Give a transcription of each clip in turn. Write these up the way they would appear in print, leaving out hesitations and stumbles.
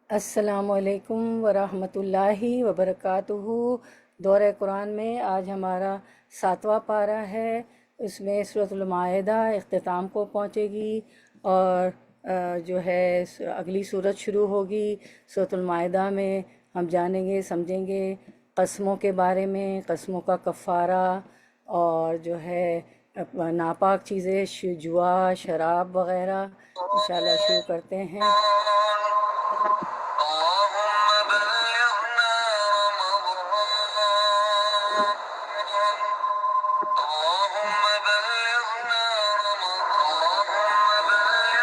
السلام علیکم ورحمۃ اللہ وبرکاتہ۔ دورہ قرآن میں آج ہمارا 7واں پارہ ہے۔ اس میں سورۃ المائدہ اختتام کو پہنچے گی اور جو ہے اگلی صورت شروع ہوگی۔ سورۃ المائدہ میں ہم جانیں گے سمجھیں گے قسموں کے بارے میں، قسموں کا کفارہ، اور جو ہے ناپاک چیزیں جوا، شراب وغیرہ۔ انشاءاللہ شروع کرتے ہیں۔ اللهم بلغنا رمضان، اللهم بلغنا رمضان، اللهم بلغنا رمضان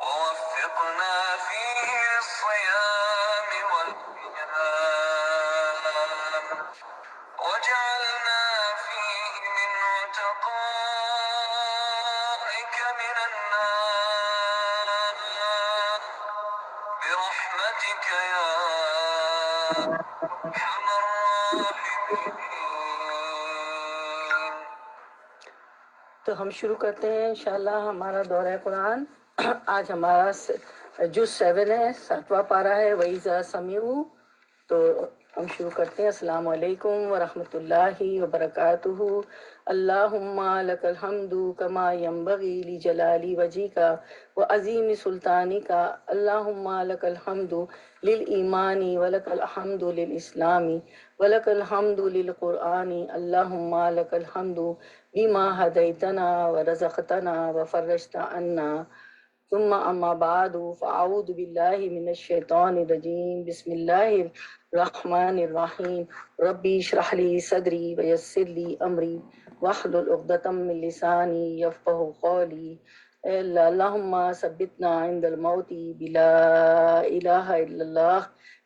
ووفقنا فيه للصيام والقيام، واجعلنا فيه من عتقائك من النار برحمتك يا أرحم الراحمين۔ تو ہم شروع کرتے ہیں انشاءاللہ ہمارا دورہ قرآن۔ آج ہمارا جز 7 ہے، 7واں پارہ ہے وَإِذَا سَمِعُوا۔ تو ہم شروع کرتے ہیں۔ السلام علیکم ورحمۃ اللہ وبرکاتہ۔ اللہم لک الحمد کما ینبغی لجلال وجہک وعظیم سلطانک، اللہم لک الحمد للایمان ولک الحمد للاسلام ولک الحمد للقرآن، اللہم لک الحمد بما ہدیتنا ورزقتنا وفرجت عنا، ثم اما بعد فاعوذ باللہ من الشیطان الرجیم، بسم اللہ الرحمن الرحیم، ربی اشرح لی صدری ویسر لی امری واحلل عقدۃ من لسانی یفقہوا قولی۔ اے اللہ، اللہم ثبتنا عند الموت بلا الہ الا اللہ۔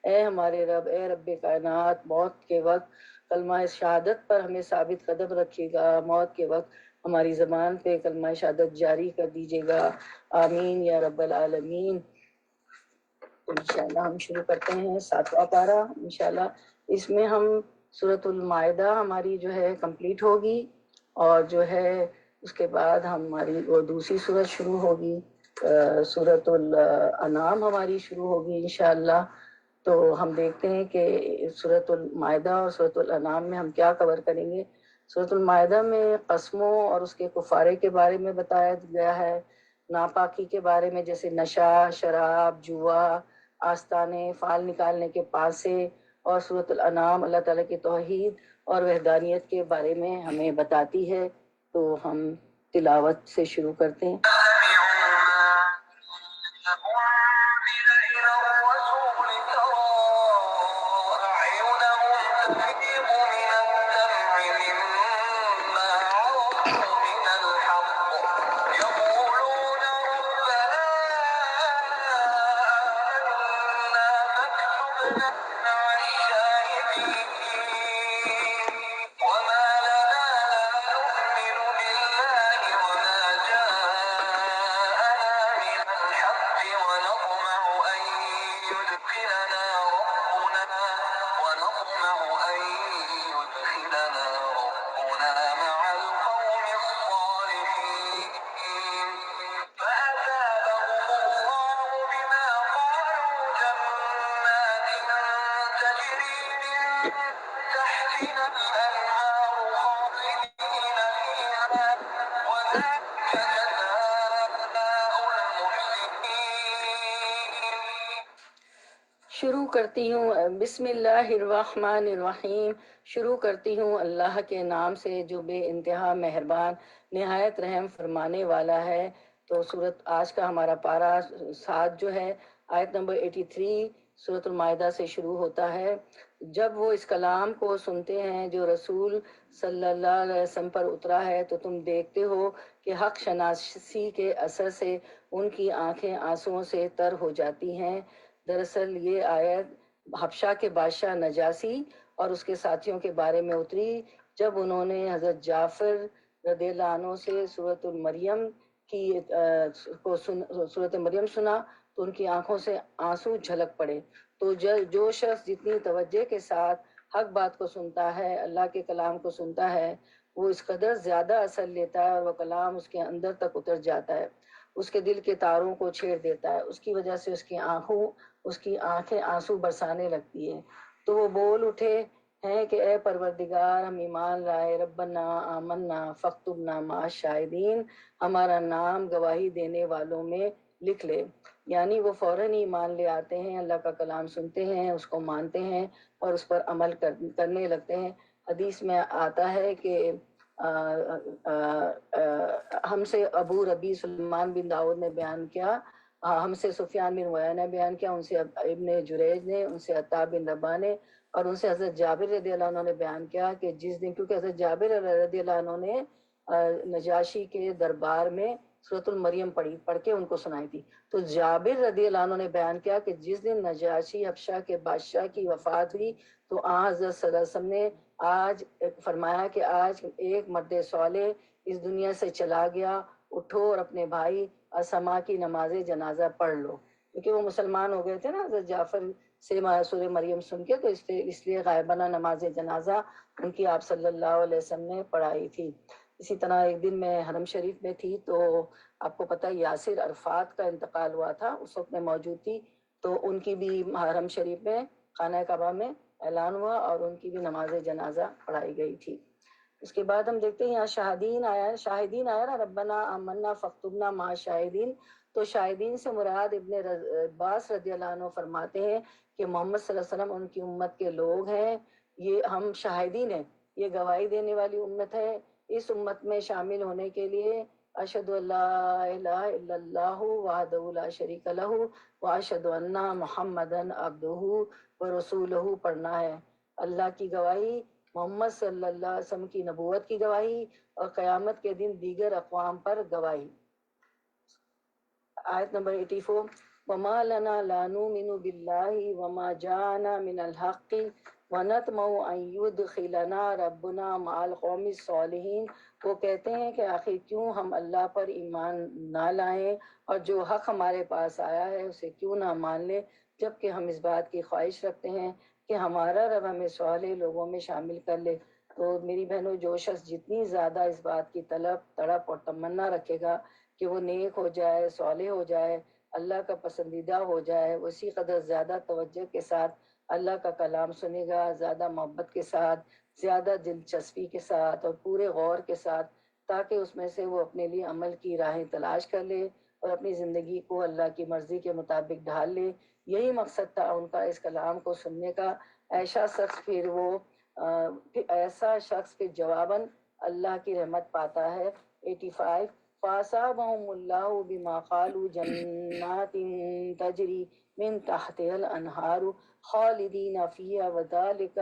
اے ہمارے رب، اے رب کائنات، موت کے وقت کلمہ شہادت پر ہمیں ثابت قدم رکھیے گا، موت کے وقت ہماری زبان پہ کلمہ شہادت جاری کر دیجیے گا، آمین یا رب العالمین۔ انشاءاللہ ہم شروع کرتے ہیں 7واں پارہ انشاءاللہ۔ اس میں ہم سورۃ المائدہ ہماری جو ہے کمپلیٹ ہوگی، اور جو ہے اس کے بعد ہماری وہ دوسری سورت شروع ہوگی، سورۃ الانعام ہماری شروع ہوگی انشاءاللہ۔ تو ہم دیکھتے ہیں کہ سورۃ المائدہ اور سورۃ الانعام میں ہم کیا کور کریں گے۔ سورۃ المائدہ میں قسموں اور اس کے کفارے کے بارے میں بتایا گیا ہے، ناپاکی کے بارے میں جیسے نشہ، شراب، جوا، آستانے، فال نکالنے کے پاسے، اور سورۃ الانعام اللہ تعالیٰ کی توحید اور وحدانیت کے بارے میں ہمیں بتاتی ہے۔ تو ہم تلاوت سے شروع کرتے ہیں۔ شروع کرتی ہوں بسم اللہ الرحمن الرحیم، شروع کرتی ہوں اللہ کے نام سے جو بے انتہا مہربان نہایت رحم فرمانے والا ہے۔ تو سورت آج کا ہمارا پارہ 7 جو ہے آیت نمبر 83 سورۃ المائدہ سے شروع ہوتا ہے۔ جب وہ اس کلام کو سنتے ہیں جو رسول صلی اللہ علیہ وسلم پر اترا ہے تو تم دیکھتے ہو کہ حق شناسی کے اثر سے ان کی آنکھیں آنسوؤں سے تر ہو جاتی ہیں۔ دراصل یہ آیت حبشہ کے بادشاہ نجاسی اور اس کے ساتھیوں کے بارے میں اتری، جب انہوں نے حضرت جعفر رضی اللہ عنہ سے سورۃ المریم کی سورۃ مریم سنا تو ان کی آنکھوں سے آنسو جھلک پڑے۔ تو جو شخص جتنی توجہ کے ساتھ حق بات کو سنتا ہے، اللہ کے کلام کو سنتا ہے، وہ اس قدر زیادہ اثر لیتا ہے اور وہ کلام اس کے اندر تک اتر جاتا ہے۔ اس کے دل کے تاروں کو چھیڑ دیتا ہے، اس کی وجہ سے اس کی آنکھیں آنسو برسانے لگتی ہے۔ تو وہ بول اٹھے ہیں کہ اے پروردگار، ہم ایمان لائے، ربنا آمنا فاکتبنا مع الشاہدین، ہمارا نام گواہی دینے والوں میں لکھ لے۔ یعنی وہ فوراً ایمان لے آتے ہیں، اللہ کا کلام سنتے ہیں، اس کو مانتے ہیں اور اس پر عمل کرنے لگتے ہیں۔ حدیث میں آتا ہے کہ ہم سے ابو ربی سلمان بن داؤد نے بیان کیا، ہم سے سفیان بن ویہ نے بیان کیا، ان سے ابن جریج نے، ان سے عطا بن ربا نے، اور ان سے حضرت جابر رضی اللہ عنہ نے بیان کیا کہ جس دن، کیونکہ حضرت جابر رضی اللہ عنہ نے نجاشی کے دربار میں سورۃ المریم پڑھ کے ان کو سنائی تھی، تو جابر رضی اللہ عنہ نے بیان کیا کہ جس دن نجاشی حبشہ کے بادشاہ کی وفات ہوئی تو حضرت صلی اللہ علیہ وسلم نے آج فرمایا کہ آج ایک مرد صالح اس دنیا سے چلا گیا، اٹھو اور اپنے بھائی اسما کی نماز جنازہ پڑھ لو، کیونکہ وہ مسلمان ہو گئے تھے نا حضرت جعفر سے سورہ مریم سن کے، تو اس لیے غائبانہ نماز جنازہ ان کی آپ صلی اللہ علیہ وسلم نے پڑھائی تھی۔ اسی طرح ایک دن میں حرم شریف میں تھی، تو آپ کو پتہ ہے یاسر عرفات کا انتقال ہوا تھا، اس وقت میں موجود تھی، تو ان کی بھی حرم شریف میں خانہ کعبہ میں اعلان ہوا اور ان کی بھی نماز جنازہ پڑھائی گئی تھی۔ اس کے بعد ہم دیکھتے ہیں یہاں شاہدین آیا نا، ربنا آمنا فاکتبنا مع شاہدین، تو شاہدین سے مراد ابن عباس رضی اللہ عنہ فرماتے ہیں کہ محمد صلی اللہ علیہ وسلم ان کی امت کے لوگ ہیں، یہ ہم شاہدین ہیں، یہ گواہی دینے والی امت ہے۔ اس امت میں شامل ہونے کے لیے اشہد ان لا الہ الا اللہ وحدہ لا شریک لہ واشہد ان محمدا عبدہ ورسولہ پڑھنا ہے۔ اللہ کی گواہی، محمد صلی اللہ علیہ وسلم کی نبوت کی گواہی، اور قیامت کے دن دیگر اقوام پر گواہی۔ آیت نمبر 84، وَمَا لَنَا لَا نُؤْمِنُ بِاللَّهِ وَمَا جَاءَنَا مِنَ الْحَقِّ وَنَطْمَعُ أَن يُدْخِلَنَا رَبُّنَا مَعَ الْقَوْمِ الصَّالِحِينَ۔ وہ کہتے ہیں کہ آخر کیوں ہم اللہ پر ایمان نہ لائیں اور جو حق ہمارے پاس آیا ہے اسے کیوں نہ مان لیں، جبکہ ہم اس بات کی خواہش رکھتے ہیں کہ ہمارا رب ہمیں صالح لوگوں میں شامل کر لے۔ تو میری بہنوں، جو شخص جتنی زیادہ اس بات کی تڑپ اور تمنا رکھے گا کہ وہ نیک ہو جائے، صالح ہو جائے، اللہ کا پسندیدہ ہو جائے، اسی قدر زیادہ توجہ کے ساتھ اللہ کا کلام سنے گا، زیادہ محبت کے ساتھ، زیادہ دلچسپی کے ساتھ اور پورے غور کے ساتھ، تاکہ اس میں سے وہ اپنے لیے عمل کی راہیں تلاش کر لے اور اپنی زندگی کو اللہ کی مرضی کے مطابق ڈھال لے۔ یہی مقصد تھا ان کا اس کلام کو سننے کا۔ ایسا شخص پھر جواباً اللہ کی رحمت پاتا ہے۔ 85، فَأَصَابَهُمُ اللَّهُ بِمَا قَالُوا جَنَّاتٍ تَجْرِي مِن تَحْتِهَا الْأَنْهَارُ خَالِدِينَ فِيهَا وَذَلِكَ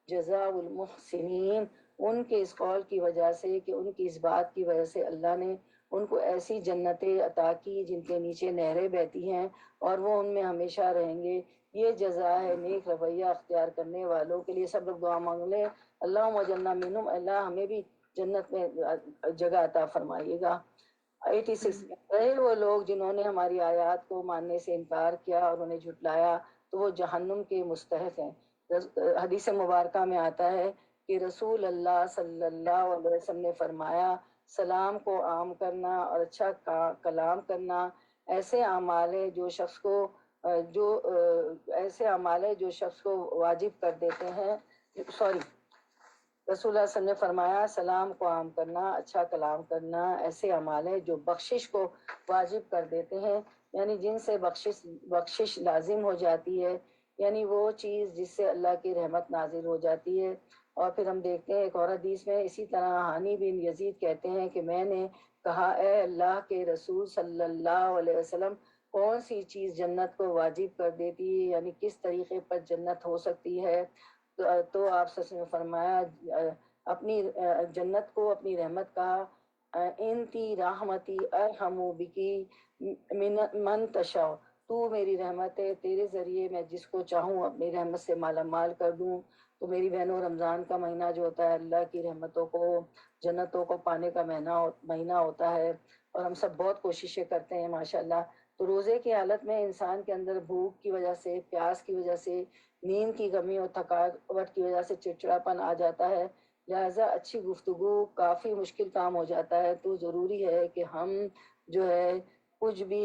جَزَاءُ الْمُحْسِنِينَ۔ ان کے اس قول کی وجہ سے کہ ان کی اس بات کی وجہ سے اللہ نے ان کو ایسی جنتیں عطا کی جن کے نیچے نہریں بہتی ہیں اور وہ ان میں ہمیشہ رہیں گے، یہ جزا ہے نیک رویہ اختیار کرنے والوں کے لیے۔ سب لوگ دعا مانگ لیں، اللہم اجعلنا منہم، اللہ ہمیں بھی جنت میں جگہ عطا فرمائیے گا۔ 86، رہے وہ لوگ جنہوں نے ہماری آیات کو ماننے سے انکار کیا اور انہیں جھٹلایا تو وہ جہنم کے مستحق ہیں۔ حدیث مبارکہ میں آتا ہے کہ رسول اللہ صلی اللہ علیہ وسلم نے فرمایا، سلام کو عام کرنا اور اچھا کلام کرنا ایسے اعمال ہے جو شخص کو واجب کر دیتے ہیں۔ رسول اللہ صلی اللہ علیہ وسلم نے فرمایا، سلام کو عام کرنا، اچھا کلام کرنا ایسے اعمال ہیں جو بخشش کو واجب کر دیتے ہیں، یعنی جن سے بخشش لازم ہو جاتی ہے، یعنی وہ چیز جس سے اللہ کی رحمت نازل ہو جاتی ہے۔ اور پھر ہم دیکھتے ہیں ایک اور حدیث میں اسی طرح ہانی بن یزید کہتے ہیں کہ میں نے کہا، اے اللہ کے رسول صلی اللہ علیہ وسلم، کون سی چیز جنت کو واجب کر دیتی ہے، یعنی کس طریقے پر جنت ہو سکتی ہے؟ تو آپ سے فرمایا، اپنی جنت کو اپنی رحمت کا، انتی رحمتی ارحم بکی من تشاء، تو میری رحمت ہے، تیرے ذریعے میں جس کو چاہوں اپنی رحمت سے مالا مال کر دوں۔ تو میری بہنوں، رمضان کا مہینہ جو ہوتا ہے اللہ کی رحمتوں کو، جنتوں کو پانے کا مہینہ ہوتا ہے، اور ہم سب بہت کوششیں کرتے ہیں ماشاءاللہ۔ تو روزے کی حالت میں انسان کے اندر بھوک کی وجہ سے، پیاس کی وجہ سے، نیند کی کمی اور تھکاوٹ کی وجہ سے چڑچڑاپن آ جاتا ہے، لہٰذا اچھی گفتگو کافی مشکل کام ہو جاتا ہے۔ تو ضروری ہے کہ ہم جو ہے کچھ بھی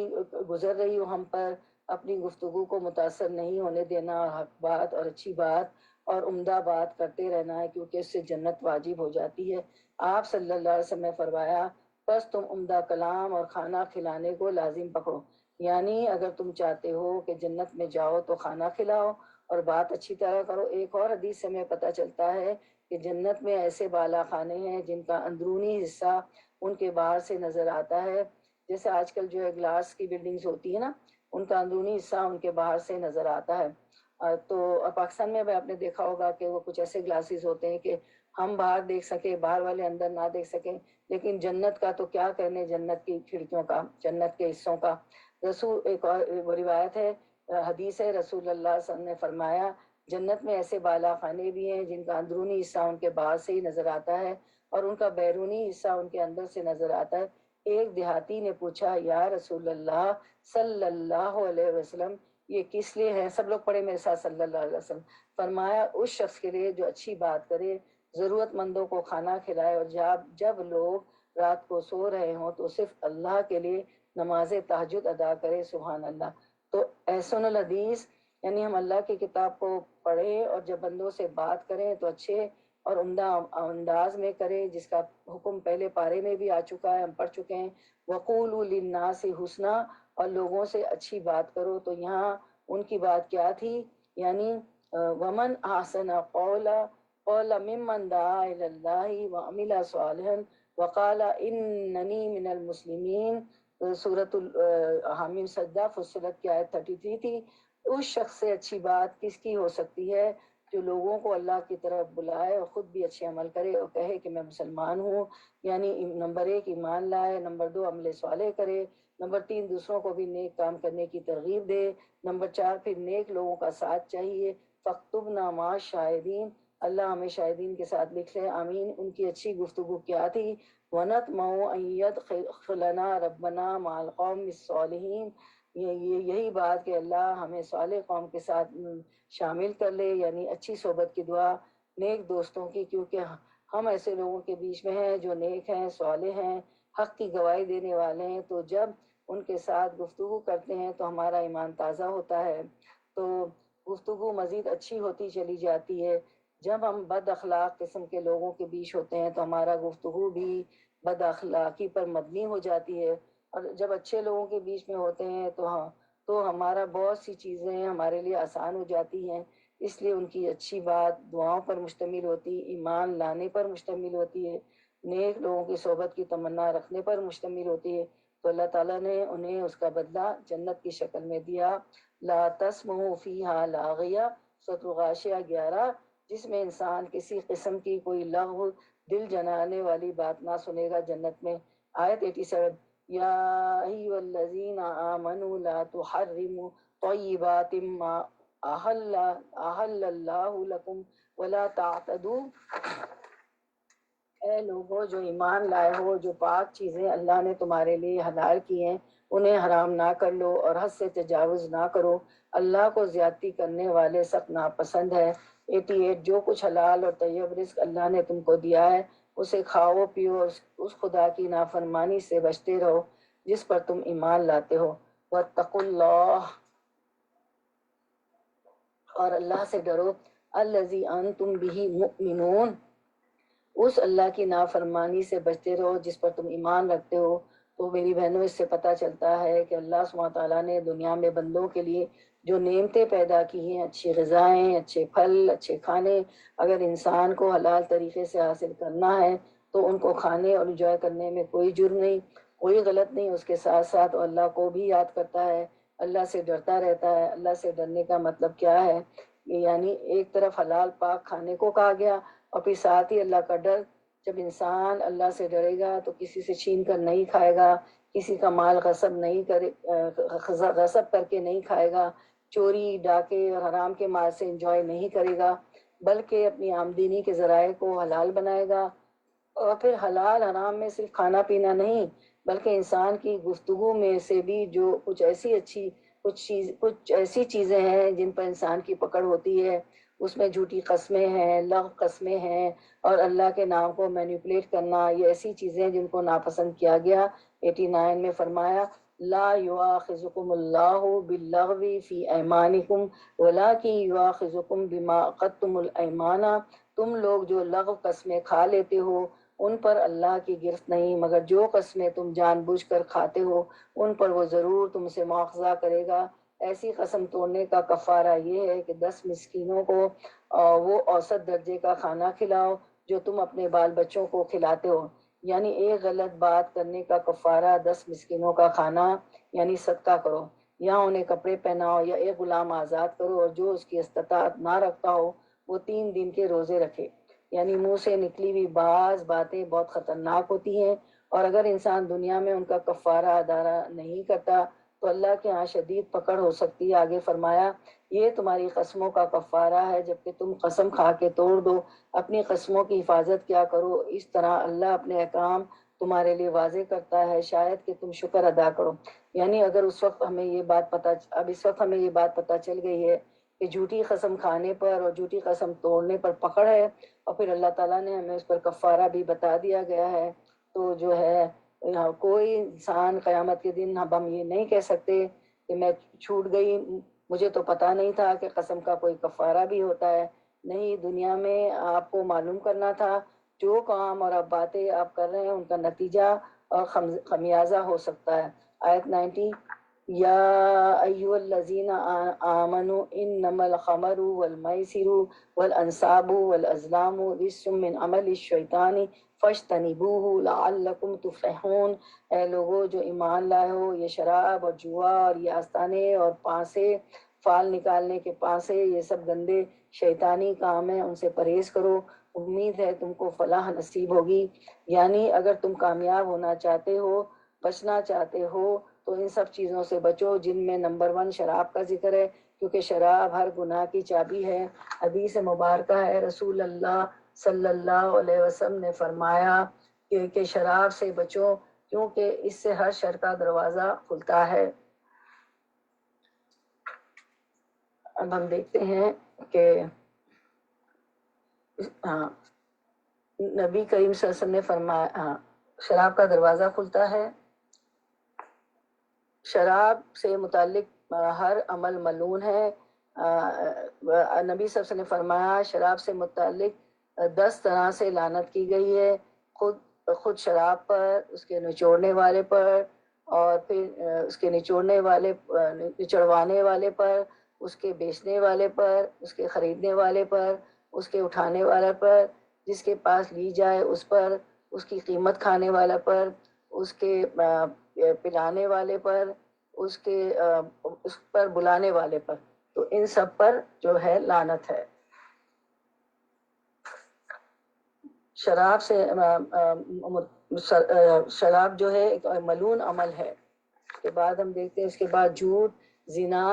گزر رہی ہو ہم پر، اپنی گفتگو کو متاثر نہیں ہونے دینا، اور حق بات اور اچھی بات اور عمدہ بات کرتے رہنا ہے، کیونکہ اس سے جنت واجب ہو جاتی ہے۔ آپ صلی اللہ علیہ وسلم نے فرمایا بس تم عمدہ کلام اور کھانا کھلانے کو لازم پکڑو، یعنی اگر تم چاہتے ہو کہ جنت میں جاؤ تو کھانا کھلاؤ اور بات اچھی طرح کرو۔ ایک اور حدیث سے ہمیں پتہ چلتا ہے کہ جنت میں ایسے بالا خانے ہیں جن کا اندرونی حصہ ان کے باہر سے نظر آتا ہے، جیسے آج کل جو ہے گلاس کی بلڈنگز ہوتی ہے نا، ان کا اندرونی حصہ ان کے باہر سے نظر آتا ہے۔ تو پاکستان میں بھی آپ نے دیکھا ہوگا کہ وہ کچھ ایسے گلاسز ہوتے ہیں کہ ہم باہر دیکھ سکیں، باہر والے اندر نہ دیکھ سکیں، لیکن جنت کا تو کیا کہنے، جنت کی کھڑکیوں کا، جنت کے حصوں کا۔ رسول ایک اور روایت ہے، حدیث ہے، رسول اللہ صلی اللہ علیہ وسلم نے فرمایا جنت میں ایسے بالا خانے بھی ہیں جن کا اندرونی حصہ ان کے باہر سے ہی نظر آتا ہے اور ان کا بیرونی حصہ ان کے اندر سے نظر آتا ہے۔ ایک دیہاتی نے پوچھا یا رسول اللہ صلی اللہ علیہ وسلم یہ کس لیے ہے؟ سب لوگ پڑھے میرے ساتھ، صلی اللہ علیہ وسلم۔ فرمایا اس شخص کے لیے جو اچھی بات کرے، ضرورت مندوں کو کھانا کھلائے، اور جب لوگ رات کو سو رہے ہوں تو صرف اللہ کے لیے نماز تہجد ادا کرے۔ سبحان اللہ۔ تو احسن الحدیث یعنی ہم اللہ کی کتاب کو پڑھیں اور جب بندوں سے بات کریں تو اچھے اور عمدہ انداز میں کریں، جس کا حکم پہلے پارے میں بھی آ چکا ہے، ہم پڑھ چکے ہیں۔ وَقُولُوا لِلنَّاسِ حُسْنًا، اور لوگوں سے اچھی بات کرو۔ تو یہاں ان کی بات کیا تھی؟ یعنی وَمَنْ أَحْسَنَ قَوْلًا مِمَّنْ دَعَا إِلَى اللَّهِ وَعَمِلَ صَالِحًا وَقَالَ إِنَّنِي مِنَ الْمُسْلِمِينَ۔ سورۃ حامیم سجدہ فصلت کی آیت 33 تھی۔ اس شخص سے اچھی بات کس کی ہو سکتی ہے جو لوگوں کو اللہ کی طرف بلائے اور خود بھی اچھے عمل کرے اور کہے کہ میں مسلمان ہوں، یعنی نمبر 1 ایمان لائے، نمبر 2 عمل صالح کرے، نمبر 3 دوسروں کو بھی نیک کام کرنے کی ترغیب دے، نمبر 4 پھر نیک لوگوں کا ساتھ چاہیے۔ فَاكْتُبْنَا مَعَ الشَّاهِدِينَ، اللہ ہمیں شاہدین کے ساتھ لکھ لے، آمین۔ ان کی اچھی گفتگو کیا تھی؟ وَنَطْمَعُ أَن يَدْخِلَنَا رَبَّنَا مَعَ الْقَوْمِ الصَّالِحِينَ، یہی بات کہ اللہ ہمیں صالح قوم کے ساتھ شامل کر لے، یعنی اچھی صحبت کی دعا نیک دوستوں کی، کیونکہ ہم ایسے لوگوں کے بیچ میں ہیں جو نیک ہیں، صالح ہیں، حق کی گواہی دینے والے ہیں۔ تو جب ان کے ساتھ گفتگو کرتے ہیں تو ہمارا ایمان تازہ ہوتا ہے، تو گفتگو مزید اچھی ہوتی چلی جاتی ہے۔ جب ہم بد اخلاق قسم کے لوگوں کے بیچ ہوتے ہیں تو ہمارا گفتگو بھی بد اخلاقی پر مبنی ہو جاتی ہے، اور جب اچھے لوگوں کے بیچ میں ہوتے ہیں تو ہمارا بہت سی چیزیں ہمارے لیے آسان ہو جاتی ہیں۔ اس لیے ان کی اچھی بات دعاؤں پر مشتمل ہوتی، ایمان لانے پر مشتمل ہوتی ہے، نیک لوگوں کی صحبت کی تمنا رکھنے پر مشتمل ہوتی ہے۔ تو اللہ تعالیٰ نے انہیں اس کا بدلہ جنت کی شکل میں دیا۔ لا تسمعوا فیہا لاغیہ، سورۃ الغاشیہ 11، جس میں انسان کسی قسم کی کوئی لغو، دل جلانے والی بات نہ سنے گا جنت میں۔ آیت 87، یا ایھا الذین آمنوا لا تحرموا طیبات ما احل اللہ لکم ولا تعتدوا، اے لوگوں جو ایمان لائے ہو، جو پاک چیزیں اللہ نے تمہارے لیے حلال کی ہیں انہیں حرام نہ کر لو اور حد سے تجاوز نہ کرو، اللہ کو زیادتی کرنے والے سخت ناپسند ہے۔ 88، جو کچھ حلال اور طیب رزق اللہ نے تم کو دیا ہے اسے کھاؤ پیو اور اس خدا کی نافرمانی سے بچتے رہو جس پر تم ایمان لاتے ہو۔ واتقوا اللہ، اور اللہ سے ڈرو، الذی انتم بہ مؤمنون، اس اللہ کی نافرمانی سے بچتے رہو جس پر تم ایمان رکھتے ہو۔ تو میری بہنوں، اس سے پتہ چلتا ہے کہ اللہ سبحانہ تعالیٰ نے دنیا میں بندوں کے لیے جو نعمتیں پیدا کی ہیں، اچھی غذائیں، اچھے پھل، اچھے کھانے، اگر انسان کو حلال طریقے سے حاصل کرنا ہے تو ان کو کھانے اور انجوائے کرنے میں کوئی جرم نہیں، کوئی غلط نہیں۔ اس کے ساتھ ساتھ وہ اللہ کو بھی یاد کرتا ہے، اللہ سے ڈرتا رہتا ہے۔ اللہ سے ڈرنے کا مطلب کیا ہے؟ یعنی ایک طرف حلال پاک کھانے کو کہا گیا اور پھر ساتھ ہی اللہ کا ڈر۔ جب انسان اللہ سے ڈرے گا تو کسی سے چھین کر نہیں کھائے گا، کسی کا مال غصب کر کے نہیں کھائے گا، چوری ڈاکے اور حرام کے مال سے انجوائے نہیں کرے گا، بلکہ اپنی آمدنی کے ذرائع کو حلال بنائے گا۔ اور پھر حلال حرام میں صرف کھانا پینا نہیں، بلکہ انسان کی گفتگو میں سے بھی جو کچھ ایسی چیزیں ہیں جن پر انسان کی پکڑ ہوتی ہے، اس میں جھوٹی قسمیں ہیں، لغو قسمیں ہیں، اور اللہ کے نام کو مینیپولیٹ کرنا، یہ ایسی چیزیں جن کو ناپسند کیا گیا۔ 89 میں فرمایا لا یؤاخذکم اللہ باللغو فی ایمانکم ولکن یؤاخذکم بما عقدتم الایمان، تم لوگ جو لغو قسمیں کھا لیتے ہو ان پر اللہ کی گرفت نہیں، مگر جو قسمیں تم جان بوجھ کر کھاتے ہو ان پر وہ ضرور تم سے مواخذہ کرے گا۔ ایسی قسم توڑنے کا کفارہ یہ ہے کہ 10 مسکینوں کو وہ اوسط درجے کا کھانا کھلاؤ جو تم اپنے بال بچوں کو کھلاتے ہو، یعنی ایک غلط بات کرنے کا کفارہ 10 مسکینوں کا کھانا یعنی صدقہ کرو، یا انہیں کپڑے پہناؤ یا ایک غلام آزاد کرو، اور جو اس کی استطاعت نہ رکھتا ہو وہ 3 دن کے روزے رکھے۔ یعنی منہ سے نکلی ہوئی بعض باتیں بہت خطرناک ہوتی ہیں، اور اگر انسان دنیا میں ان کا کفارہ ادا نہیں کرتا تو اللہ کے ہاں شدید پکڑ ہو سکتی ہے۔ آگے فرمایا یہ تمہاری قسموں کا کفارہ ہے جبکہ تم قسم کھا کے توڑ دو، اپنی قسموں کی حفاظت کیا کرو، اس طرح اللہ اپنے احکام تمہارے لیے واضح کرتا ہے شاید کہ تم شکر ادا کرو۔ یعنی اگر اس وقت ہمیں یہ بات پتہ چل گئی ہے کہ جھوٹی قسم کھانے پر اور جھوٹی قسم توڑنے پر پکڑ ہے، اور پھر اللہ تعالیٰ نے ہمیں اس پر کفارہ بھی بتا دیا گیا ہے، تو جو ہے کوئی انسان قیامت کے دن ہم یہ نہیں کہہ سکتے کہ میں چھوٹ گئی، مجھے تو پتہ نہیں تھا کہ قسم کا کوئی کفارہ بھی ہوتا ہے۔ نہیں، دنیا میں آپ کو معلوم کرنا تھا، جو کام اور اب باتیں آپ کر رہے ہیں ان کا نتیجہ اور خمیازہ ہو سکتا ہے۔ آیت 90، یا ایھا الذین آمنوا انما الخمر والمیسر والانصاب والازلام رجس من عمل الشیطان فاجتنبوہ لعلکم تفلحون۔ اے لوگو جو ایمان لائے ہو، یہ شراب اور جوا اور یہ آستانے اور پانسے، فال نکالنے کے پانسے، یہ سب گندے شیطانی کام ہیں، ان سے پرہیز کرو، امید ہے تم کو فلاح نصیب ہوگی۔ یعنی اگر تم کامیاب ہونا چاہتے ہو، بچنا چاہتے ہو تو ان سب چیزوں سے بچو جن میں نمبر 1 شراب کا ذکر ہے، کیونکہ شراب ہر گناہ کی چابی ہے۔ حدیث مبارکہ ہے، رسول اللہ صلی اللہ علیہ وسلم نے فرمایا کہ شراب سے بچو کیونکہ اس سے ہر شر کا دروازہ کھلتا ہے۔ اب ہم دیکھتے ہیں کہ نبی کریم صلی اللہ علیہ وسلم نے فرمایا شراب کا دروازہ کھلتا ہے۔ شراب سے متعلق ہر عمل ملعون ہے۔ نبی صلی اللہ علیہ وسلم نے فرمایا شراب سے متعلق 10 طرح سے لعنت کی گئی ہے، خود شراب پر، اس کے نچوڑنے والے پر، اور پھر اس کے نچڑوانے والے پر، اس کے بیچنے والے پر، اس کے خریدنے والے پر، اس کے اٹھانے والے پر، جس کے پاس لی جائے اس پر، اس کی قیمت کھانے والا پر، اس کے پلانے والے پر، اس پر بلانے والے پر، تو ان سب پر جو ہے لعنت ہے۔ شراب سے شراب جو ہے ایک ملعون عمل ہے۔ اس کے بعد ہم دیکھتے ہیں، اس کے بعد جھوٹ، زنا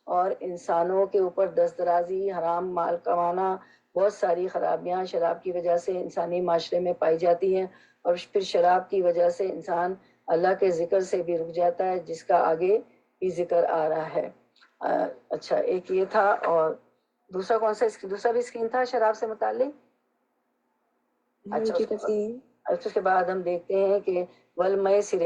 اور انسانوں کے اوپر دست درازی، حرام مال کمانا، بہت ساری خرابیاں شراب کی وجہ سے انسانی معاشرے میں پائی جاتی ہیں، اور پھر شراب کی وجہ سے انسان اللہ کے ذکر سے بھی رک جاتا ہے، جس کا آگے بھی ذکر آ رہا ہے۔ اچھا، ایک یہ تھا، اور دوسرا کون سا؟ دوسرا بھی اسکرین تھا شراب سے متعلق۔ اچھا، اس کے بعد ہم دیکھتے ہیں کہ والمیسر،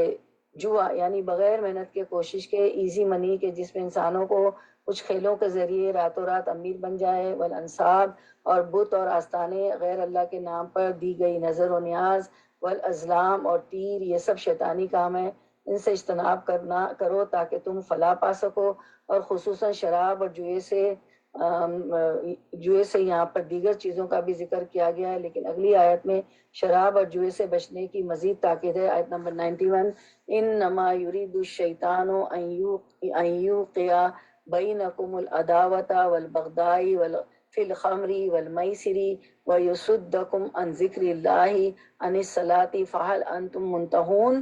جوا یعنی بغیر محنت کے کوشش کے، ایزی منی کے، جس میں انسانوں کو کچھ کھیلوں کے ذریعے راتوں رات امیر بن جائے، والانصاب اور بت اور آستانے، غیر اللہ کے نام پر دی گئی نظر و نیاز، والازلام اور تیر، یہ سب شیطانی کام ہیں، ان سے اجتناب کرو تاکہ تم فلاح پا سکو۔ اور خصوصاً شراب اور جوئے سے یہاں پر دیگر چیزوں کا بھی ذکر کیا گیا ہے، لیکن اگلی آیت میں شراب اور جوئے سے بچنے کی مزید تاکید ہے۔ آیت نمبر 91، انما یرید الشیطان ان یوقع بینکم العداوۃ والبغضاء فی الخمر والمیسر ویصدکم عن ذکر اللہ عن الصلاۃ فہل انتم منتہون۔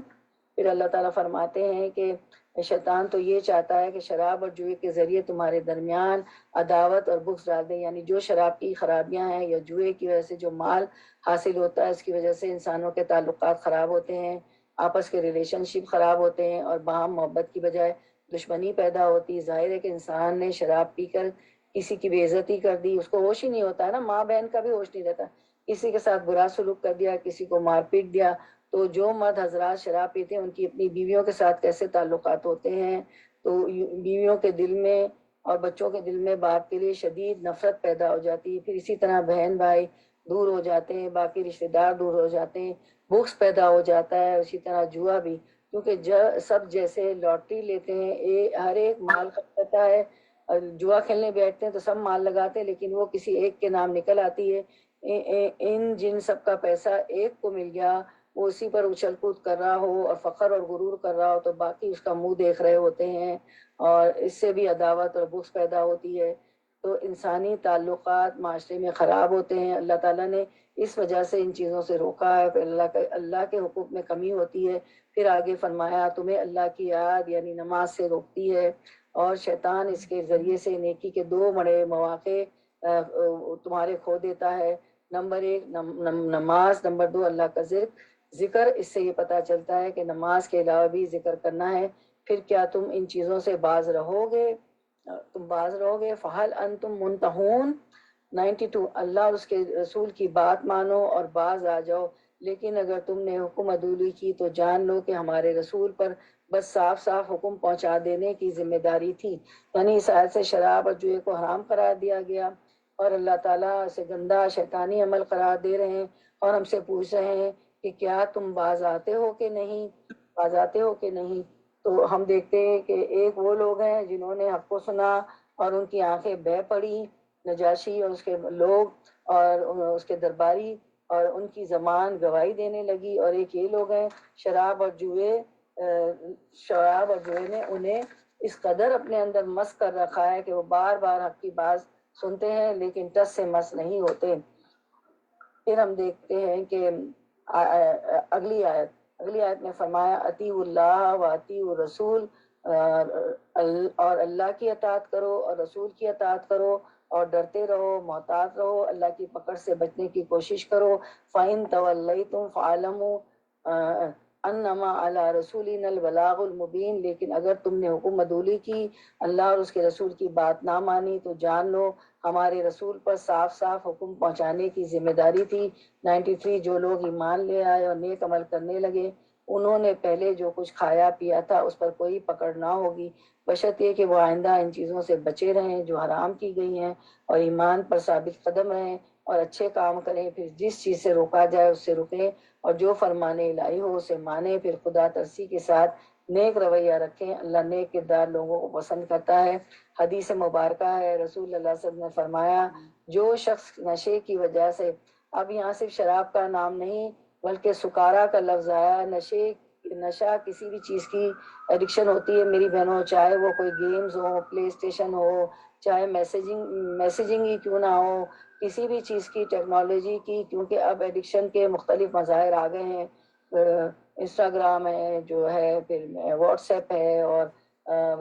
پھر اللہ تعالیٰ فرماتے ہیں کہ شیطان تو یہ چاہتا ہے کہ شراب اور جوئے کے ذریعے تمہارے درمیان عداوت اور بغض ڈال دے، یعنی جو شراب کی خرابیاں ہیں یا جوئے کی وجہ سے جو مال حاصل ہوتا ہے، اس کی وجہ سے انسانوں کے تعلقات خراب ہوتے ہیں، آپس کے ریلیشن شپ خراب ہوتے ہیں، اور باہم محبت کی بجائے دشمنی پیدا ہوتی۔ ظاہر ہے کہ انسان نے شراب پی کر کسی کی بے عزتی کر دی، اس کو ہوش ہی نہیں ہوتا ہے نا، ماں بہن کا بھی ہوش نہیں رہتا، کسی کے ساتھ برا سلوک کر دیا، کسی کو مار پیٹ دیا، تو جو مرد حضرات شراب پیتے ہیں ان کی اپنی بیویوں کے ساتھ کیسے تعلقات ہوتے ہیں، تو بیویوں کے دل میں اور بچوں کے دل میں باپ کے لیے شدید نفرت پیدا ہو جاتی ہے، پھر اسی طرح بہن بھائی دور ہو جاتے ہیں، باقی رشتہ دار دور ہو جاتے ہیں، بغض پیدا ہو جاتا ہے، اسی طرح جوا بھی، کیونکہ سب جیسے لاٹری لیتے ہیں، ہر ایک مال خرچتا ہے، جوا کھیلنے بیٹھتے ہیں تو سب مال لگاتے ہیں، لیکن وہ کسی ایک کے نام نکل آتی ہے، ان جن سب کا پیسہ ایک کو مل گیا، وہ اسی پر اچھل کود کر رہا ہو اور فخر اور غرور کر رہا ہو تو باقی اس کا منہ دیکھ رہے ہوتے ہیں، اور اس سے بھی عداوت اور بغض پیدا ہوتی ہے، تو انسانی تعلقات معاشرے میں خراب ہوتے ہیں۔ اللہ تعالیٰ نے اس وجہ سے ان چیزوں سے روکا ہے، پھر اللہ کے حقوق میں کمی ہوتی ہے، پھر آگے فرمایا تمہیں اللہ کی یاد یعنی نماز سے روکتی ہے، اور شیطان اس کے ذریعے سے نیکی کے دو بڑے مواقع تمہارے کھو دیتا ہے، نمبر ایک نماز، نمبر دو اللہ کا ذکر۔ اس سے یہ پتہ چلتا ہے کہ نماز کے علاوہ بھی ذکر کرنا ہے۔ پھر کیا تم ان چیزوں سے باز رہو گے؟ تم باز رہو گے؟ فہل انتم منتہون 92، اللہ اور اس کے رسول کی بات مانو اور باز آ جاؤ، لیکن اگر تم نے حکم عدولی کی تو جان لو کہ ہمارے رسول پر بس صاف صاف حکم پہنچا دینے کی ذمہ داری تھی، یعنی اس آیت سے شراب اور جوئے کو حرام قرار دیا گیا، اور اللہ تعالیٰ اسے گندا شیطانی عمل قرار دے رہے ہیں، اور ہم سے پوچھ رہے ہیں کہ کیا تم باز آتے ہو کہ نہیں، باز آتے ہو کہ نہیں۔ تو ہم دیکھتے ہیں کہ ایک وہ لوگ ہیں جنہوں نے حق کو سنا اور ان کی آنکھیں بہہ پڑی، نجاشی اور اس کے لوگ اور اس کے درباری، اور ان کی زبان گواہی دینے لگی، اور ایک یہ لوگ ہیں شراب اور جوئے نے انہیں اس قدر اپنے اندر مس کر رکھا ہے کہ وہ بار بار حق کی بات سنتے ہیں لیکن ٹس سے مس نہیں ہوتے۔ پھر ہم دیکھتے ہیں کہ اگلی آیت میں فرمایا اطیعوا اللہ و اطیعوا الرسول، اور اللہ کی اطاعت کرو اور رسول کی اطاعت کرو، اور ڈرتے رہو، محتاط رہو، اللہ کی پکڑ سے بچنے کی کوشش کرو۔ فَإِن تَوَلَّيْتُمْ فَاعْلَمُوا انما علی رسولنا البلاغ المبین، لیکن اگر تم نے حکم عدولی کی، اللہ اور اس کے رسول کی بات نہ مانی، تو جان لو ہمارے رسول پر صاف صاف حکم پہنچانے کی ذمہ داری تھی۔ 93، جو لوگ ایمان لے آئے اور نیک عمل کرنے لگے، انہوں نے پہلے جو کچھ کھایا پیا تھا اس پر کوئی پکڑ نہ ہوگی، بشرطیہ کہ وہ آئندہ ان چیزوں سے بچے رہیں جو حرام کی گئی ہیں، اور ایمان پر ثابت قدم رہیں اور اچھے کام کریں، پھر جس چیز سے روکا جائے اس سے رکیں، اور جو فرمان الہی ہو اسے مانیں، پھر خدا ترسی کے ساتھ نیک رویہ رکھیں، اللہ نیک کردار لوگوں کو پسند کرتا ہے۔ حدیث مبارکہ ہے، رسول اللہ صلی اللہ علیہ وسلم نے فرمایا جو شخص نشے کی وجہ سے، اب یہاں صرف شراب کا نام نہیں بلکہ سکارا کا لفظ آیا، نشہ کسی بھی چیز کی ایڈکشن ہوتی ہے میری بہنوں، چاہے وہ کوئی گیمز ہو، پلے اسٹیشن ہو، چاہے میسیجنگ ہی کیوں نہ ہو، کسی بھی چیز کی، ٹیکنالوجی کی، کیونکہ اب ایڈکشن کے مختلف مظاہر آ گئے ہیں، انسٹاگرام ہے جو ہے، پھر واٹس ایپ ہے، اور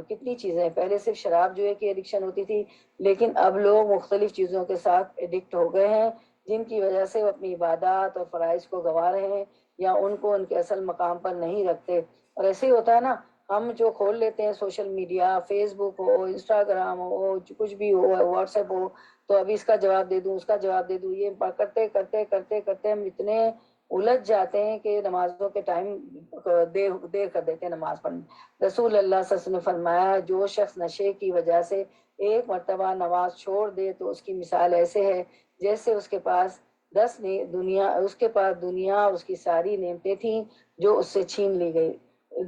کتنی چیزیں، پہلے صرف شراب جو ہے کی ایڈکشن ہوتی تھی، لیکن اب لوگ مختلف چیزوں کے ساتھ ایڈکٹ ہو گئے ہیں، جن کی وجہ سے وہ اپنی عبادات اور فرائض کو گنوا رہے ہیں یا ان کو ان کے اصل مقام پر نہیں رکھتے۔ اور ایسے ہی ہوتا ہے نا، ہم جو کھول لیتے ہیں سوشل میڈیا، فیس بک ہو، انسٹاگرام ہو، کچھ بھی ہو، واٹس ایپ ہو، تو ابھی اس کا جواب دے دوں، اس کا جواب دے دوں، یہ کرتے کرتے کرتے کرتے ہم اتنے الجھ جاتے ہیں کہ نمازوں کے ٹائم دیر کر دیتے ہیں نماز پڑھنے۔ رسول اللہ صلی اللہ علیہ وسلم نے فرمایا جو شخص نشے کی وجہ سے ایک مرتبہ نماز چھوڑ دے تو اس کی مثال ایسے ہے جیسے اس کے پاس دنیا اور اس کی ساری نعمتیں تھیں جو اس سے چھین لی گئی،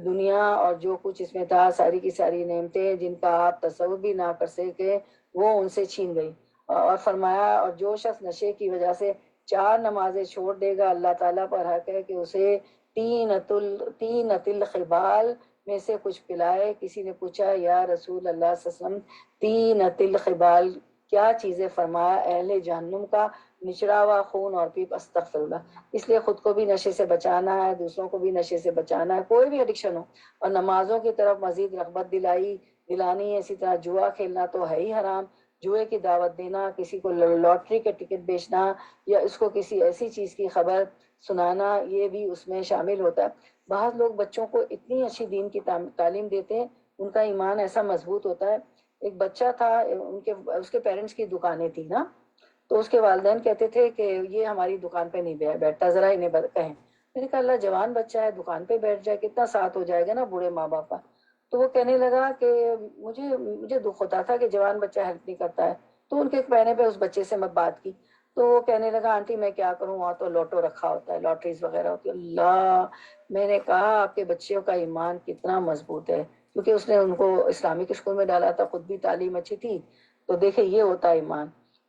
دنیا اور جو کچھ اس میں تھا، ساری کی ساری نعمتیں جن کا آپ تصور بھی نہ کر سکے، وہ ان سے چھین گئی۔ اور فرمایا اور جو شخص نشے کی وجہ سے 4 نمازیں چھوڑ دے گا، اللہ تعالیٰ پر حق ہے کہ اسے تین الخبال میں سے کچھ پلائے۔ کسی نے پوچھا یا رسول اللہ صلی اللہ علیہ وسلم تین الخبال کیا چیزیں؟ فرمایا اہل جہنم کا نچڑا ہوا خون اور پیپ۔ استغفر اللہ۔ اس لیے خود کو بھی نشے سے بچانا ہے، دوسروں کو بھی نشے سے بچانا ہے، کوئی بھی ایڈکشن ہو، اور نمازوں کی طرف مزید رغبت دلانی ہے۔ اسی طرح جوا کھیلنا تو ہے ہی حرام، جوئے کی دعوت دینا، کسی کو لاٹری کے ٹکٹ بیچنا یا اس کو کسی ایسی چیز کی خبر سنانا، یہ بھی اس میں شامل ہوتا ہے۔ بعض لوگ بچوں کو اتنی اچھی دین کی تعلیم دیتے ہیں، ان کا ایمان ایسا مضبوط ہوتا ہے۔ ایک بچہ تھا، اس کے پیرنٹس کی دکانیں تھی نا، تو اس کے والدین کہتے تھے کہ یہ ہماری دکان پہ نہیں بیٹھتا، ذرا انہیں کہیں۔ میں نے کہا اللہ جوان بچہ ہے, دکان پہ بیٹھ جائے, کتنا ساتھ ہو جائے گا نا بوڑھے ماں باپ کا. تو وہ کہنے لگا کہ مجھے دکھ ہوتا تھا کہ جوان بچہ ہیلپ نہیں کرتا ہے. تو ان کے کہنے پہ اس بچے سے میں بات کی, تو وہ کہنے لگا آنٹی میں کیا کروں, وہاں تو لوٹو رکھا ہوتا ہے, لاٹریز وغیرہ ہوتی ہے. اللہ, میں نے کہا آپ کے بچوں کا ایمان کتنا مضبوط ہے, کیونکہ اس نے ان کو اسلامک اسکول میں ڈالا تھا, خود بھی تعلیم اچھی تھی. تو دیکھے یہ ہوتا ہے ایمان,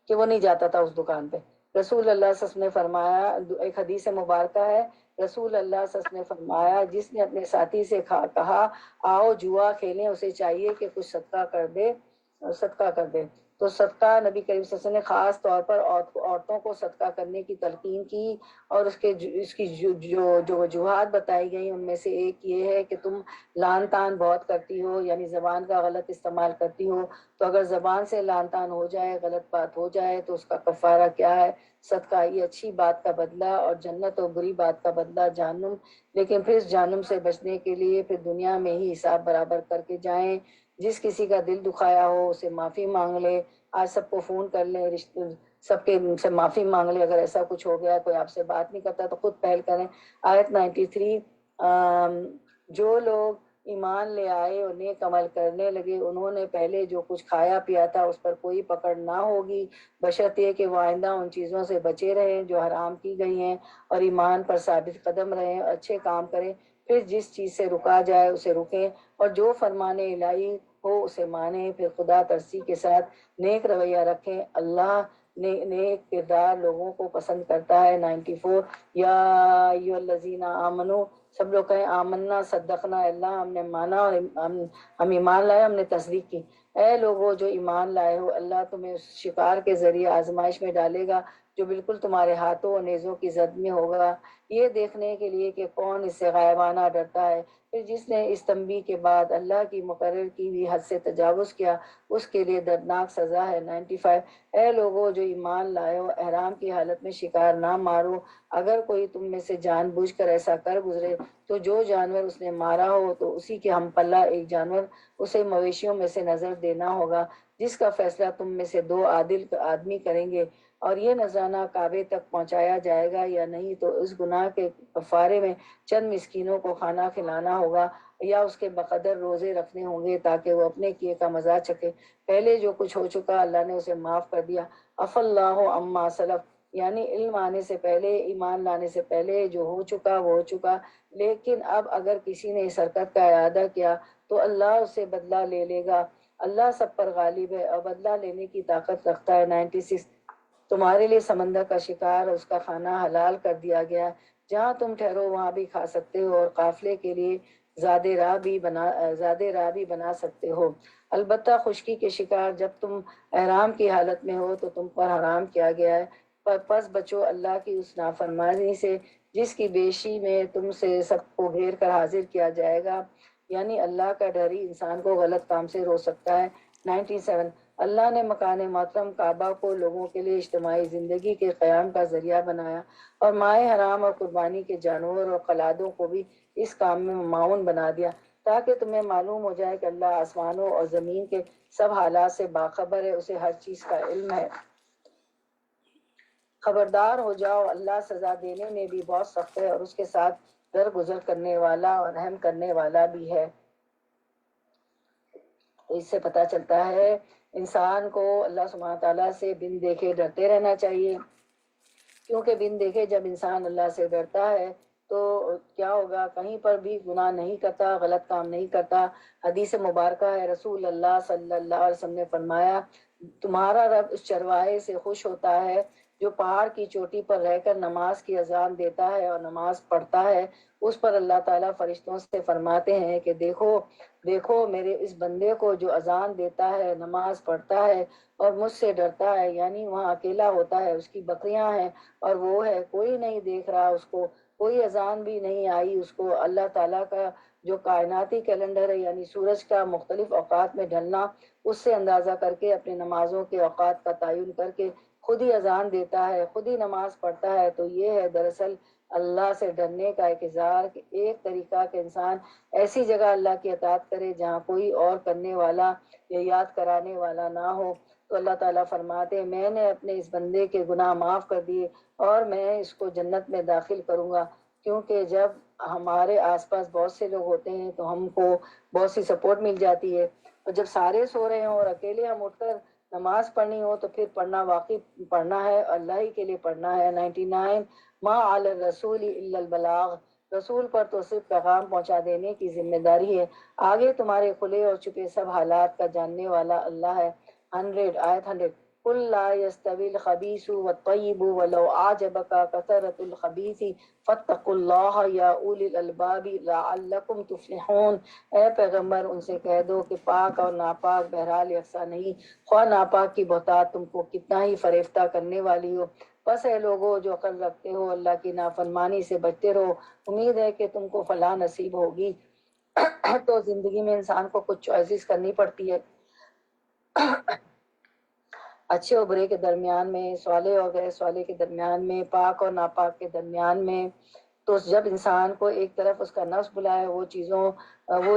کہ وہ نہیں جاتا تھا اس دکان پہ. رسول اللہ صلی اللہ علیہ وسلم نے فرمایا, ایک حدیث مبارکہ ہے, رسول اللہ صلی اللہ علیہ وسلم نے فرمایا جس نے اپنے ساتھی سے کہا آؤ جوا کھیلیں, اسے چاہیے کہ کچھ صدقہ کر دے, صدقہ کر دے. تو صدقہ نبی کریم صلی اللہ علیہ وسلم نے خاص طور پر عورتوں کو صدقہ کرنے کی تلقین کی, اور اس کی جو وجوہات بتائی گئی ان میں سے ایک یہ ہے کہ تم لان تان بہت کرتی ہو, یعنی زبان کا غلط استعمال کرتی ہو. تو اگر زبان سے لان تان ہو جائے, غلط بات ہو جائے, تو اس کا کفارہ کیا ہے؟ صدقہ. یہ اچھی بات کا بدلہ, اور جنت اور بری بات کا بدلہ جہنم. لیکن پھر جہنم سے بچنے کے لیے پھر دنیا میں ہی حساب برابر کر کے جائیں. جس کسی کا دل دکھایا ہو اسے معافی مانگ لے. آج سب کو فون کر لیں, سب کے سے معافی مانگ لے. اگر ایسا کچھ ہو گیا, کوئی آپ سے بات نہیں کرتا تو خود پہل کریں. آیت 93, جو لوگ ایمان لے آئے اور نیک عمل کرنے لگے, انہوں نے پہلے جو کچھ کھایا پیا تھا اس پر کوئی پکڑ نہ ہوگی, بشرطیہ کہ وہ آئندہ ان چیزوں سے بچے رہیں جو حرام کی گئی ہیں, اور ایمان پر ثابت قدم رہیں, اچھے کام کریں. پھر جس چیز سے رکا جائے اسے رکیں, اور جو فرمان الہی ہو اسے مانیں. پھر خدا ترسی کے ساتھ نیک رویہ رکھیں. اللہ نیک کردار لوگوں کو پسند کرتا ہے. 94, یا ایھا الذین آمنو, سب لوگ کہیں آمنا صدقنا, اللہ ہم نے مانا اور ہم ایمان لائے, ہم نے تصدیق کی. اے لوگوں جو ایمان لائے ہو, اللہ تمہیں اس شکار کے ذریعے آزمائش میں ڈالے گا جو بالکل تمہارے ہاتھوں اور نیزوں کی زد میں ہوگا, یہ دیکھنے کے لیے کہ کون اس سے غائبانہ ڈرتا ہے. پھر جس نے اس تنبیہ کے بعد اللہ کی مقرر کی ہوئی حد سے تجاوز کیا اس کے لیے دردناک سزا ہے. 95, اے لوگوں جو ایمان لائے ہو, احرام کی حالت میں شکار نہ مارو. اگر کوئی تم میں سے جان بوجھ کر ایسا کر گزرے تو جو جانور اس نے مارا ہو تو اسی کے ہم پلہ ایک جانور اسے مویشیوں میں سے نظر دینا ہوگا, جس کا فیصلہ تم میں سے 2 عادل آدمی کریں گے. اور یہ نذرانہ کعبے تک پہنچایا جائے گا یا نہیں, تو اس گناہ کے کفارے میں چند مسکینوں کو کھانا کھلانا ہوگا, یا اس کے بقدر روزے رکھنے ہوں گے تاکہ وہ اپنے کیے کا مزہ چکے. پہلے جو کچھ ہو چکا اللہ نے اسے معاف کر دیا. عفا اللہ عما سلف, یعنی علم آنے سے پہلے, ایمان لانے سے پہلے جو ہو چکا وہ ہو چکا. لیکن اب اگر کسی نے اس حرکت کا اعادہ کیا تو اللہ اسے بدلہ لے لے گا. اللہ سب پر غالب ہے اور بدلہ لینے کی طاقت رکھتا ہے. 96, تمہارے لیے سمندر کا شکار اور اس کا کھانا حلال کر دیا گیا, جہاں تم ٹھہرو وہاں بھی کھا سکتے ہو, اور قافلے کے لیے زیادہ راہ بھی بنا سکتے ہو. البتہ خشکی کے شکار جب تم احرام کی حالت میں ہو تو تم پر حرام کیا گیا ہے. پس بچو اللہ کی اس نافرمانی سے جس کی بیشی میں تم سے سب کو گھیر کر حاضر کیا جائے گا, یعنی اللہ کا ڈر ہی انسان کو غلط کام سے روک سکتا ہے. 97, اللہ نے مکان محترم کعبہ کو لوگوں کے لیے اجتماعی زندگی کے قیام کا ذریعہ بنایا, اور مائع حرام اور قربانی کے جانور اور قلادوں کو بھی اس کام میں معاون بنا دیا, تاکہ تمہیں معلوم ہو جائے کہ اللہ آسمانوں اور زمین کے سب حالات سے باخبر ہے, اسے ہر چیز کا علم ہے. خبردار ہو جاؤ, اللہ سزا دینے میں بھی بہت سخت ہے, اور اس کے ساتھ درگزر کرنے والا اور رحم کرنے والا بھی ہے. اس سے پتہ چلتا ہے انسان کو اللہ سبحانہ تعالیٰ سے بن دیکھے ڈرتے رہنا چاہیے, کیونکہ بن دیکھے جب انسان اللہ سے ڈرتا ہے تو کیا ہوگا, کہیں پر بھی گناہ نہیں کرتا, غلط کام نہیں کرتا. حدیث مبارکہ ہے, رسول اللہ صلی اللہ علیہ وسلم نے فرمایا, تمہارا رب اس چرواہے سے خوش ہوتا ہے جو پہاڑ کی چوٹی پر رہ کر نماز کی اذان دیتا ہے اور نماز پڑھتا ہے. اس پر اللہ تعالیٰ فرشتوں سے فرماتے ہیں کہ دیکھو میرے اس بندے کو جو اذان دیتا ہے, نماز پڑھتا ہے اور مجھ سے ڈرتا ہے. یعنی وہاں اکیلا ہوتا ہے, اس کی بکریاں ہیں اور وہ ہے, کوئی نہیں دیکھ رہا اس کو, کوئی اذان بھی نہیں آئی اس کو. اللہ تعالیٰ کا جو کائناتی کیلنڈر ہے, یعنی سورج کا مختلف اوقات میں ڈھلنا, اس سے اندازہ کر کے اپنے نمازوں کے اوقات کا تعین کر کے خود ہی اذان دیتا ہے, خود ہی نماز پڑھتا ہے. تو یہ ہے دراصل اللہ سے ڈرنے کا ایک اظہار, کہ ایک طریقہ کہ انسان ایسی جگہ اللہ کی اطاعت کرے جہاں کوئی اور کرنے والا یا یاد کرانے والا نہ ہو. تو اللہ تعالیٰ فرماتے ہیں, میں نے اپنے اس بندے کے گناہ معاف کر دیے اور میں اس کو جنت میں داخل کروں گا, کیونکہ جب ہمارے آس پاس بہت سے لوگ ہوتے ہیں تو ہم کو بہت سی سپورٹ مل جاتی ہے، اور جب سارے سو رہے ہوں اور اکیلے ہم اٹھ کر نماز پڑھنی ہو تو پھر پڑھنا واقعی پڑھنا ہے، اللہ ہی کے لیے پڑھنا ہے۔ 99 ما علی الرسول الا البلاغ، رسول پر تو صرف پیغام پہنچا دینے کی ذمہ داری ہے، آگے تمہارے کھلے اور چھپے سب حالات کا جاننے والا اللہ ہے۔ 100 آیت 100 قل لا يستوي الخبيث والطيب ولو أعجبك كثرة الخبيث فاتقوا الله يا أولي الألباب لعلكم تفلحون۔ اے پیغمبر ان سے کہہ دو کہ پاک اور ناپاک بہرحال یکساں نہیں، خواہ ناپاک کی بہتات تم کو کتنا ہی فریفتہ کرنے والی ہو۔ بس اے لوگو جو عقل رکھتے ہو اللہ کی نافرمانی سے بچتے رہو، امید ہے کہ تم کو فلاح نصیب ہوگی۔ تو زندگی میں انسان کو کچھ چوائسیز کرنی پڑتی ہے، اچھے اور برے کے درمیان میں، صالح اور غیر صالح کے درمیان میں، پاک اور ناپاک کے درمیان میں۔ تو جب انسان کو ایک طرف اس کا نفس بلائے وہ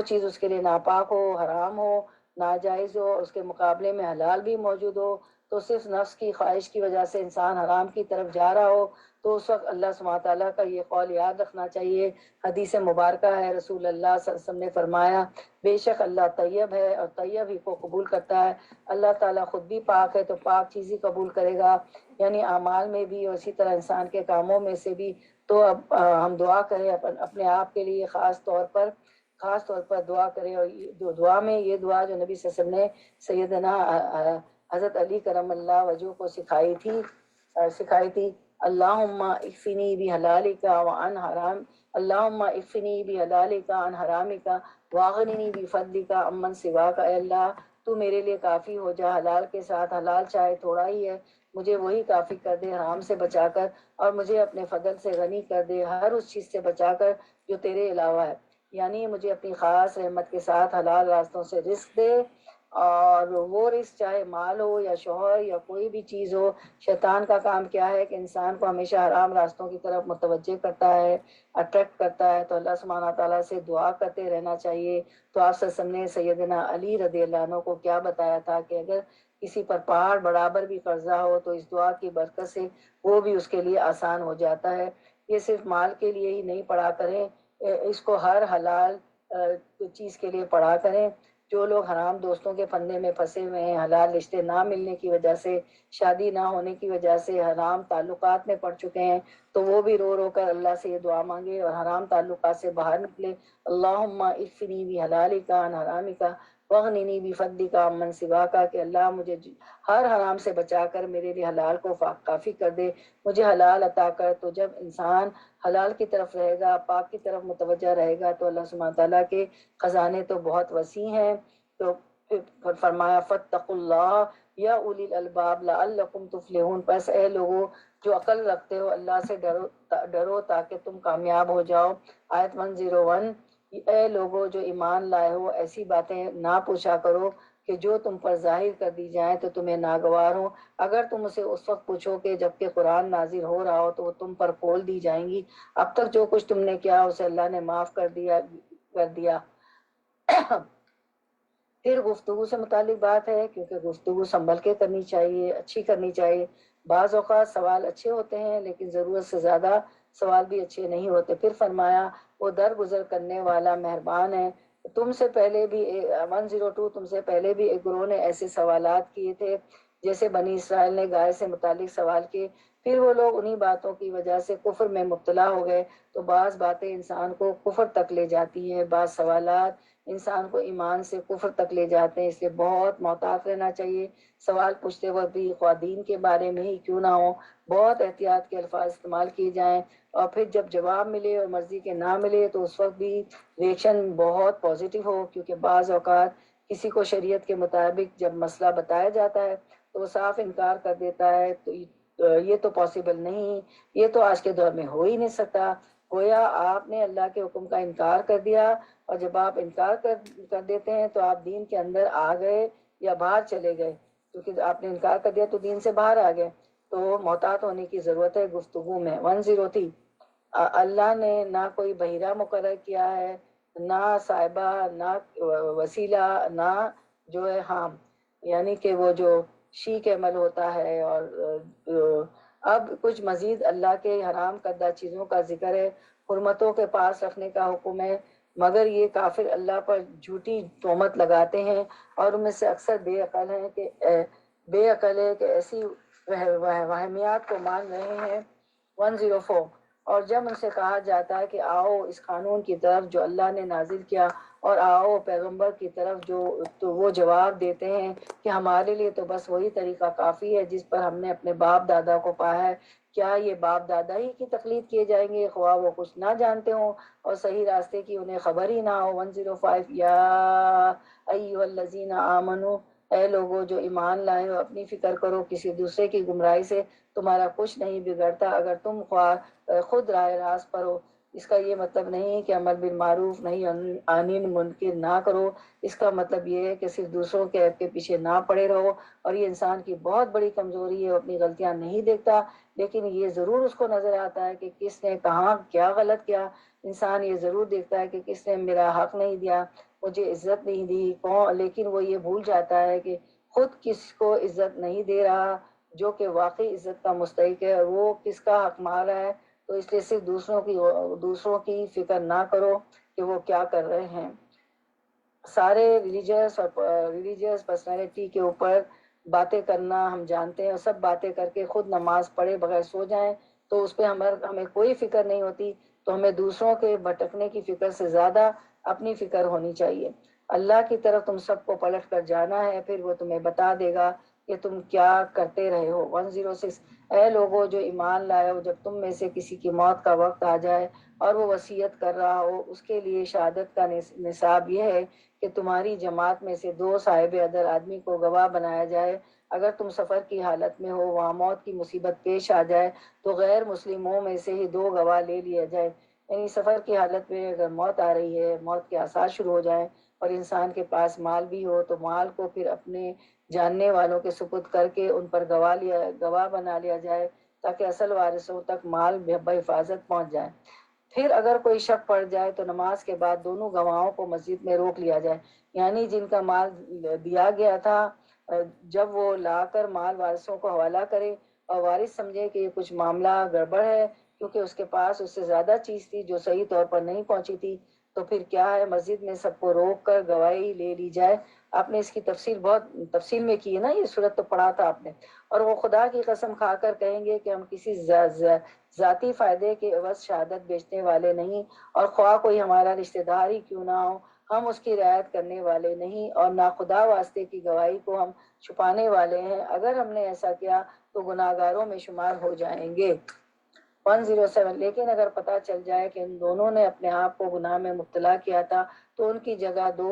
چیز اس کے لیے ناپاک ہو، حرام ہو، ناجائز ہو، اس کے مقابلے میں حلال بھی موجود ہو، تو صرف نفس کی خواہش کی وجہ سے انسان حرام کی طرف جا رہا ہو، تو اس وقت اللہ سبحانہ تعالیٰ کا یہ قول یاد رکھنا چاہیے۔ حدیث مبارکہ ہے، رسول اللہ صلی اللہ علیہ وسلم نے فرمایا بے شک اللہ طیب ہے اور طیب ہی کو قبول کرتا ہے۔ اللہ تعالیٰ خود بھی پاک ہے تو پاک چیز ہی قبول کرے گا، یعنی اعمال میں بھی اور اسی طرح انسان کے کاموں میں سے بھی۔ تو اب ہم دعا کریں اپنے آپ کے لیے، خاص طور پر دعا کریں، اور جو دعا میں یہ دعا جو نبی صلی اللہ علیہ وسلم نے سیدنا حضرت علی کرم اللہ وجہ کو سکھائی تھی، اللہم اکفنی بحلالک وعن حرام، اللہم اکفنی بحلالک عن حرامک واغننی بفضلک عمن سواک۔ اے اللہ تو میرے لیے کافی ہو جا، حلال کے ساتھ، حلال چاہے تھوڑا ہی ہے مجھے وہی کافی کر دے، حرام سے بچا کر، اور مجھے اپنے فضل سے غنی کر دے ہر اس چیز سے بچا کر جو تیرے علاوہ ہے، یعنی مجھے اپنی خاص رحمت کے ساتھ حلال راستوں سے رزق دے، اور وہ رزق چاہے مال ہو یا شوہر یا کوئی بھی چیز ہو۔ شیطان کا کام کیا ہے کہ انسان کو ہمیشہ حرام راستوں کی طرف متوجہ کرتا ہے، اٹریکٹ کرتا ہے، تو اللہ سبحانہ تعالیٰ سے دعا کرتے رہنا چاہیے۔ تو آپ صلی اللہ علیہ وسلم نے سیدنا علی رضی اللہ عنہ کو کیا بتایا تھا کہ اگر کسی پر پہاڑ برابر بھی قرضہ ہو تو اس دعا کی برکت سے وہ بھی اس کے لیے آسان ہو جاتا ہے۔ یہ صرف مال کے لیے ہی نہیں پڑھا کریں، اس کو ہر حلال چیز کے لیے پڑھا کریں۔ جو لوگ حرام دوستوں کے پھندے میں پھنسے ہوئے ہیں، حلال رشتے نہ ملنے کی وجہ سے، شادی نہ ہونے کی وجہ سے حرام تعلقات میں پڑ چکے ہیں، تو وہ بھی رو رو کر اللہ سے یہ دعا مانگے اور حرام تعلقات سے باہر نکلے۔ اللہم اکفنی بحلالک عن حرامک واغننی بفضلک عمن سواک، کہ اللہ مجھے ہر حرام سے بچا کر میرے لیے حلال کو کافی کر دے، مجھے حلال عطا کر۔ تو جب انسان حلال کی طرف رہے گا، پاک کی طرف متوجہ رہے گا، تو اللہ سبحانہ تعالیٰ کے خزانے تو بہت وسیع ہیں۔ تو پھر فرمایا فاتقوا اللہ یا اولی الالباب لعلکم تفلحون، پس اے لوگو جو عقل رکھتے ہو اللہ سے ڈرو تاکہ تم کامیاب ہو جاؤ۔ آیت 101 اے لوگو جو ایمان لائے ہو ایسی باتیں نہ پوچھا کرو کہ جو تم پر ظاہر کر دی جائیں تو تمہیں ناگوار ہو، اگر تم اسے اس وقت پوچھو کہ جبکہ قرآن نازل ہو رہا ہو تو وہ تم پر کھول دی جائیں گی۔ اب تک جو کچھ تم نے کیا اسے اللہ نے معاف کر دیا۔ پھر گفتگو سے متعلق بات ہے، کیونکہ گفتگو سنبھل کے کرنی چاہیے، اچھی کرنی چاہیے۔ بعض اوقات سوال اچھے ہوتے ہیں لیکن ضرورت سے زیادہ سوال بھی اچھے نہیں ہوتے۔ پھر فرمایا وہ درگزر کرنے والا مہربان ہے۔ تم سے پہلے بھی 102 تم سے پہلے بھی ایک گروہ نے ایسے سوالات کیے تھے، جیسے بنی اسرائیل نے گائے سے متعلق سوال کیے، پھر وہ لوگ انہی باتوں کی وجہ سے کفر میں مبتلا ہو گئے۔ تو بعض باتیں انسان کو کفر تک لے جاتی ہیں، بعض سوالات انسان کو ایمان سے کفر تک لے جاتے ہیں، اس لیے بہت محتاط رہنا چاہیے۔ سوال پوچھتے وقت بھی خواہ دین کے بارے میں ہی کیوں نہ ہو، بہت احتیاط کے الفاظ استعمال کیے جائیں، اور پھر جب جواب ملے اور مرضی کے نہ ملے تو اس وقت بھی ریئیکشن بہت پازیٹیو ہو، کیونکہ بعض اوقات کسی کو شریعت کے مطابق جب مسئلہ بتایا جاتا ہے تو وہ صاف انکار کر دیتا ہے، تو یہ تو پاسبل نہیں، یہ تو آج کے دور میں ہو ہی نہیں سکتا۔ گویا آپ نے اللہ کے حکم کا انکار کر دیا، اور جب آپ انکار کر دیتے ہیں تو آپ دین کے اندر آ گئے یا باہر چلے گئے، کیونکہ آپ نے انکار کر دیا تو دین سے باہر آ گئے۔ تو محتاط ہونے کی ضرورت ہے گفتگو میں۔ 103 اللہ نے نہ کوئی بحیرہ مقرر کیا ہے، نہ صاحبہ، نہ وسیلہ، نہ جو ہے ہاں، یعنی کہ وہ جو شیک عمل ہوتا ہے، اور اب کچھ مزید اللہ کے حرام کردہ چیزوں کا ذکر ہے۔ حرمتوں کے پاس رکھنے کا حکم ہے، مگر یہ کافر اللہ پر جھوٹی تہمت لگاتے ہیں اور ان میں سے اکثر بے عقل ہے کہ ایسی وہمیات کو مان رہے ہیں۔ 104 اور جب ان سے کہا جاتا ہے کہ آؤ اس قانون کی طرف جو اللہ نے نازل کیا اور آؤ پیغمبر کی طرف تو وہ جواب دیتے ہیں کہ ہمارے لیے تو بس وہی طریقہ کافی ہے جس پر ہم نے اپنے باپ دادا کو پایا ہے۔ کیا یہ باپ دادا ہی کی تقلید کیے جائیں گے خواہ وہ کچھ نہ جانتے ہوں اور صحیح راستے کی انہیں خبر ہی نہ ہو۔ 105 یا ایھا الذین آمنو، اے لوگوں جو ایمان لائے ہو، اپنی فکر کرو، کسی دوسرے کی گمراہی سے تمہارا کچھ نہیں بگڑتا اگر تم خود راہ راست پر ہو۔ اس کا یہ مطلب نہیں کہ امر بالمعروف نہیں عن المنکر نہ کرو، اس کا مطلب یہ ہے کہ صرف دوسروں کے عیب کے پیچھے نہ پڑے رہو، اور یہ انسان کی بہت بڑی کمزوری ہے، وہ اپنی غلطیاں نہیں دیکھتا لیکن یہ ضرور اس کو نظر آتا ہے کہ کس نے کہاں کیا غلط کیا۔ انسان یہ ضرور دیکھتا ہے کہ کس نے میرا حق نہیں دیا، مجھے عزت نہیں دی، لیکن وہ یہ بھول جاتا ہے کہ خود کس کو عزت نہیں دے رہا جو کہ واقعی عزت کا مستحق ہے، اور وہ کس کا حق مار رہا ہے۔ تو اس لیے صرف دوسروں کی فکر نہ کرو کہ وہ کیا کر رہے ہیں۔ سارے ریلیجیس پرسنالٹی کے اوپر باتیں کرنا ہم جانتے ہیں، اور سب باتیں کر کے خود نماز پڑھے بغیر سو جائیں تو اس پہ ہمیں کوئی فکر نہیں ہوتی، تو ہمیں دوسروں کے بھٹکنے کی فکر سے زیادہ اپنی فکر ہونی چاہیے۔ اللہ کی طرف تم سب کو پلٹ کر جانا ہے، پھر وہ تمہیں بتا دے گا کہ تم کیا کرتے رہے ہو۔ 106 اے لوگوں جو ایمان لائے ہو، جب تم میں سے کسی کی موت کا وقت آ جائے اور وہ وصیت کر رہا ہو، اس کے لیے شہادت کا نصاب یہ ہے کہ تمہاری جماعت میں سے 2 صاحب عدل آدمی کو گواہ بنایا جائے۔ اگر تم سفر کی حالت میں ہو، وہاں موت کی مصیبت پیش آ جائے تو غیر مسلموں میں سے ہی 2 گواہ لے لیا جائے۔ یعنی سفر کی حالت میں اگر موت آ رہی ہے، موت کے آثار شروع ہو جائیں اور انسان کے پاس مال بھی ہو تو مال کو پھر اپنے جاننے والوں کے سپرد کر کے ان پر گواہ بنا لیا جائے تاکہ اصل وارثوں تک مال بحفاظت پہنچ جائے۔ پھر اگر کوئی شک پڑ جائے تو نماز کے بعد دونوں گواہوں کو مسجد میں روک لیا جائے، یعنی جن کا مال دیا گیا تھا جب وہ لا کر مال وارثوں کو حوالہ کرے اور وارث سمجھے کہ یہ کچھ معاملہ گڑبڑ ہے کیونکہ اس کے پاس اس سے زیادہ چیز تھی جو صحیح طور پر نہیں پہنچی تھی، تو پھر کیا ہے، مسجد میں سب کو روک کر گواہی لے لی جائے۔ آپ نے اس کی تفصیل بہت تفصیل میں کی ہے نا، یہ صورت تو پڑھا تھا آپ نے۔ اور وہ خدا کی قسم کھا کر کہیں گے کہ ہم کسی ذاتی فائدے کے عوض شہادت بیچنے والے نہیں، اور خواہ کوئی ہمارا رشتہ دار ہی کیوں نہ ہو ہم اس کی رعایت کرنے والے نہیں، اور نہ خدا واسطے کی گواہی کو ہم چھپانے والے ہیں۔ اگر ہم نے ایسا کیا تو گناہگاروں میں شمار ہو جائیں گے۔ 107 لیکن اگر پتہ چل جائے کہ ان دونوں نے اپنے آپ کو گناہ میں مبتلا کیا تھا تو ان کی جگہ 2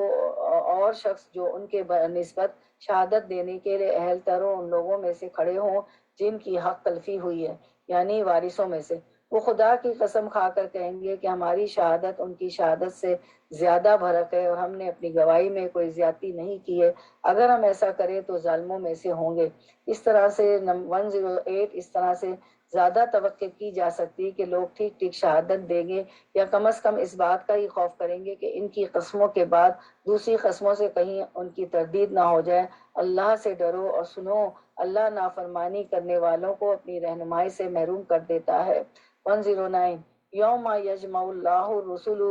اور شخص جو ان کے نسبت شہادت دینے کے لیے اہل تر ہوں ان لوگوں میں سے کھڑے ہوں جن کی حق تلفی ہوئی ہے، یعنی وارثوں میں سے۔ وہ خدا کی قسم کھا کر کہیں گے کہ ہماری شہادت ان کی شہادت سے زیادہ بھرک ہے اور ہم نے اپنی گواہی میں کوئی زیادتی نہیں کی ہے، اگر ہم ایسا کریں تو ظالموں میں سے ہوں گے۔ اس طرح سے 108 اس طرح سے زیادہ توقع کی جا سکتی ہے کہ لوگ ٹھیک ٹھیک شہادت دیں گے، یا کم از کم اس بات کا ہی خوف کریں گے کہ ان کی قسموں کے بعد دوسری قسموں سے کہیں ان کی تردید نہ ہو جائے۔ اللہ سے ڈرو اور سنو، اللہ نافرمانی کرنے والوں کو اپنی رہنمائی سے محروم کر دیتا ہے۔ 109 یوم یجمع اللہ الرسل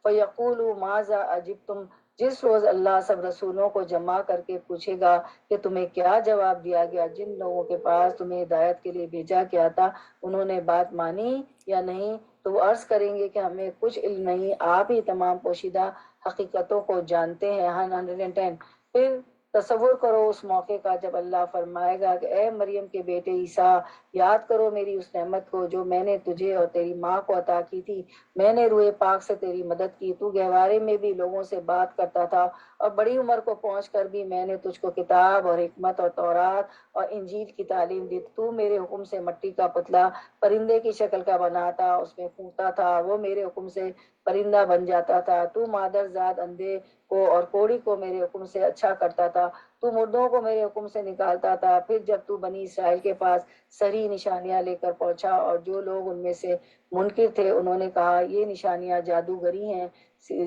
فیقول ماذا اجبتم، جس روز اللہ سب رسولوں کو جمع کر کے پوچھے گا کہ تمہیں کیا جواب دیا گیا، جن لوگوں کے پاس تمہیں ہدایت کے لیے بھیجا گیا تھا انہوں نے بات مانی یا نہیں، تو وہ عرض کریں گے کہ ہمیں کچھ علم نہیں، آپ ہی تمام پوشیدہ حقیقتوں کو جانتے ہیں۔ 110 پھر تصور کرو اس موقع کا جب اللہ فرمائے گا کہ اے مریم کے بیٹے عیسیٰ، یاد کرو میری اس نعمت کو جو میں نے تجھے اور تیری ماں کو عطا کی تھی، میں نے روح پاک سے تیری مدد کی، تو گہوارے میں بھی لوگوں سے بات کرتا تھا اور بڑی عمر کو پہنچ کر بھی میں نے تجھ کو کتاب اور حکمت اور تورات اور انجیل کی تعلیم دی، تو میرے حکم سے مٹی کا پتلا پرندے کی شکل کا بناتا، اس میں پھونکتا تھا، وہ میرے حکم سے پرندہ بن جاتا تھا، تو مادر زاد اندھے کو اور کوڑی کو میرے حکم سے اچھا کرتا تھا، تو مردوں کو میرے حکم سے نکالتا تھا۔ پھر جب تو بنی اسرائیل کے پاس صریح نشانیاں لے کر پہنچا اور جو لوگ ان میں سے منکر تھے انہوں نے کہا یہ نشانیاں جادوگری ہیں،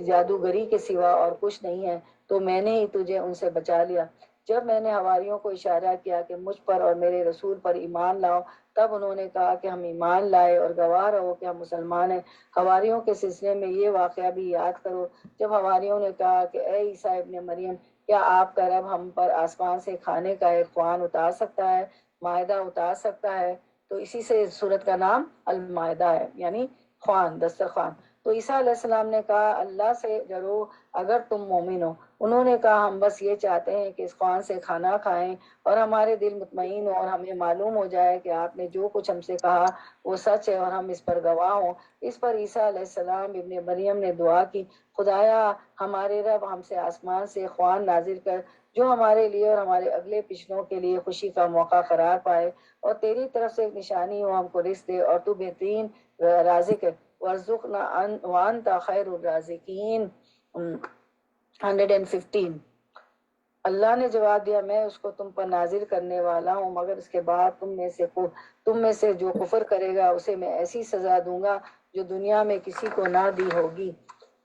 جادوگری کے سوا اور کچھ نہیں ہے، تو میں نے ہی تجھے ان سے بچا لیا۔ جب میں نے حواریوں کو اشارہ کیا کہ مجھ پر اور میرے رسول پر ایمان لاؤ تب انہوں نے کہا کہ ہم ایمان لائے اور گواہ رہو کہ ہم مسلمان ہیں۔ حواریوں کے سلسلے میں یہ واقعہ بھی یاد کرو جب حواریوں نے کہا کہ اے عیسیٰ ابن مریم، کیا آپ کا رب ہم پر آسمان سے کھانے کا ایک خوان اتار سکتا ہے، مائدہ اتار سکتا ہے؟ تو اسی سے سورت کا نام المائدہ ہے، یعنی خوان، دسترخوان۔ تو عیسیٰ علیہ السلام نے کہا اللہ سے ڈرو اگر تم مومن ہو۔ انہوں نے کہا ہم بس یہ چاہتے ہیں کہ اس خوان سے کھانا کھائیں اور ہمارے دل مطمئن ہو اور ہمیں معلوم ہو جائے کہ آپ نے جو کچھ ہم سے کہا وہ سچ ہے اور ہم اس پر گواہ ہوں۔ اس پر عیسیٰ علیہ السلام ابن مریم نے دعا کی، خدایا ہمارے رب ہم سے آسمان سے خوان نازل کر جو ہمارے لیے اور ہمارے اگلے پچھلوں کے لیے خوشی کا موقع قرار پائے، اور تیری طرف سے ایک نشانی ہو، ہم کو رزق دے اور تو بہترین رازق ہے۔ وارزقنا وانت خیر الرازقین۔ 115۔ اللہ نے جواب دیا میں اس کو تم پر نازل کرنے والا ہوں، مگر اس کے بعد تم میں سے جو کفر کرے گا اسے میں ایسی سزا دوں گا جو دنیا میں کسی کو نہ دی ہوگی۔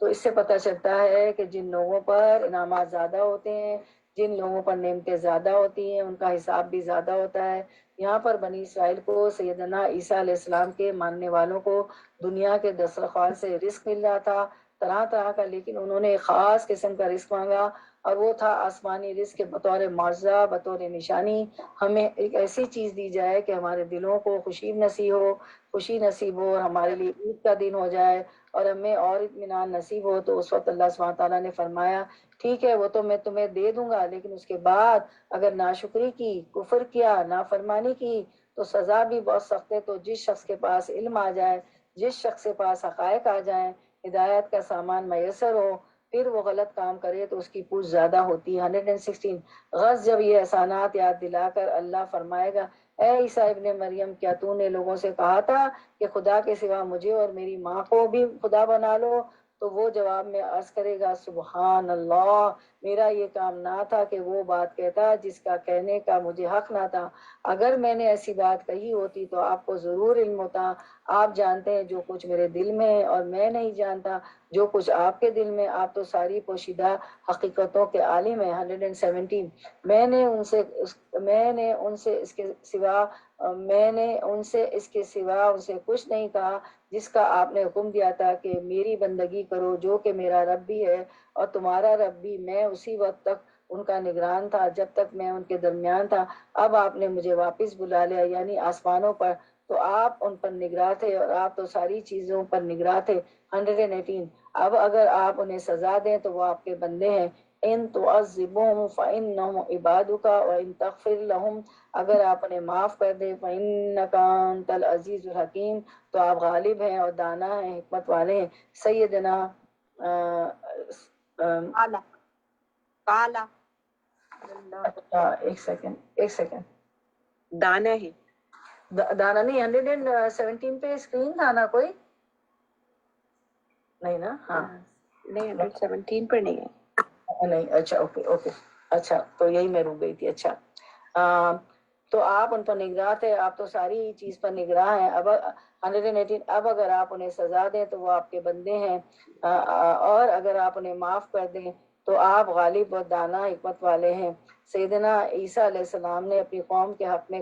تو اس سے پتہ چلتا ہے کہ جن لوگوں پر انعامات زیادہ ہوتے ہیں، جن لوگوں پر نعمتیں زیادہ ہوتی ہیں، ان کا حساب بھی زیادہ ہوتا ہے۔ یہاں پر بنی اسرائیل کو سیدنا عیسیٰ علیہ السلام کے ماننے والوں کو دنیا کے دسترخوان سے رزق مل رہا تھا طرح طرح کا، لیکن انہوں نے ایک خاص قسم کا رزق مانگا اور وہ تھا آسمانی رزق کے بطور معجزہ، بطور نشانی ہمیں ایک ایسی چیز دی جائے کہ ہمارے دلوں کو خوشی نصیب ہو اور ہمارے لیے عید کا دن ہو جائے اور ہمیں اور اطمینان نصیب ہو۔ تو اس وقت اللہ سبحانہ تعالیٰ نے فرمایا ٹھیک ہے وہ تو میں تمہیں دے دوں گا، لیکن اس کے بعد اگر ناشکری کی، کفر کیا، نافرمانی کی تو سزا بھی بہت سخت ہے۔ تو جس شخص کے پاس علم آ جائے، جس شخص کے پاس حقائق آ جائیں، ہدایت کا سامان میسر ہو، پھر وہ غلط کام کرے تو اس کی پوچھ زیادہ ہوتی ہے۔ 116۔ غز جب یہ احسانات یاد دلا کر اللہ فرمائے گا اے عیسیٰ ابن مریم، کیا تو نے لوگوں سے کہا تھا کہ خدا کے سوا مجھے اور میری ماں کو بھی خدا بنا لو؟ تو وہ جواب میں عرض کرے گا سبحان اللہ، میرا یہ کام نہ تھا کہ وہ بات کہتا جس کا کہنے کا مجھے حق نہ تھا۔ اگر میں نے ایسی بات کہی ہوتی تو آپ کو ضرور علم ہوتا۔ آپ جانتے ہیں جو کچھ میرے دل میں ہے اور میں نہیں جانتا جو کچھ آپ کے دل میں، آپ تو ساری پوشیدہ حقیقتوں کے عالم ہیں۔ 117۔ میں نے ان سے اس کے سوا ان سے کچھ نہیں کہا جس کا آپ نے حکم دیا تھا کہ میری بندگی کرو جو کہ میرا رب بھی ہے اور تمہارا رب بھی۔ میں اسی وقت تک ان کا نگران تھا جب تک میں ان کے درمیان تھا۔ اب آپ نے مجھے واپس بلا لیا، یعنی آسمانوں پر، تو آپ ان پر نگراں تھے اور آپ تو ساری چیزوں پر نگراں تھے۔ 118۔ اب اگر آپ انہیں سزا دیں تو وہ آپ کے بندے ہیں۔ ان تعذبهم فإنهم عبادك وإن تغفر لهم، اگر آپ انہیں معاف کر دیں فإنك أنت العزیز الحکیم، تو آپ غالب ہیں اور دانا ہیں، حکمت والے ہیں۔ سیدنا کالا ایک سیکنڈ دانا ہے، دانا نہیں، 117 پہ اسکرین تھا نا کوئی؟ نہیں نا؟ ہاں نہیں 117 پر نہیں ہے۔ نہیں، اچھا اوکے اچھا، تو یہی میں رک گئی تھی۔ اچھا تو آپ ان پر نگراں تھے، آپ تو ساری چیز پر نگراں ہیں۔ اب 118۔ اب اگر آپ انہیں سزا دیں تو وہ آپ کے بندے ہیں، اور اگر آپ انہیں معاف کر دیں تو آپ غالب و دانا حکمت والے ہیں۔ سیدنا عیسیٰ علیہ السلام نے اپنی قوم کے حق میں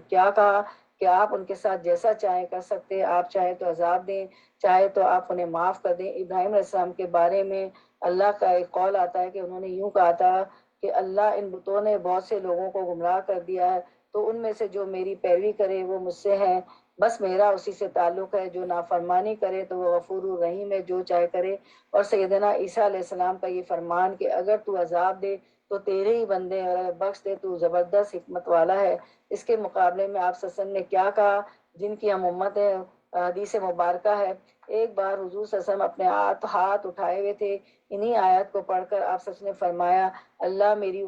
کیا کہا کہ آپ ان کے ساتھ جیسا چاہیں کر سکتے، آپ چاہیں تو عذاب دیں، چاہے تو آپ انہیں معاف کر دیں۔ ابراہیم علیہ السلام کے بارے میں اللہ کا ایک قول آتا ہے کہ انہوں نے یوں کہا تھا کہ اللہ ان بتوں نے بہت سے لوگوں کو گمراہ کر دیا ہے، تو ان میں سے جو میری پیروی کرے وہ مجھ سے ہے، بس میرا اسی سے تعلق ہے، جو نافرمانی کرے تو وہ غفور الرحیم ہے، جو چاہے کرے۔ اور سیدنا عیسیٰ علیہ السلام کا یہ فرمان کہ اگر تو عذاب دے تو تیرے ہی بندے اور اگر بخش دے تو زبردست حکمت والا ہے۔ اس کے مقابلے میں آپ صلی اللہ علیہ وسلم نے کیا کہا، جن کی ہم امت ہے؟ حدیث مبارکہ ہے، ایک بار حضور صلی اللہ علیہ وسلم اپنے ہاتھ اٹھائے ہوئے تھے، انہی آیات کو پڑھ کر آپ صلی اللہ علیہ وسلم نے فرمایا اللہ میری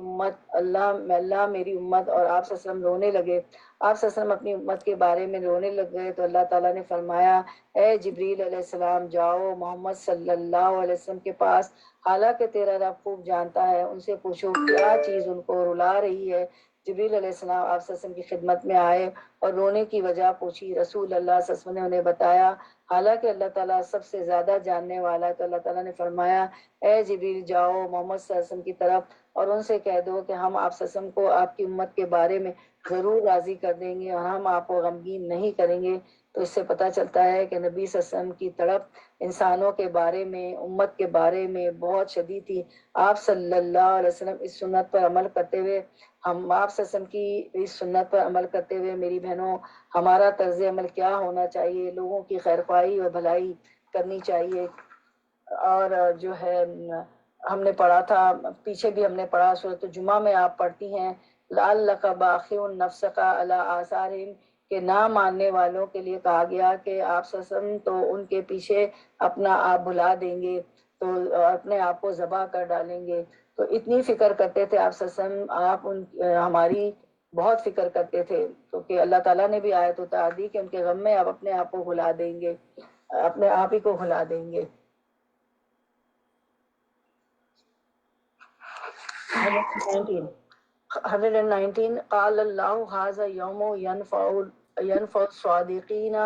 امت، اور آپ صلی اللہ علیہ وسلم رونے لگے۔ آپ صلی اللہ علیہ وسلم اپنی امت کے بارے میں رونے لگ گئے تو اللہ تعالیٰ نے فرمایا اے جبریل علیہ السلام جاؤ محمد صلی اللہ علیہ وسلم کے پاس، حالانکہ تیرا رب خوب جانتا ہے، ان سے پوچھو کیا چیز ان کو رلا رہی ہے۔ جبریل علیہ السلام آپ صلی اللہ علیہ وسلم کی خدمت میں آئے اور رونے کی وجہ پوچھی، رسول اللہ صلی اللہ علیہ وسلم نے انہیں بتایا، حالانکہ اللہ تعالیٰ سب سے زیادہ جاننے والا ہے۔ تو اللہ تعالیٰ نے فرمایا اے جبریل جاؤ محمد صلی اللہ علیہ وسلم کی طرف اور ان سے کہہ دو کہ ہم آپ وسلم کو آپ کی امت کے بارے میں ضرور راضی کر دیں گے اور ہم آپ کو غمگین نہیں کریں گے۔ تو اس سے پتہ چلتا ہے کہ نبی صلی اللہ علیہ وسلم کی تڑپ انسانوں کے بارے میں، امت کے بارے میں بہت شدید تھی۔ آپ صلی اللہ علیہ وسلم اس سنت پر عمل کرتے ہوئے، ہم آپ صلی اللہ علیہ وسلم کی اس سنت پر عمل کرتے ہوئے میری بہنوں، ہمارا طرز عمل کیا ہونا چاہیے؟ لوگوں کی خیرخواہی اور بھلائی کرنی چاہیے۔ اور جو ہے ہم نے پڑھا تھا، پیچھے بھی ہم نے پڑھا، سورۃ الجمعہ میں آپ پڑھتی ہیں لعلک باخع نفسک علی آثارہم، کہ نہ ماننے والوں کے لیے کہا گیا کہ آپ صلی اللہ علیہ وسلم تو ان کے پیچھے اپنا آپ بھلا دیں گے، تو اپنے آپ کو ذبح کر ڈالیں گے۔ تو اتنی فکر کرتے تھے آپ صلی اللہ علیہ وسلم، آپ ہماری بہت فکر کرتے تھے، تو کہ اللہ تعالیٰ نے بھی آیت اتار دی کہ ان کے غم میں آپ اپنے آپ کو بھلا دیں گے، اپنے آپ ہی کو بھلا دیں گے۔ 119 قال اللہ ھذا یوم ینفع الصادقین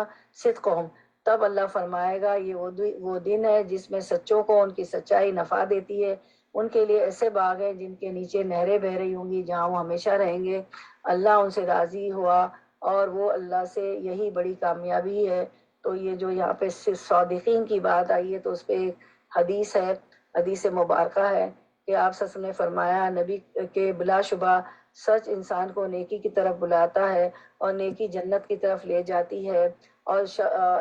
صدقہم، تب اللہ فرمائے گا یہ وہ دن ہے جس میں سچوں کو ان کی سچائی نفع دیتی ہے، ان کے لیے ایسے باغ ہیں جن کے نیچے نہریں بہہ رہی ہوں گی، جہاں وہ ہمیشہ رہیں گے۔ اللہ ان سے راضی ہوا اور وہ اللہ سے یہی بڑی کامیابی ہے۔ تو یہ جو یہاں پہ صادقین کی بات آئی ہے تو اس پہ ایک حدیث ہے، حدیث مبارکہ ہے کہ آپ صلی اللہ علیہ وسلم نے فرمایا نبی کے بلا شبہ سچ انسان کو نیکی کی طرف بلاتا ہے اور نیکی جنت کی طرف لے جاتی ہے، اور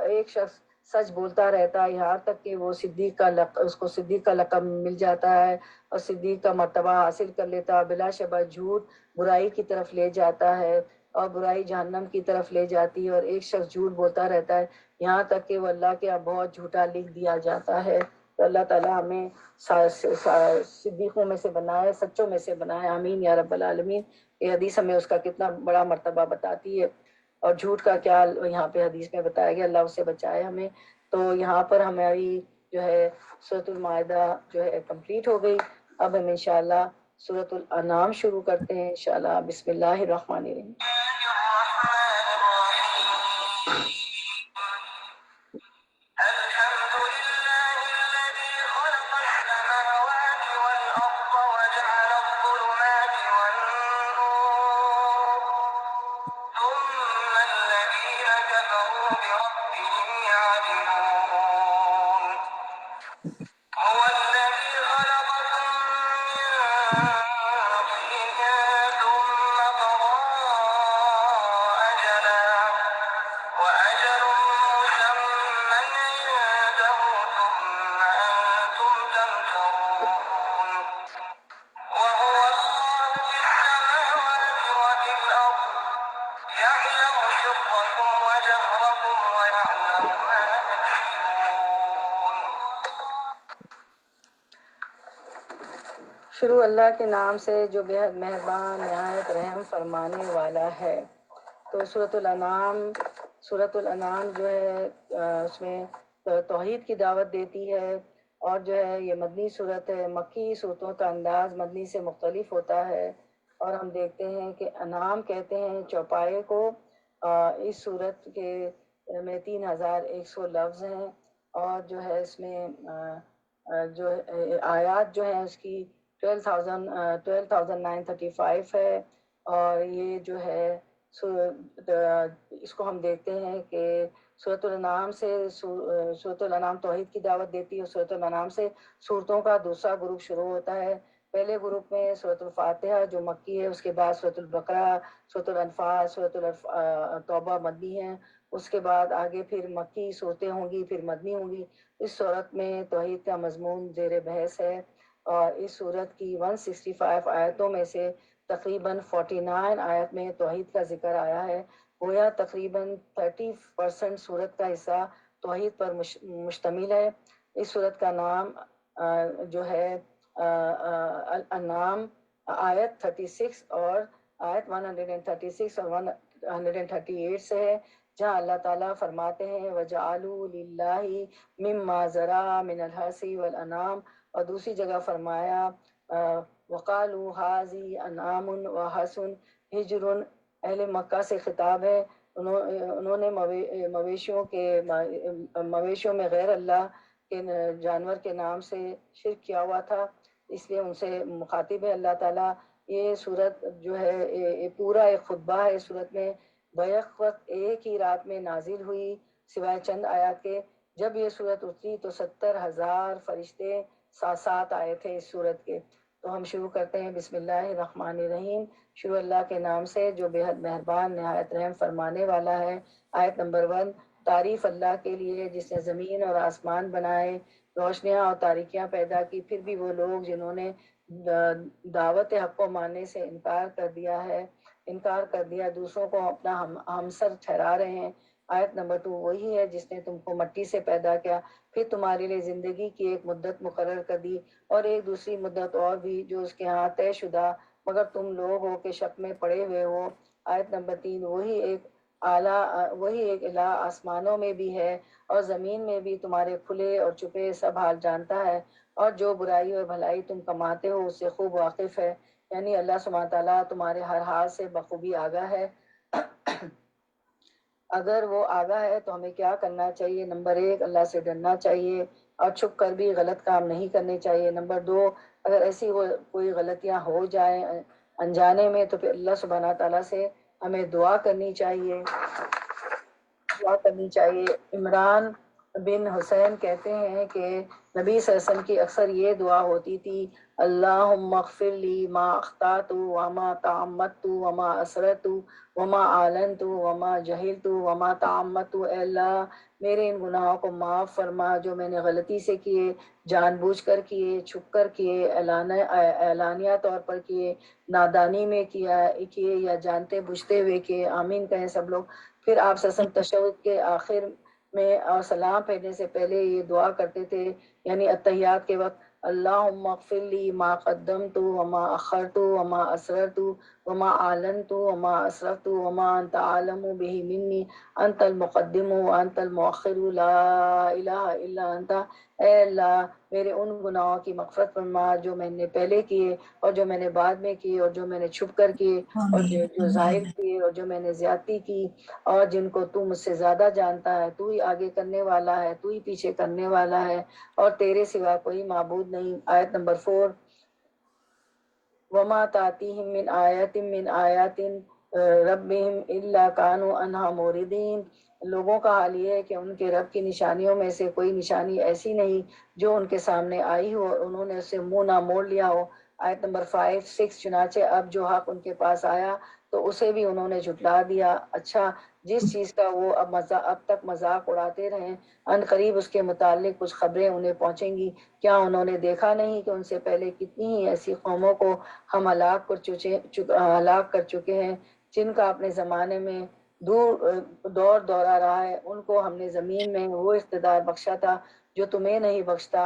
ایک شخص سچ بولتا رہتا ہے یہاں تک کہ وہ اس کو صدیق کا لقب مل جاتا ہے اور صدیق کا مرتبہ حاصل کر لیتا ہے۔ بلا شبہ جھوٹ برائی کی طرف لے جاتا ہے اور برائی جہنم کی طرف لے جاتی ہے، اور ایک شخص جھوٹ بولتا رہتا ہے یہاں تک کہ وہ اللہ کے یہاں بہت جھوٹا لکھ دیا جاتا ہے۔ تو اللہ تعالیٰ ہمیں صدیقوں میں سے بنائے، سچوں میں سے بنائے، آمین یا رب العالمین۔ یہ حدیث ہمیں اس کا کتنا بڑا مرتبہ بتاتی ہے، اور جھوٹ کا کیا یہاں پہ حدیث میں بتایا گیا، اللہ اس سے بچائے ہمیں۔ تو یہاں پر ہماری جو ہے سورۃ المائدہ جو ہے کمپلیٹ ہو گئی۔ اب ہم انشاءاللہ سورۃ الانعام شروع کرتے ہیں انشاءاللہ۔ بسم اللہ الرحمن الرحیم۔ الحمد لله الذي خلق السماوات والأرض وجعل الظلمات والنور ثم الذين كفروا بربهم يعدلون هو الذي خلقكم من طين ثم قضى أجلا وأجل مسمى عنده ثم أنتم تمترون وهو الله في السماوات وفي الأرض يعلم سركم وجهركم ويعلم ما تكسبون۔ شروع اللہ کے نام سے جو بے حد مہربان نہایت رحم فرمانے والا ہے۔ تو سورۃ الانعام جو ہے اس میں توحید کی دعوت دیتی ہے، اور جو ہے یہ مدنی صورت ہے۔ مکی صورتوں کا انداز مدنی سے مختلف ہوتا ہے، اور ہم دیکھتے ہیں کہ انعام کہتے ہیں چوپائے کو۔ اس صورت کے میں 3100 لفظ ہیں، اور جو ہے اس میں جو آیات جو ہیں اس کی 12,935 ہے، اور یہ جو ہے اس کو ہم دیکھتے ہیں کہ سورۃ الانعام سے سورۃ الانعام توحید کی دعوت دیتی ہے، سورۃ الانعام سے صورتوں کا دوسرا گروپ شروع ہوتا ہے۔ پہلے گروپ میں سورۃ الفاتحہ جو مکی ہے، اس کے بعد سورۃ البقرہ، سورۃ الانفال، سورۃ توبہ مدنی ہے، اس کے بعد آگے پھر مکی صورتیں ہوں گی، پھر مدنی ہوں گی۔ اس صورت میں توحید کا مضمون زیر بحث ہے، اور اس صورت کی 165 آیتوں میں سے تقریباً 49 آیت میں توحید کا ذکر آیا ہے، گویا تقریباً 30% صورت کا حصہ توحید پر مشتمل ہے۔ اس صورت کا نام جو ہے الانعام آیت 36 اور آیت 136 اور 138 سے ہے، جہاں اللہ تعالیٰ فرماتے ہیں وَجَعَلُوا لِلَّهِ مِمَّا ذَرَعَ مِنَ الْحَرْثِ وَالْأَنْعَامِ، اور دوسری جگہ فرمایا وَقَالُوا هَٰذِهِ أَنْعَامٌ وَحَرْثٌ حِجْرٌ، اہل مکہ سے خطاب ہے۔ انہوں نے مویشیوں میں غیر اللہ کے جانور کے نام سے شرک کیا ہوا تھا، اس لیے ان سے مخاطب ہے اللہ تعالیٰ. یہ صورت جو ہے یہ پورا ایک خطبہ ہے. صورت میں بیک وقت ایک ہی رات میں نازل ہوئی سوائے چند آیات کے. جب یہ صورت اتری تو 70,000 فرشتے ساتھ آئے تھے اس صورت کے. تو ہم شروع کرتے ہیں بسم اللہ الرحمن الرحیم. شروع اللہ کے نام سے جو بے حد مہربان نہایت رحم فرمانے والا ہے. آیت نمبر 1. تعریف اللہ کے لیے جس نے زمین اور آسمان بنائے، روشنیاں اور تاریکیاں پیدا کی. پھر بھی وہ لوگ جنہوں نے دعوت حق کو ماننے سے انکار کر دیا دوسروں کو اپنا ہمسر ٹھہرا رہے ہیں. آیت نمبر 2. وہی ہے جس نے تم کو مٹی سے پیدا کیا، پھر تمہارے لیے زندگی کی ایک مدت مقرر کر دی اور ایک دوسری مدت اور بھی جو اس کے ہاں طے شدہ، مگر تم لوگ ہو کہ شک میں پڑے ہوئے ہو. آیت نمبر 3. وہی ایک الہ آسمانوں میں بھی ہے اور زمین میں بھی، تمہارے کھلے اور چھپے سب حال جانتا ہے، اور جو برائی اور بھلائی تم کماتے ہو اس سے خوب واقف ہے. یعنی اللہ سبحانہ تعالیٰ تمہارے ہر حال سے بخوبی آگاہ ہے. اگر وہ آگاہ ہے تو ہمیں کیا کرنا چاہیے؟ نمبر 1، اللہ سے ڈرنا چاہیے اور چھپ کر بھی غلط کام نہیں کرنے چاہیے. نمبر 2، اگر ایسی کوئی غلطیاں ہو جائیں انجانے میں تو پھر اللہ سبحانہ تعالیٰ سے ہمیں دعا کرنی چاہیے. عمران بن حسین کہتے ہیں کہ نبی صلی اللہ علیہ وسلم کی اکثر یہ دعا ہوتی تھی: اللہم اغفر لی ما اخطأت وما تعمدت وما اسررت وما اعلنت وما جہلت وما تعمدت. اے اللہ میرے ان گناہوں کو معاف فرما جو میں نے غلطی سے کیے، جان بوجھ کر کیے، چھپ کر کیے، اعلانیہ طور پر کیے، نادانی میں کیے یا جانتے بوجھتے ہوئے کیے. آمین کہیں سب لوگ. پھر آپ صلی اللہ علیہ وسلم تشہد کے آخر میں اور سلام پھیرنے سے پہلے یہ دعا کرتے تھے، یعنی اتحیات کے وقت: اللہم اغفر لی ما قدمت وما اخرت وما اسررت وما اعلنت وما اسرفت وما انت عالم به منی انت المقدم وانت المؤخر لا الہ الا انت. اے اللہ میرے ان گناہوں کی مغفرت فرما جو میں نے پہلے کیے اور جو میں نے بعد میں کیے اور جو میں نے چھپ کر کیے اور جو ظاہر کیے اور جو میں نے زیادتی کی، اور جن کو تو مجھ سے زیادہ جانتا ہے. تو ہی آگے کرنے والا ہے، تو ہی پیچھے کرنے والا ہے، اور تیرے سوا کوئی معبود نہیں. آیت نمبر 4. وما تاتیہم من آیات ربہم الا کانوا عنہا موردین. لوگوں کا حال یہ ہے کہ ان کے رب کی نشانیوں میں سے کوئی نشانی ایسی نہیں جو ان کے سامنے آئی ہو اور انہوں نے اسے منہ نہ موڑ لیا ہو. آیت نمبر 5 6. چنانچہ اب جو حق ان کے پاس آیا تو اسے بھی انہوں نے جھٹلا دیا. اچھا، جس چیز کا وہ اب تک مذاق اڑاتے رہیں، ان قریب اس کے متعلق کچھ خبریں انہیں پہنچیں گی. کیا انہوں نے دیکھا نہیں کہ ان سے پہلے کتنی ہی ایسی قوموں کو ہم ہلاک کر چکے ہیں جن کا اپنے زمانے میں دور دورہ رہا ہے. ان کو ہم نے زمین میں وہ اقتدار بخشا تھا جو تمہیں نہیں بخشتا.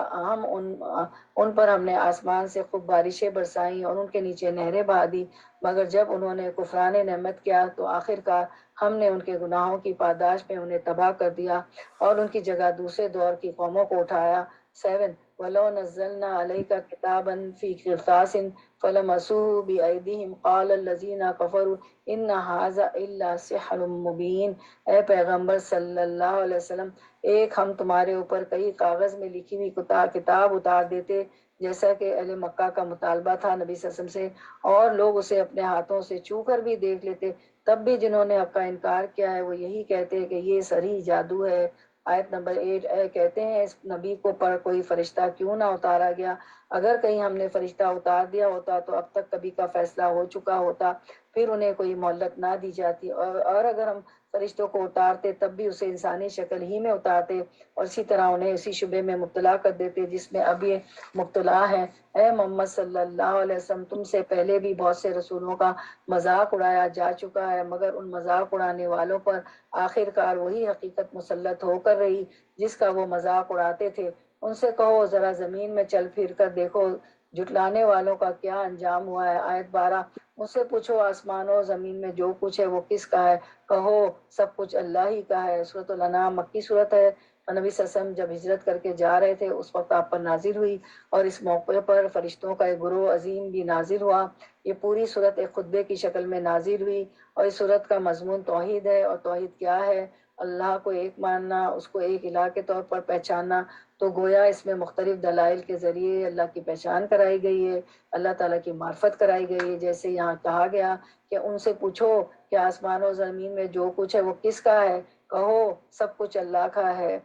ان پر ہم نے آسمان سے خوب بارشیں برسائیں اور ان کے نیچے نہریں بہا دی، مگر جب انہوں نے کفران نعمت کیا تو آخرکار ہم نے ان کے گناہوں کی پاداش میں انہیں تباہ کر دیا اور ان کی جگہ دوسرے دور کی قوموں کو اٹھایا. 7. وَلَوْ نَزَّلْنَا عَلَيْكَ كِتَابًا فِي قِرْطَاسٍ فَلَمَسُوهُ بِأَيْدِيهِمْ قَالَ الَّذِينَ كَفَرُوا إِنَّ هَٰذَا إِلَّا سِحْرٌ مُّبِينٌ. اے پیغمبر صلی اللہ علیہ وسلم، ایک ہم تمہارے اوپر کئی کاغذ میں لکھی ہوئی کتاب اتار دیتے جیسا کہ اہل مکہ کا مطالبہ تھا نبی صلی اللہ علیہ وسلم سے، اور لوگ اسے اپنے ہاتھوں سے چھو کر بھی دیکھ لیتے، تب بھی جنہوں نے حق کا انکار کیا ہے وہ یہی کہتے ہیں کہ یہ صریح جادو ہے. آیت نمبر 8. اے کہتے ہیں اس نبی کو پر کوئی فرشتہ کیوں نہ اتارا گیا؟ اگر کہیں ہم نے فرشتہ اتار دیا ہوتا تو اب تک کبھی کا فیصلہ ہو چکا ہوتا، پھر انہیں کوئی مہلت نہ دی جاتی. اور اگر ہم فرشتوں کو اتارتے تب بھی اسے انسانی شکل ہی میں اتارتے اور اسی طرح انہیں اسی شبے میں مبتلا کر دیتے جس میں اب یہ مبتلا ہے. اے محمد صلی اللہ علیہ وسلم، تم سے پہلے بھی بہت سے رسولوں کا مذاق اڑایا جا چکا ہے، مگر ان مذاق اڑانے والوں پر آخر کار وہی حقیقت مسلط ہو کر رہی جس کا وہ مذاق اڑاتے تھے. ان سے کہو ذرا زمین میں چل پھر کر دیکھو جھٹلانے والوں کا کیا انجام ہوا ہے. آیت 12. ان سے پوچھو آسمانوں زمین میں جو کچھ ہے وہ کس کا ہے؟ کہو سب کچھ اللہ ہی کا ہے. سورۃ الانعام مکی صورت ہے. نبی صلی اللہ علیہ وسلم جب ہجرت کر کے جا رہے تھے اس وقت آپ پر نازل ہوئی اور اس موقع پر فرشتوں کا ایک گروہ عظیم بھی نازل ہوا. یہ پوری صورت ایک خطبے کی شکل میں نازل ہوئی اور اس صورت کا مضمون توحید ہے. اور توحید کیا ہے؟ اللہ کو ایک ماننا، اس کو ایک الہ کے طور پر پہچاننا، تو گویا اس میں مختلف دلائل کے ذریعے اللہ کی پہچان کرائی گئی ہے، اللہ تعالیٰ کی معرفت کرائی گئی ہے۔ جیسے یہاں کہا گیا کہ ان سے پوچھو کہ آسمان و زمین میں جو کچھ ہے وہ کس کا ہے، کہو سب کچھ اللہ کا ہے،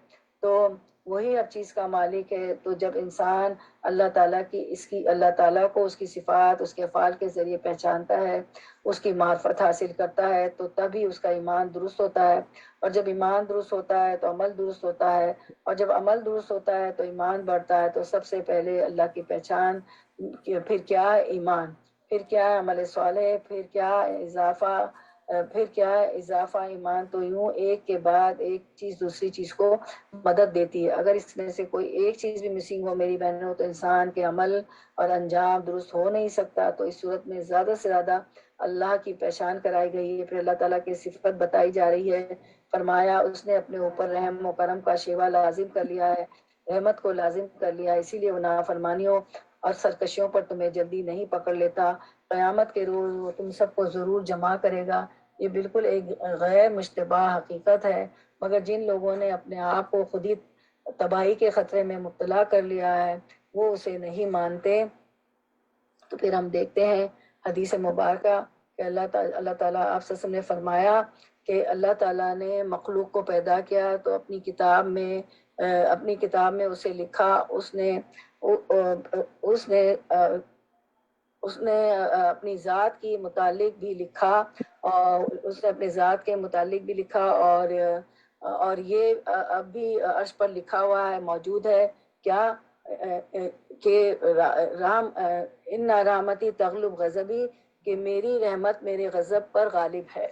تو وہی ہر چیز کا مالک ہے۔ تو جب انسان اللہ تعالیٰ اللہ تعالیٰ کو اس کی صفات، اس کے افعال کے ذریعے پہچانتا ہے، اس کی معرفت حاصل کرتا ہے، تو تبھی اس کا ایمان درست ہوتا ہے، اور جب ایمان درست ہوتا ہے تو عمل درست ہوتا ہے، اور جب عمل درست ہوتا ہے تو ایمان بڑھتا ہے۔ تو سب سے پہلے اللہ کی پہچان، پھر کیا ہے ایمان، پھر کیا ہے عمل صالح، پھر کیا ہے اضافہ ایمان۔ تو یوں ایک کے بعد ایک چیز دوسری چیز کو مدد دیتی ہے۔ اگر اس میں سے کوئی ایک چیز بھی مسنگ ہو میری بہنوں، تو انسان کے عمل اور انجام درست ہو نہیں سکتا۔ تو اس صورت میں زیادہ سے زیادہ اللہ کی پہچان کرائی گئی ہے، پھر اللہ تعالیٰ کی صفت بتائی جا رہی ہے۔ فرمایا اس نے اپنے اوپر رحم و کرم کا شیوا لازم کر لیا ہے، رحمت کو لازم کر لیا ہے، اسی لیے وہ نافرمانیوں اور سرکشیوں پر تمہیں جلدی نہیں پکڑ لیتا۔ قیامت کے روز وہ تم سب کو ضرور جمع کرے گا۔ یہ بالکل ایک غیر مشتبہ حقیقت ہے، مگر جن لوگوں نے اپنے آپ کو خود ہی تباہی کے خطرے میں مبتلا کر لیا ہے وہ اسے نہیں مانتے۔ تو پھر ہم دیکھتے ہیں حدیث مبارکہ کہ اللہ تعالیٰ آپ سے نے فرمایا کہ اللہ تعالیٰ نے مخلوق کو پیدا کیا تو اپنی کتاب میں اسے لکھا، اس نے اپنی ذات کی متعلق بھی لکھا، اور اس نے اپنی ذات کے متعلق بھی لکھا، اور یہ اب بھی عرش پر لکھا ہوا ہے، موجود ہے کیا کہ ان رحمتی تغلب غضبی، کہ میری رحمت میرے غضب پر غالب ہے۔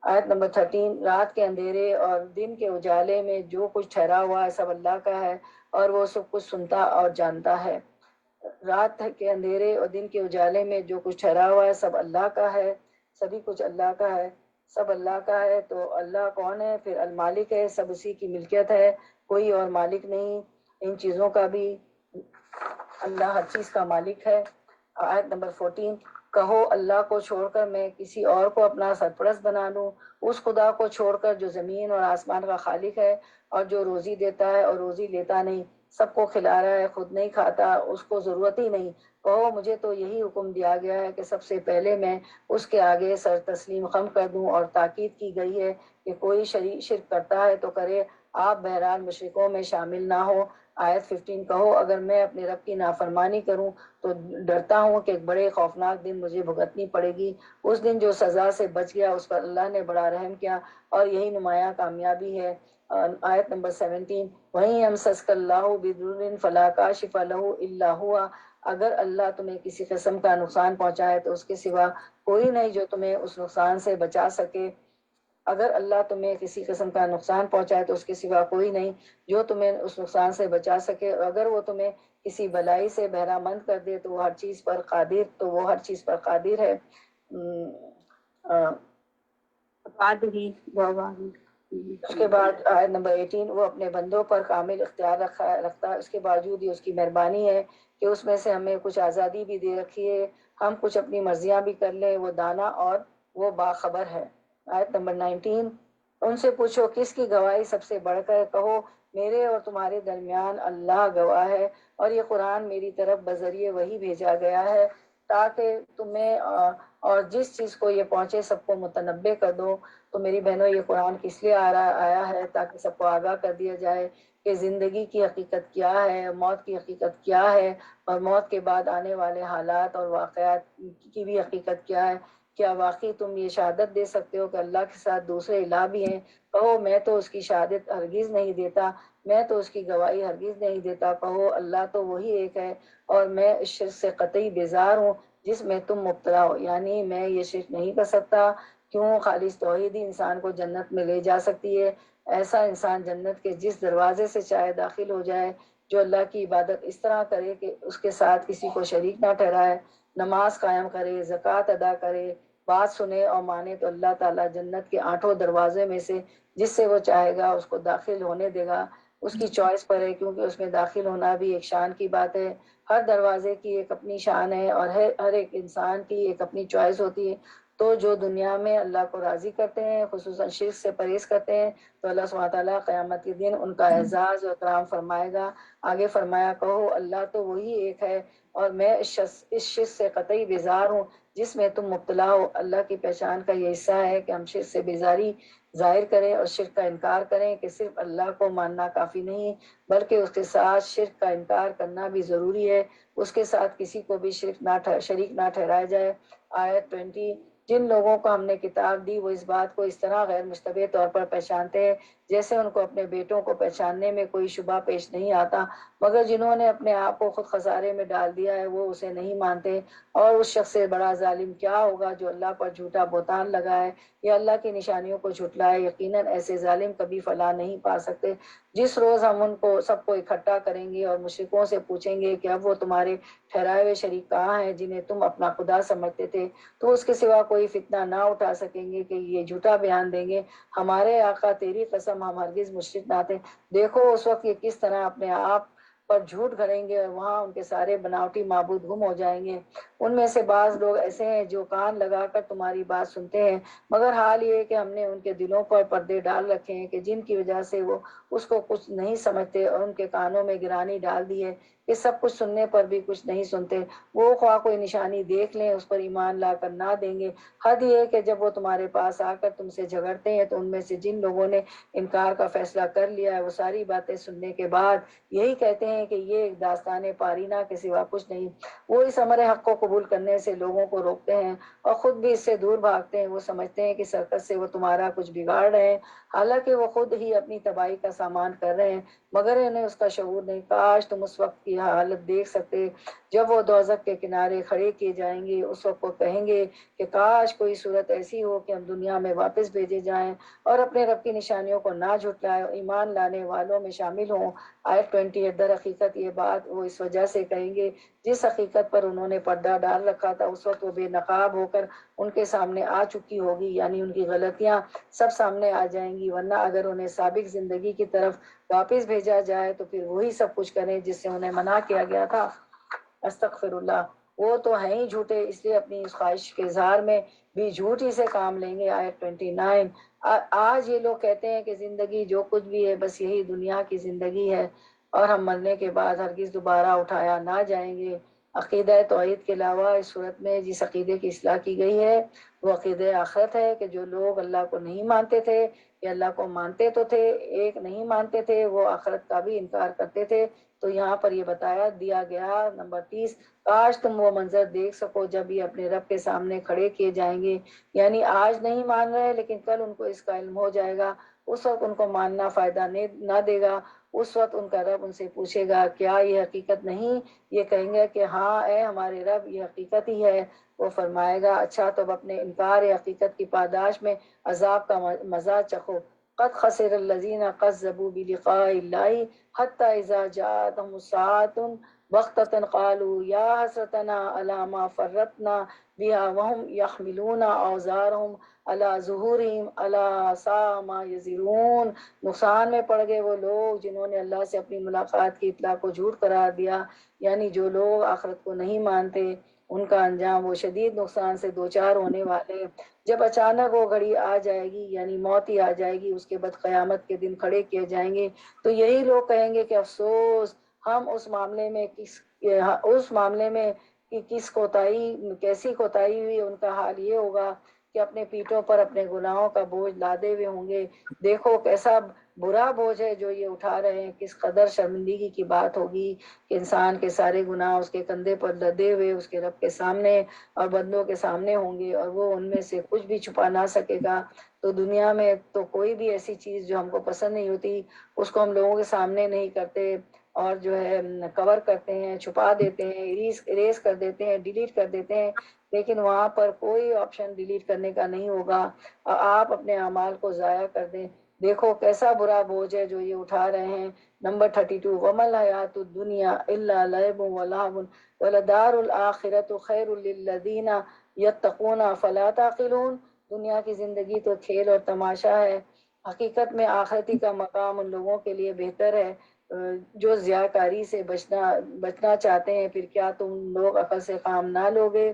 آیت نمبر 13، رات کے اندھیرے اور دن کے اجالے میں جو کچھ ٹھہرا ہوا ہے سب اللہ کا ہے، اور وہ سب کچھ سنتا اور جانتا ہے۔ رات کے اندھیرے اور دن کے اجالے میں جو کچھ ٹھہرا ہوا ہے سب اللہ کا ہے، سبھی کچھ اللہ کا ہے، سب اللہ کا ہے۔ تو اللہ کون ہے؟ پھر المالک ہے، سب اسی کی ملکیت ہے، کوئی اور مالک نہیں ان چیزوں کا بھی، اللہ ہر چیز کا مالک ہے۔ آیت نمبر 14، کہو اللہ کو چھوڑ کر میں کسی اور کو اپنا سرپرست بنا لوں، اس خدا کو چھوڑ کر جو زمین اور آسمان کا خالق ہے، اور جو روزی دیتا ہے اور روزی لیتا نہیں، سب کو کھلا رہا ہے خود نہیں کھاتا، اس کو ضرورت ہی نہیں۔ کہو مجھے تو یہی حکم دیا گیا ہے کہ سب سے پہلے میں اس کے آگے سر تسلیم خم کر دوں، اور تاکید کی گئی ہے کہ کوئی شرک کرتا ہے تو کرے، آپ بہرحال مشرکوں میں شامل نہ ہو۔ آیت 15، کہو اگر میں اپنے رب کی نافرمانی کروں تو ڈرتا ہوں کہ ایک بڑے خوفناک دن مجھے بھگتنی پڑے گی، اس دن جو سزا سے بچ گیا اس پر اللہ نے بڑا رحم کیا، اور یہی نمایاں کامیابی ہے۔ آیت نمبر 17، وہیں امسسک اللہ بدر فلا کاشف لہ الا ہوا، اگر اللہ تمہیں کسی قسم کا نقصان پہنچائے تو اس کے سوا کوئی نہیں جو تمہیں اس نقصان سے بچا سکے۔ اگر اللہ تمہیں کسی قسم کا نقصان پہنچائے تو اس کے سوا کوئی نہیں جو تمہیں اس نقصان سے بچا سکے، اور اگر وہ تمہیں کسی بلائی سے بہرہ مند کر دے تو وہ ہر چیز پر قادر ہے۔ اس کے بعد آیت نمبر 18، وہ اپنے بندوں پر کامل اختیار رکھتا ہے، اس کے باوجود یہ اس کی مہربانی ہے کہ اس میں سے ہمیں کچھ آزادی بھی دے رکھی ہے، ہم کچھ اپنی مرضیاں بھی کر لیں، وہ دانا اور وہ باخبر ہے۔ آیت نمبر 19، ان سے پوچھو کس کی گواہی سب سے بڑھ کر، کہو میرے اور تمہارے درمیان اللہ گواہ ہے، اور یہ قرآن میری طرف بذریعہ وحی بھیجا گیا ہے تاکہ تمہیں اور جس چیز کو یہ پہنچے سب کو متنبع کر دو۔ تو میری بہنوں یہ قرآن کس لیے آیا ہے؟ تاکہ سب کو آگاہ کر دیا جائے کہ زندگی کی حقیقت کیا ہے، موت کی حقیقت کیا ہے، اور موت کے بعد آنے والے حالات اور واقعات کی بھی حقیقت کیا ہے۔ کیا واقعی تم یہ شہادت دے سکتے ہو کہ اللہ کے ساتھ دوسرے الہ بھی ہیں؟ کہو میں تو اس کی شہادت ہرگز نہیں دیتا، میں تو اس کی گواہی ہرگز نہیں دیتا۔ کہو اللہ تو وہی ایک ہے، اور میں اس شرک سے قطعی بیزار ہوں جس میں تم مبتلا ہو، یعنی میں یہ شرک نہیں کر سکتا۔ کیوں؟ خالص توحید ہی انسان کو جنت میں لے جا سکتی ہے۔ ایسا انسان جنت کے جس دروازے سے چاہے داخل ہو جائے، جو اللہ کی عبادت اس طرح کرے کہ اس کے ساتھ کسی کو شریک نہ ٹھہرائے، نماز قائم کرے، زکوٰۃ ادا کرے، بات سنے اور مانے، تو اللہ تعالیٰ جنت کے 8 دروازے میں سے جس سے وہ چاہے گا اس کو داخل ہونے دے گا۔ اس کی چوائس پر ہے، کیونکہ اس میں داخل ہونا بھی ایک شان کی بات ہے۔ ہر دروازے کی ایک اپنی شان ہے، اور ہر ایک انسان کی ایک اپنی چوائس ہوتی ہے۔ تو جو دنیا میں اللہ کو راضی کرتے ہیں، خصوصاً شرک سے پرہیز کرتے ہیں، تو اللہ سبحانہ تعالیٰ قیامت کے دن ان کا اعزاز و اکرام فرمائے گا۔ آگے فرمایا، کہو اللہ تو وہی ایک ہے اور میں اس شرک سے قطعی بیزار ہوں جس میں تم مبتلا ہو۔ اللہ کی پہچان کا یہ حصہ ہے کہ ہم شرک سے بیزاری ظاہر کریں اور شرک کا انکار کریں کہ صرف اللہ کو ماننا کافی نہیں بلکہ اس کے ساتھ شرک کا انکار کرنا بھی ضروری ہے، اس کے ساتھ کسی کو بھی شریک نہ ٹھہرایا جائے۔ آیت 20، جن لوگوں کو ہم نے کتاب دی وہ اس بات کو اس طرح غیر مشتبہ طور پر پہچانتے ہیں جیسے ان کو اپنے بیٹوں کو پہچاننے میں کوئی شبہ پیش نہیں آتا، مگر جنہوں نے اپنے آپ کو خود خسارے میں ڈال دیا ہے وہ اسے نہیں مانتے۔ اور اس شخص سے بڑا ظالم کیا ہوگا جو اللہ پر جھوٹا بہتان لگائے یا اللہ کی نشانیوں کو جھٹلائے۔ یقیناً ایسے ظالم کبھی فلاح نہیں پا سکتے۔ جس روز ہم ان کو سب کو اکٹھا کریں گے اور مشرکوں سے پوچھیں گے کہ اب وہ تمہارے ٹھہرائے ہوئے شریک کہاں ہیں جنہیں تم اپنا خدا سمجھتے تھے، تو اس کے سوا کوئی فتنہ نہ اٹھا سکیں گے کہ یہ جھوٹا بیان دیں گے، ہمارے آقا تیری قسم ہم ہرگز مشرک نہ تھے۔ دیکھو اس وقت یہ کس طرح اپنے آپ پر جھوٹ گھڑیں گے اور وہاں ان کے سارے بناوٹی معبود گم ہو جائیں گے۔ ان میں سے بعض لوگ ایسے ہیں جو کان لگا کر تمہاری بات سنتے ہیں، مگر حال یہ کہ ہم نے ان کے دلوں پر پردے ڈال رکھے ہیں کہ جن کی وجہ سے وہ اس کو کچھ نہیں سمجھتے، اور ان کے کانوں میں گرانی ڈال دی ہے کہ سب کچھ سننے پر بھی کچھ نہیں سنتے۔ وہ خواہ کوئی نشانی دیکھ لیں اس پر ایمان لا کر نہ دیں گے۔ حد یہ کہ جب وہ تمہارے پاس آ کر تم سے جھگڑتے ہیں تو ان میں سے جن لوگوں نے انکار کا فیصلہ کر لیا ہے وہ ساری باتیں سننے کے بعد یہی کہتے ہیں کہ یہ ایک داستان پارینہ کے سوا کچھ نہیں۔ وہ اس امر حق کو قبول کرنے سے لوگوں کو روکتے ہیں اور خود بھی اس سے دور بھاگتے ہیں۔ وہ سمجھتے ہیں کہ سرکت سے وہ تمہارا کچھ بگاڑ رہے ہیں، حالانکہ وہ خود ہی اپنی تباہی کا سامان کر رہے ہیں، مگر انہیں اس کا شعور نہیں۔ کاش تم اس وقت کی حالت دیکھ سکتے جب وہ دوزخ کے کنارے کھڑے کیے جائیں گے۔ اس وقت وہ کہیں گے کہ کاش کوئی صورت ایسی ہو کہ ہم دنیا میں واپس بھیجے جائیں اور اپنے رب کی نشانیوں کو نہ جھٹلائیں اور ایمان لانے والوں میں شامل ہوں۔ آیت 28، در حقیقت یہ بات وہ اس وجہ سے کہیں گے جس حقیقت پر انہوں نے پردہ ڈال رکھا تھا، اس وقت وہ بے نقاب ہو کر ان کے سامنے آ چکی ہوگی، یعنی ان کی غلطیاں سب سامنے آ جائیں گی۔ ورنہ اگر انہیں سابق زندگی کی طرف واپس بھیجا جائے تو پھر وہی سب کچھ کریں جس سے انہیں منع کیا گیا تھا۔ استغفر اللہ، وہ تو ہیں ہی جھوٹے، اس لیے اپنی اس خواہش کے اظہار میں بھی جھوٹ ہی سے کام لیں گے۔ آیت 29، آج یہ لوگ کہتے ہیں کہ زندگی جو کچھ بھی ہے بس یہی دنیا کی زندگی ہے اور ہم مرنے کے بعد ہرگز دوبارہ اٹھایا نہ جائیں گے۔ عقیدہ توحید کے علاوہ اس صورت میں جس عقیدے کی اصلاح کی گئی ہے وہ عقیدہ آخرت ہے کہ جو لوگ اللہ کو نہیں مانتے تھے یا اللہ کو مانتے تو تھے، ایک نہیں مانتے تھے، وہ آخرت کا بھی انکار کرتے تھے۔ تو یہاں پر یہ بتایا دیا گیا نمبر 30، کاش تم وہ منظر دیکھ سکو جب یہ اپنے رب کے سامنے کھڑے کیے جائیں گے، یعنی آج نہیں مان رہے لیکن کل ان کو اس کا علم ہو جائے گا، اس وقت ان کو ماننا فائدہ نہ دے گا۔ اس وقت ان کا رب ان سے پوچھے گا کیا یہ حقیقت نہیں؟ یہ کہیں گے کہ ہاں اے ہمارے رب یہ حقیقت ہی ہے۔ وہ فرمائے گا اچھا تو اب اپنے انکار حقیقت کی پاداش میں عذاب کا مزہ چکھو۔ قد خسر الذین کذبوا بلقاء اللہ حتی اذا جاءتهم الساعة بغتة قالوا یا حسرتنا علی ما فرطنا بها وهم يحملون اوزارهم علی ظہورهم الا ساء ما یزرون۔ نقصان میں پڑ گئے وہ لوگ جنہوں نے اللہ سے اپنی ملاقات کی اطلاع کو جھوٹ قرار دیا، یعنی جو لوگ آخرت کو نہیں مانتے ان کا انجام وہ شدید نقصان سے دوچار ہونے والے۔ جب اچانک وہ گھڑی آ جائے گی، یعنی موت ہی آ جائے گی، اس کے بعد قیامت کے دن کھڑے کیے جائیں گے، تو یہی لوگ کہیں گے کہ افسوس ہم اس معاملے میں کیسی کوتاہی ہوئی۔ ان کا حال یہ ہوگا کہ اپنے پیٹوں پر اپنے گناہوں کا بوجھ لادے ہوئے ہوں گے۔ دیکھو کیسا برا بوجھ ہے جو یہ اٹھا رہے ہیں، کس قدر شرمندگی کی بات ہوگی کہ انسان کے سارے گناہ اس کے کندھے پر لدے ہوئے اس کے رب کے سامنے اور بندوں کے سامنے ہوں گے اور وہ ان میں سے کچھ بھی چھپا نہ سکے گا۔ تو دنیا میں تو کوئی بھی ایسی چیز جو ہم کو پسند نہیں ہوتی اس کو ہم لوگوں کے سامنے نہیں کرتے اور جو ہے کور کرتے ہیں، چھپا دیتے ہیں، اریز کر دیتے ہیں، ڈیلیٹ کر دیتے ہیں، لیکن وہاں پر کوئی آپشن ڈیلیٹ کرنے کا نہیں ہوگا اور آپ اپنے اعمال کو ضائع کر دیں۔ دیکھو کیسا برا بوجھ ہے جو یہ اٹھا رہے ہیں۔ نمبر 32، وَمَا الْحَيَاةُ الدُّنْيَا إِلَّا لَعِبٌ وَلَهْوٌ وَلَدَارُ الْآخِرَةُ خَيْرٌ لِلَّذِينَ يَتَّقُونَ أَفَلَا تَعْقِلُونَ۔ دنیا کی زندگی تو کھیل اور تماشا ہے، حقیقت میں آخرتی کا مقام ان لوگوں کے لیے بہتر ہے جو ضیاءکاری سے بچنا چاہتے ہیں۔ پھر کیا تم لوگ عقل سے کام نہ لوگے؟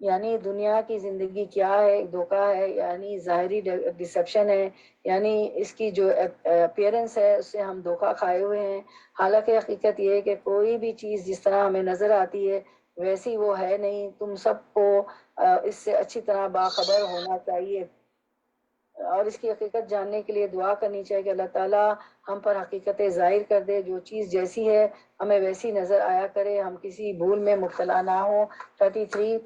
یعنی دنیا کی زندگی کیا ہے، ایک دھوکہ ہے، یعنی ظاہری ڈسیپشن ہے، یعنی اس کی جو اپیرنس ہے اس سے ہم دھوکہ کھائے ہوئے ہیں، حالانکہ حقیقت یہ ہے کہ کوئی بھی چیز جس طرح ہمیں نظر آتی ہے ویسی وہ ہے نہیں۔ تم سب کو اس سے اچھی طرح باخبر ہونا چاہیے اور اس کی حقیقت جاننے کے لیے دعا کرنی چاہیے کہ اللہ تعالیٰ ہم پر حقیقت ظاہر کر دے، جو چیز جیسی ہے ہمیں ویسی نظر آیا کرے، ہم کسی بھول میں مبتلا نہ ہوں۔ 33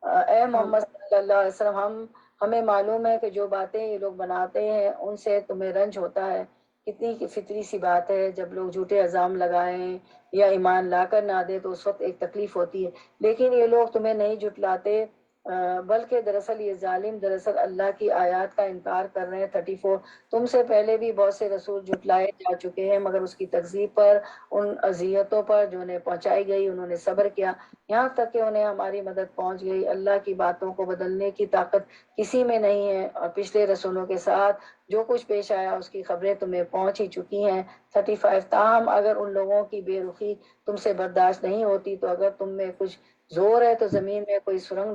اے محمد صلی اللہ علیہ وسلم، ہمیں معلوم ہے کہ جو باتیں یہ لوگ بناتے ہیں ان سے تمہیں رنج ہوتا ہے۔ کتنی فطری سی بات ہے، جب لوگ جھوٹے الزام لگائیں یا ایمان لا کر نہ دے تو اس وقت ایک تکلیف ہوتی ہے، لیکن یہ لوگ تمہیں نہیں جھٹلاتے بلکہ دراصل یہ ظالم دراصل اللہ کی آیات کا انکار کر رہے ہیں۔ 34 تم سے پہلے بھی بہت سے رسول جھٹلائے جا چکے ہیں، مگر اس کی تکذیب پر، ان اذیتوں پر جو انہیں پہنچائی گئی انہوں نے صبر کیا، یہاں تک کہ انہیں ہماری مدد پہنچ گئی۔ اللہ کی باتوں کو بدلنے کی طاقت کسی میں نہیں ہے، اور پچھلے رسولوں کے ساتھ جو کچھ پیش آیا اس کی خبریں تمہیں پہنچ ہی چکی ہیں۔ 35 تاہم اگر ان لوگوں کی بے رخی تم سے برداشت نہیں ہوتی تو اگر تم میں کچھ زور ہے تو زمین میں کوئی سرنگ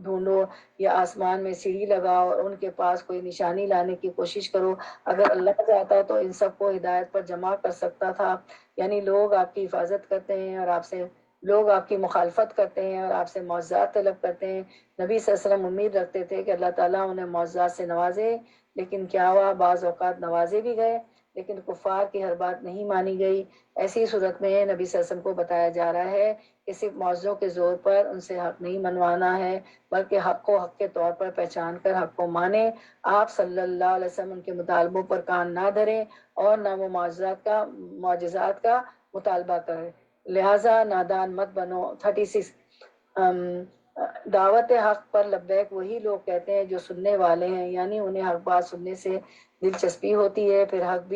ڈھونڈو یا آسمان میں سیڑھی لگاؤ اور ان کے پاس کوئی نشانی لانے کی کوشش کرو، اگر اللہ چاہتا تو ان سب کو ہدایت پر جمع کر سکتا تھا۔ یعنی لوگ آپ کی حفاظت کرتے ہیں اور لوگ آپ کی مخالفت کرتے ہیں اور آپ سے معجزات طلب کرتے ہیں۔ نبی صلی اللہ علیہ وسلم امید رکھتے تھے کہ اللہ تعالیٰ انہیں معجزات سے نوازے، لیکن کیا ہوا، بعض اوقات نوازے بھی گئے لیکن کفار کی ہر بات نہیں مانی گئی۔ ایسی صورت میں نبی صلی اللہ علیہ وسلم کو بتایا جا رہا ہے کہ صرف معجزوں کے زور پر ان سے حق نہیں منوانا ہے، بلکہ حق کو حق کے طور پر پہچان کر حق کو مانیں۔ آپ صلی اللہ علیہ وسلم ان کے مطالبوں پر کان نہ دھریں اور نہ وہ معجزات کا مطالبہ کریں، لہٰذا نادان مت بنو۔ 36 دعوت حق پر لبیک وہی لوگ کہتے ہیں جو سننے والے ہیں، یعنی انہیں حق بات سننے سے دلچسپی ہوتی ہے، پھر حق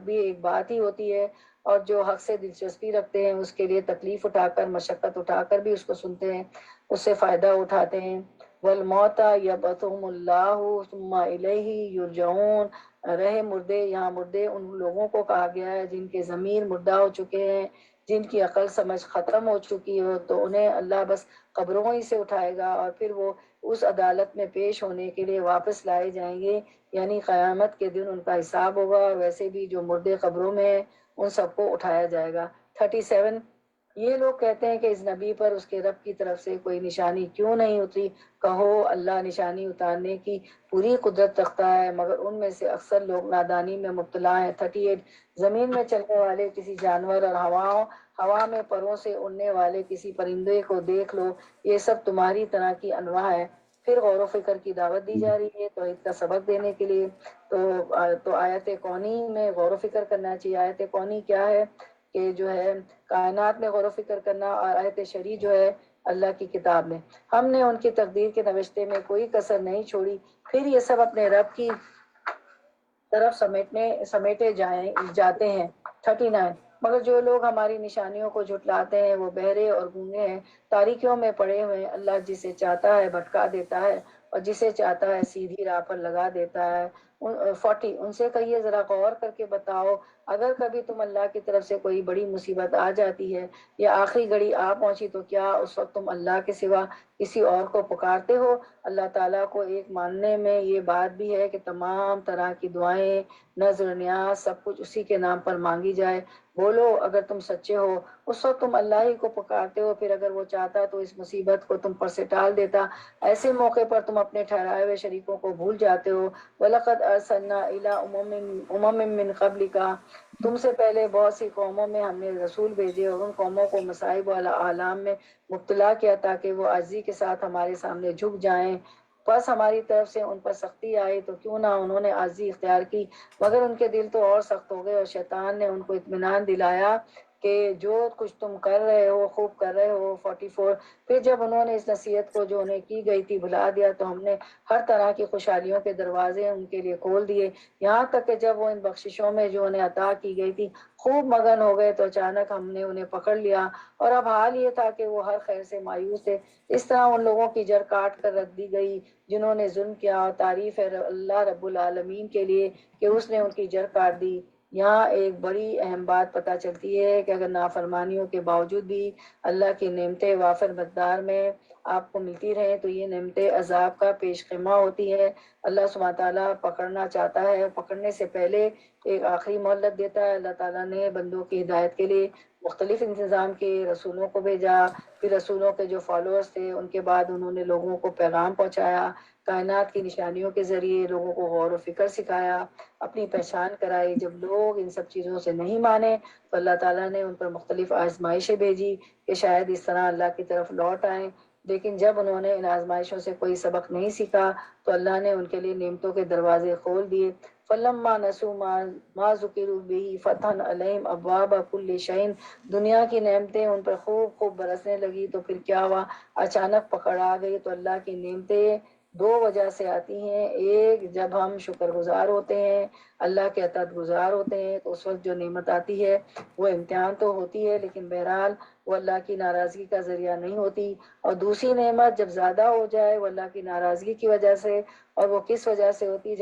بھی ایک بات ہی ہوتی ہے، اور جو حق سے دلچسپی رکھتے ہیں اس کے لیے تکلیف اٹھا کر، مشقت اٹھا کر بھی اس کو سنتے ہیں، اس سے فائدہ اٹھاتے ہیں۔ والموت یبعثہم اللہ ثم الیہ یرجعون، رہے مردے، یہاں مردے ان لوگوں کو کہا گیا ہے جن کے ضمیر مردہ ہو چکے ہیں، جن کی عقل سمجھ ختم ہو چکی ہو، تو انہیں اللہ بس قبروں ہی سے اٹھائے گا اور پھر وہ اس عدالت میں پیش ہونے کے لیے واپس لائے جائیں گے، یعنی قیامت کے دن ان کا حساب ہوگا، اور ویسے بھی جو مردے قبروں میں ہیں ان سب کو اٹھایا جائے گا۔ 37 یہ لوگ کہتے ہیں کہ اس نبی پر اس کے رب کی طرف سے کوئی نشانی کیوں نہیں اتری؟ کہو اللہ نشانی اتارنے کی پوری قدرت رکھتا ہے، مگر ان میں سے اکثر لوگ نادانی میں مبتلا ہیں۔ 38 زمین میں چلنے والے کسی جانور اور ہوا میں پروں سے اڑنے والے کسی پرندے کو دیکھ لو، یہ سب تمہاری طرح کی انواع ہے۔ پھر غور و فکر کی دعوت دی جا رہی ہے توحید کا سبق دینے کے لیے، تو آیت کونی میں غور و فکر کرنا چاہیے۔ آیت کونی کیا ہے کہ جو ہے کائنات میں غور و فکر کرنا، اور آیت شرعی جو ہے اللہ کی کتاب میں، ہم نے ان کی تقدیر کے نوشتے میں کوئی کسر نہیں چھوڑی، پھر یہ سب اپنے رب کی طرف سمیٹے جاتے ہیں۔ 39 مگر جو لوگ ہماری نشانیوں کو جھٹلاتے ہیں وہ بہرے اور گونگے ہیں، تاریکیوں میں پڑے ہوئے ہیں، اللہ جسے چاہتا ہے بھٹکا دیتا ہے اور جسے چاہتا ہے سیدھی راہ پر لگا دیتا ہے۔ 40 ان سے کہیے ذرا غور کر کے بتاؤ، اگر کبھی تم اللہ کی طرف سے کوئی بڑی مصیبت آ جاتی ہے یا آخری گھڑی آ پہنچی تو کیا اس وقت تم اللہ کے سوا کسی اور کو پکارتے ہو؟ اللہ تعالیٰ کو ایک ماننے میں یہ بات بھی ہے کہ تمام طرح کی دعائیں، نظر نیاز، سب کچھ اسی کے نام پر مانگی جائے۔ بولو اگر تم سچے ہو، اس وقت تم اللہ ہی کو پکارتے ہو، پھر اگر وہ چاہتا تو اس مصیبت کو تم پر سے ٹال دیتا، ایسے موقع پر تم اپنے ٹھہرائے ہوئے شریکوں کو بھول جاتے ہو۔ وَلَقَدْ أَرْسَلْنَا إِلَىٰ أُمَمٍ مِّن قَبْلِكَ، تم سے پہلے بہت سی قوموں میں ہم نے رسول بھیجے اور ان قوموں کو مصائب و آلام میں مبتلا کیا تاکہ وہ عاجزی کے ساتھ ہمارے سامنے جھک جائیں، بس ہماری طرف سے ان پر سختی آئی تو کیوں نہ انہوں نے عاجزی اختیار کی، مگر ان کے دل تو اور سخت ہو گئے، اور شیطان نے ان کو اطمینان دلایا کہ جو کچھ تم کر رہے ہو خوب کر رہے ہو۔ 44 پھر جب انہوں نے اس نصیحت کو جو انہیں کی گئی تھی بھلا دیا تو ہم نے ہر طرح کی خوشحالیوں کے دروازے ان کے لیے کھول دیے، یہاں تک کہ جب وہ ان بخششوں میں جو انہیں عطا کی گئی تھی خوب مگن ہو گئے تو اچانک ہم نے انہیں پکڑ لیا، اور اب حال یہ تھا کہ وہ ہر خیر سے مایوس تھے۔ اس طرح ان لوگوں کی جڑ کاٹ کر رکھ دی گئی جنہوں نے ظلم کیا، اور تعریف ہے اللہ رب العالمین کے لیے کہ اس نے ان کی جڑ کاٹ دی۔ یہاں ایک بڑی اہم بات پتہ چلتی ہے کہ اگر نافرمانیوں کے باوجود بھی اللہ کی نعمتیں وافر مقدار میں آپ کو ملتی رہیں تو یہ نعمتیں عذاب کا پیش خیمہ ہوتی ہے۔ اللہ سبحانہ تعالیٰ پکڑنا چاہتا ہے، پکڑنے سے پہلے ایک آخری مہلت دیتا ہے۔ اللہ تعالیٰ نے بندوں کی ہدایت کے لیے مختلف انتظام کے رسولوں کو بھیجا، پھر رسولوں کے جو فالوورز تھے ان کے بعد انہوں نے لوگوں کو پیغام پہنچایا، کائنات کی نشانیوں کے ذریعے لوگوں کو غور و فکر سکھایا، اپنی پہچان کرائی۔ جب لوگ ان سب چیزوں سے نہیں مانے تو اللہ تعالیٰ نے ان پر مختلف آزمائشیں بھیجی کہ شاید اس طرح اللہ کی طرف لوٹ آئیں، لیکن جب انہوں نے ان آزمائشوں سے کوئی سبق نہیں سیکھا تو اللہ نے ان کے لیے نعمتوں کے دروازے کھول دیے۔ فلما نسوا ما ذکروا به فتحنا علیہم ابواب کل شیء، دنیا کی نعمتیں ان پر خوب خوب برسنے لگی تو پھر کیا ہوا، اچانک پکڑ آ گئی۔ تو اللہ کی نعمتیں دو وجہ سے آتی ہیں، ایک جب ہم شکر گزار ہوتے ہیں، اللہ کے اطاعت گزار ہوتے ہیں تو اس وقت جو نعمت آتی ہے وہ امتحان تو ہوتی ہے لیکن بہرحال وہ اللہ کی ناراضگی کا ذریعہ نہیں ہوتی، اور دوسری نعمت جب زیادہ ہو جائے وہ اللہ کی ناراضگی کی وجہ سے، اور وہ کس وجہ سے ہوتی ہے،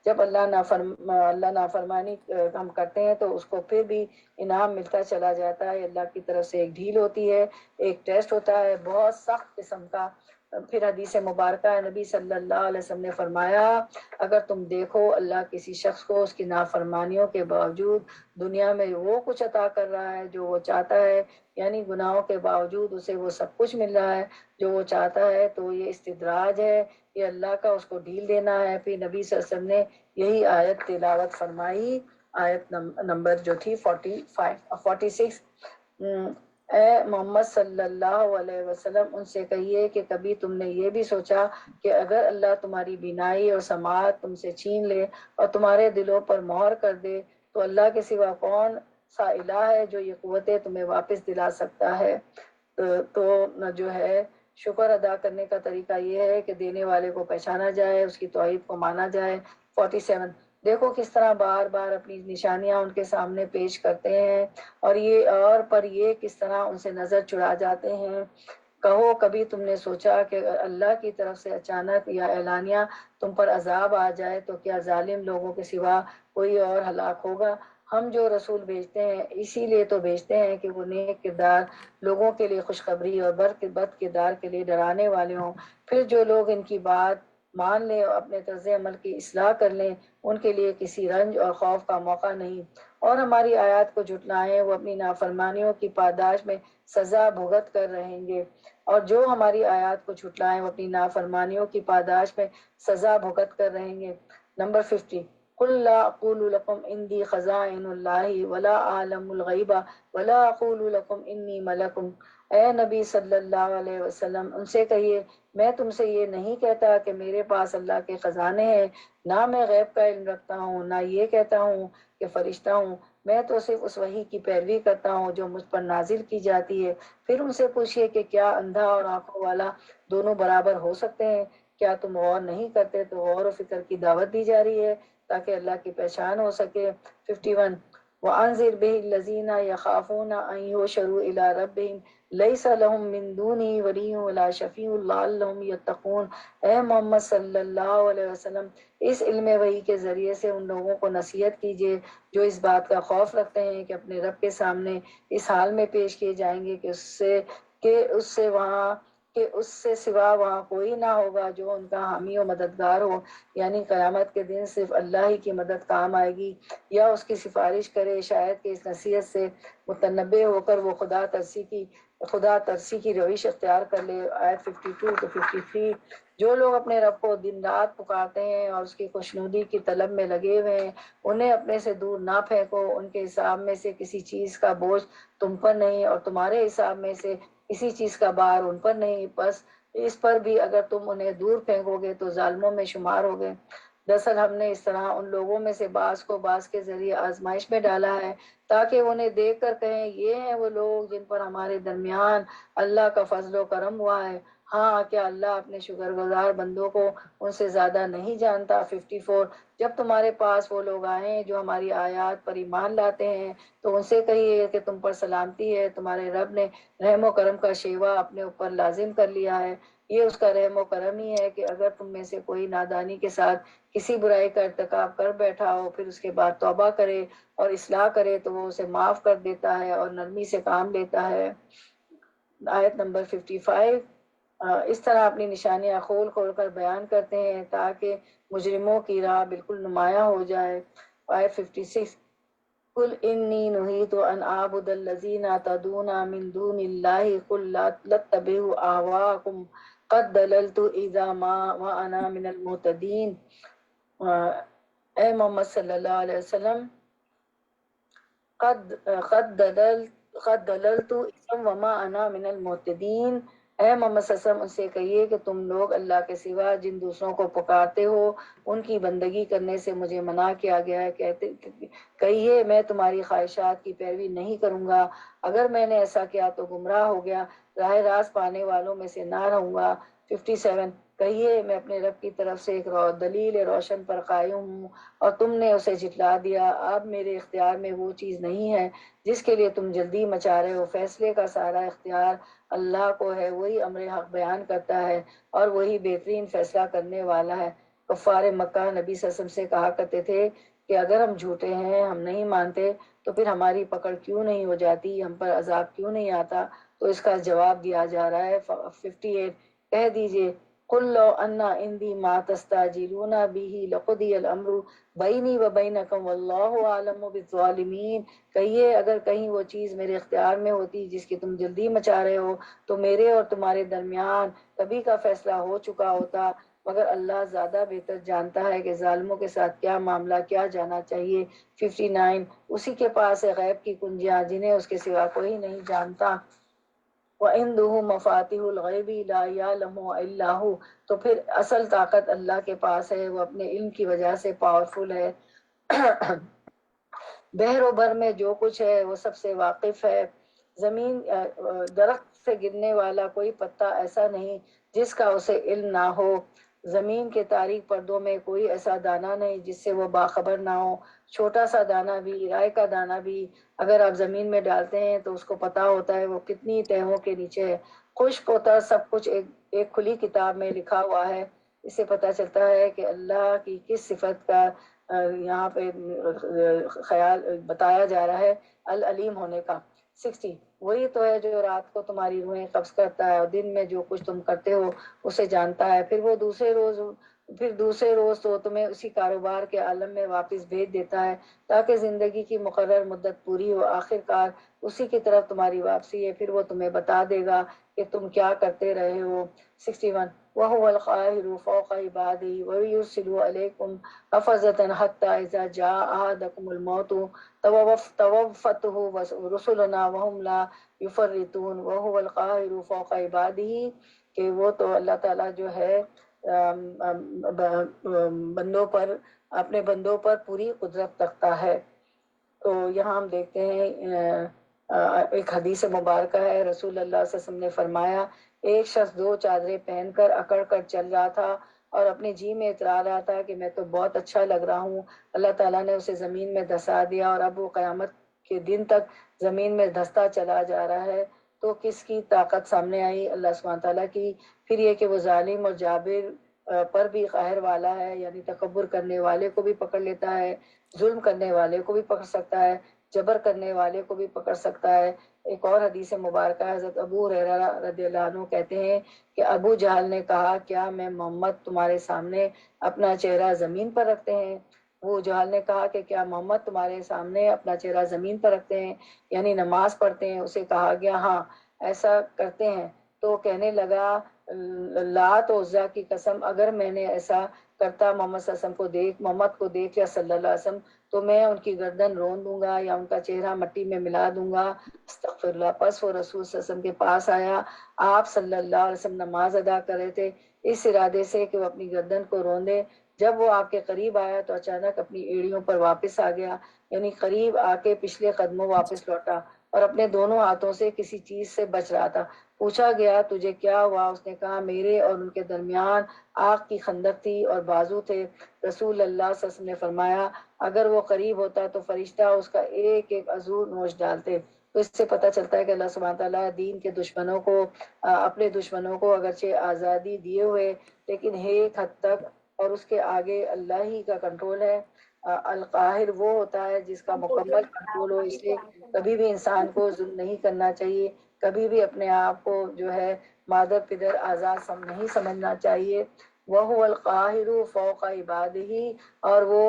جب اللہ نافرمانی ہم کرتے ہیں تو اس کو پھر بھی انعام ملتا چلا جاتا ہے۔ اللہ کی طرف سے ایک ڈھیل ہوتی ہے، ایک ٹیسٹ ہوتا ہے بہت سخت قسم کا۔ پھر حدیث مبارکہ ہے، نبی صلی اللہ علیہ وسلم نے فرمایا اگر تم دیکھو اللہ کسی شخص کو اس کی نافرمانیوں کے باوجود دنیا میں وہ کچھ عطا کر رہا ہے جو وہ چاہتا ہے، یعنی گناہوں کے باوجود اسے وہ سب کچھ مل رہا ہے جو وہ چاہتا ہے، تو یہ استدراج ہے، یہ اللہ کا اس کو ڈھیل دینا ہے۔ پھر نبی صلی اللہ علیہ وسلم نے یہی آیت تلاوت فرمائی، آیت نمبر جو تھی 46، اے محمد صلی اللہ علیہ وسلم ان سے کہیے کہ کبھی تم نے یہ بھی سوچا کہ اگر اللہ تمہاری بینائی اور سماعت تم سے چھین لے اور تمہارے دلوں پر مہر کر دے تو اللہ کے سوا کون سا الہ ہے جو یہ قوتیں تمہیں واپس دلا سکتا ہے۔ تو جو ہے شکر ادا کرنے کا طریقہ یہ ہے کہ دینے والے کو پہچانا جائے، اس کی توحید کو مانا جائے۔ 47، دیکھو کس طرح بار بار اپنی نشانیاں ان کے سامنے پیش کرتے ہیں اور یہ کس طرح ان سے نظر چڑا جاتے ہیں۔ کہو کبھی تم نے سوچا کہ اگر اللہ کی طرف سے اچانک یا اعلانیہ تم پر عذاب آ جائے تو کیا ظالم لوگوں کے سوا کوئی اور ہلاک ہوگا؟ ہم جو رسول بھیجتے ہیں اسی لیے تو بھیجتے ہیں کہ وہ نیک کردار لوگوں کے لیے خوشخبری اور بد کردار کے لیے ڈرانے والے ہوں۔ پھر جو لوگ ان کی بات مان لیں اور اپنے طرز عمل کی اصلاح کر لیں ان کے لیے کسی رنج اور خوف کا موقع نہیں، اور ہماری آیات کو جھٹلائیں وہ اپنی نافرمانیوں کی پاداش میں سزا بھگت کر رہیں گے، اور جو ہماری آیات کو جھٹلائیں وہ اپنی نافرمانیوں کی پاداش میں سزا بھگت کر رہیں گے۔ نمبر 50، قل لا اقول لكم عندي خزائن الله ولا اعلم الغیب ولا اقول لكم انی ملک۔ اے نبی صلی اللہ علیہ وسلم ان سے کہیے میں تم سے یہ نہیں کہتا کہ میرے پاس اللہ کے خزانے ہیں، نہ میں غیب کا علم رکھتا ہوں، نہ یہ کہتا ہوں کہ فرشتہ ہوں، میں تو صرف اس وحی کی پیروی کرتا ہوں جو مجھ پر نازل کی جاتی ہے۔ پھر ان سے پوچھئے کہ کیا اندھا اور آنکھوں والا دونوں برابر ہو سکتے ہیں؟ کیا تم غور نہیں کرتے؟ تو غور و فکر کی دعوت دی جا رہی ہے تاکہ اللہ کی پہچان ہو سکے۔ 51، وَأَنذِرْ بِهِ الَّذِينَ يَخَافُونَ أَن يُحْشَرُوا إِلَىٰ رَبِّهِمْ لَيْسَ لَهُم مِّن دُونِهِ وَلِيٌّ وَلَا شَفِيعٌ لَعَلَّهُمْ يَتَّقُونَ۔ اے محمد صلی اللہ علیہ وسلم اس علم وحی کے ذریعے سے ان لوگوں کو نصیحت کیجیے جو اس بات کا خوف رکھتے ہیں کہ اپنے رب کے سامنے اس حال میں پیش کیے جائیں گے کہ اس سے سوا وہاں کوئی نہ ہوگا جو ان کا حامی و مددگار ہو، یعنی قیامت کے دن صرف اللہ ہی کی مدد کام آئے گی یا اس کی سفارش کرے، شاید کہ اس نصیحت سے متنبع ہو کر وہ خدا ترسی کی روش اختیار کر لے۔ آیت 52 to 53، جو لوگ اپنے رب کو دن رات پکارتے ہیں اور اس کی خوشنودی کی طلب میں لگے ہوئے ہیں انہیں اپنے سے دور نہ پھینکو، ان کے حساب میں سے کسی چیز کا بوجھ تم پر نہیں اور تمہارے حساب میں سے کسی چیز کا بار ان پر نہیں، بس اس پر بھی اگر تم انہیں دور پھینکو گے تو ظالموں میں شمار ہوگے۔ دراصل ہم نے اس طرح ان لوگوں میں سے بعض کو بعض کے ذریعے آزمائش میں ڈالا ہے تاکہ انہیں دیکھ کر کہیں یہ ہیں وہ لوگ جن پر ہمارے درمیان اللہ کا فضل و کرم ہوا ہے، ہاں کیا اللہ اپنے شکر گزار بندوں کو ان سے زیادہ نہیں جانتا۔ 54، جب تمہارے پاس وہ لوگ آئیں جو ہماری آیات پر ایمان لاتے ہیں تو ان سے کہیے کہ تم پر سلامتی ہے، تمہارے رب نے رحم و کرم کا شیوا اپنے اوپر لازم کر لیا ہے، یہ اس کا رحم و کرم ہی ہے کہ اگر تم میں سے کوئی نادانی کے ساتھ کسی برائی کا ارتکاب کر بیٹھا ہو پھر اس کے بعد توبہ کرے اور اصلاح کرے تو وہ اسے معاف کر دیتا ہے اور نرمی سے کام لیتا ہے۔ آیت نمبر 55 اس طرح اپنی نشانیاں کھول کھول کر بیان کرتے ہیں تاکہ مجرموں کی راہ بالکل نمایاں ہو جائے۔ آیت 56 قل انی نہیت ان اعبد الذین تدعون من دون اللہ قل لا لاتبع اہواءکم قد دللت اذا ما وانا من المہتدین۔ اے محمد صلی اللہ علیہ وسلم قد دللت اذا وما انا من المہتدین، اے محمد صلی اللہ علیہ وسلم ان سے کہیے کہ تم لوگ اللہ کے سوا جن دوسروں کو پکارتے ہو ان کی بندگی کرنے سے مجھے منع کیا گیا ہے۔ کہیے میں تمہاری خواہشات کی پیروی نہیں کروں گا، اگر میں نے ایسا کیا تو گمراہ ہو گیا، راہ راست پانے والوں میں سے نہ رہوں گا۔ 57 کہیے میں اپنے رب کی طرف سے ایک دلیل روشن پر قائم ہوں اور تم نے اسے جھٹلا دیا، اب میرے اختیار میں وہ چیز نہیں ہے جس کے لیے تم جلدی مچا رہے ہو، فیصلے کا سارا اختیار اللہ کو ہے، وہی امر حق بیان کرتا ہے اور وہی بہترین فیصلہ کرنے والا ہے۔ کفار مکہ نبی صلی اللہ علیہ وسلم سے کہا کرتے تھے کہ اگر ہم جھوٹے ہیں، ہم نہیں مانتے تو پھر ہماری پکڑ کیوں نہیں ہو جاتی، ہم پر عذاب کیوں نہیں آتا؟ تو اس کا جواب دیا جا رہا ہے 58 کہہ دیجئے قل لو ان عندی ما تستعجلون به لقضی الامر بینی و بینکم واللہ عالم بالظالمین۔ کہیے اگر کہیں وہ چیز میرے اختیار میں ہوتی جس کی تم جلدی مچا رہے ہو تو میرے اور تمہارے درمیان کبھی کا فیصلہ ہو چکا ہوتا، مگر اللہ زیادہ بہتر جانتا ہے کہ ظالموں کے ساتھ کیا معاملہ کیا جانا چاہیے۔ 59 اسی کے پاس ہے غیب کی کنجیاں جنہیں اس کے سوا کوئی نہیں جانتا۔ وَعِندُهُ مَفَاتِحُ الْغَيْبِ لَا يَعْلَمُهَا إِلَّا هُوَ، تو پھر اصل طاقت اللہ کے پاس ہے، وہ اپنے علم کی وجہ سے پاورفل ہے۔ بحر و بر میں جو کچھ ہے وہ سب سے واقف ہے۔ زمین درخت سے گرنے والا کوئی پتا ایسا نہیں جس کا اسے علم نہ ہو، زمین کے تاریک پردوں میں کوئی ایسا دانہ نہیں جس سے وہ باخبر نہ ہو، چھوٹا سا دانہ بھی، رائے کا دانہ بھی اگر آپ زمین میں ڈالتے ہیں تو اس کو پتا ہوتا ہے وہ کتنی تہوں کے نیچے ہے۔ خشک ہوتا سب کچھ ایک کھلی کتاب میں لکھا ہوا ہے۔ اس سے پتہ چلتا ہے کہ اللہ کی کس صفت کا یہاں پہ خیال بتایا جا رہا ہے، العلیم ہونے کا۔ 60 وہی تو ہے جو رات کو تمہاری روحیں قبض کرتا ہے اور دن میں جو کچھ تم کرتے ہو اسے جانتا ہے، پھر دوسرے روز تو تمہیں اسی کاروبار کے عالم میں واپس بھیج دیتا ہے تاکہ زندگی کی مقرر مدت پوری ہو، آخر کار اسی کی طرف تمہاری واپسی ہے، پھر وہ تمہیں بتا دے گا کہ تم کیا کرتے رہے ہو۔ 61 وَهُوَ الْقَاهِرُ فَوْقَ عِبَادِهِ وَيُرْسِلُ عَلَيْكُمْ حَفَظَةً حَتَّى إِذَا جَاءَ أَحَدَكُمُ الْمَوْتُ تَوَفَّتْهُ رُسُلُنَا وَهُمْ لَا يُفَرِّطُونَ وَهُوَ الْقَاهِرُ فَوْقَ عِبَادِهِ، کہ وہ تو اللہ تعالیٰ جو ہے بندوں پر، اپنے بندوں پر پوری قدرت رکھتا ہے۔ تو یہاں ہم دیکھتے ہیں ایک حدیث مبارکہ ہے، رسول اللہ صلی اللہ علیہ وسلم نے فرمایا ایک شخص 2 چادریں پہن کر اکڑ کر چل رہا تھا اور اپنی جی میں اترا رہا تھا کہ میں تو بہت اچھا لگ رہا ہوں، اللہ تعالیٰ نے اسے زمین میں دھسا دیا اور اب وہ قیامت کے دن تک زمین میں دھستا چلا جا رہا ہے۔ تو کس کی طاقت سامنے آئی؟ اللہ سبحانہ تعالیٰ کی۔ پھر یہ کہ وہ ظالم اور جابر پر بھی قہر والا ہے، یعنی تکبر کرنے والے کو بھی پکڑ لیتا ہے، ظلم کرنے والے کو بھی پکڑ سکتا ہے، جبر کرنے والے کو بھی پکڑ سکتا ہے۔ ایک اور حدیث مبارکہ حضرت ابو ہریرہ رضی اللہ عنہ کہتے ہیں کہ ابو جہل نے کہا کیا میں محمد تمہارے سامنے اپنا چہرہ زمین پر رکھتے ہیں؟ ابو جہل نے کہا کہ کیا محمد تمہارے سامنے اپنا چہرہ زمین پر رکھتے ہیں یعنی نماز پڑھتے ہیں؟ اسے کہا گیا ہاں ایسا کرتے ہیں۔ تو کہنے لگا لات و عزیٰ کی قسم اگر میں نے ایسا کرتا محمد صلی اللہ علیہ وسلم محمد کو دیکھ لیا صلی اللہ علیہ وسلم تو میں ان کی گردن رون دوں گا یا ان کا چہرہ مٹی میں ملا دوں گا، استغفر اللہ۔ پس وہ رسول صلی اللہ علیہ وسلم کے پاس آیا، آپ صلی اللہ علیہ وسلم نماز ادا کر رہے تھے اس ارادے سے کہ وہ اپنی گردن کو رون دے، جب وہ آپ کے قریب آیا تو اچانک اپنی ایڑیوں پر واپس آ گیا، یعنی قریب آ کے پچھلے قدموں واپس لوٹا اور اپنے دونوں ہاتھوں سے کسی چیز سے بچ رہا تھا۔ پوچھا گیا تجھے کیا ہوا؟ اس نے کہا میرے اور ان کے درمیان آگ کی خندق تھی اور بازو تھے۔ رسول اللہ صلی اللہ علیہ وسلم نے فرمایا اگر وہ قریب ہوتا تو فرشتہ اس کا ایک ایک عضو نوچ ڈالتے۔ تو اس سے پتہ چلتا ہے کہ اللہ سبحانہ تعالیٰ دین کے دشمنوں کو، اپنے دشمنوں کو اگرچہ آزادی دیے ہوئے لیکن ایک حد تک، اور اس کے آگے اللہ ہی کا کنٹرول ہے۔ القاہر وہ ہوتا ہے جس کا مکمل کنٹرول ہو، اس لیے کبھی بھی انسان کو ظلم نہیں کرنا چاہیے۔ کبھی بھی اپنے آپ کو جو ہے مادر پدر آزاد نہیں سمجھنا چاہیے. وَهُوَ الْقَاهِرُ فَوْقَ عِبَادِهِ، اور وہ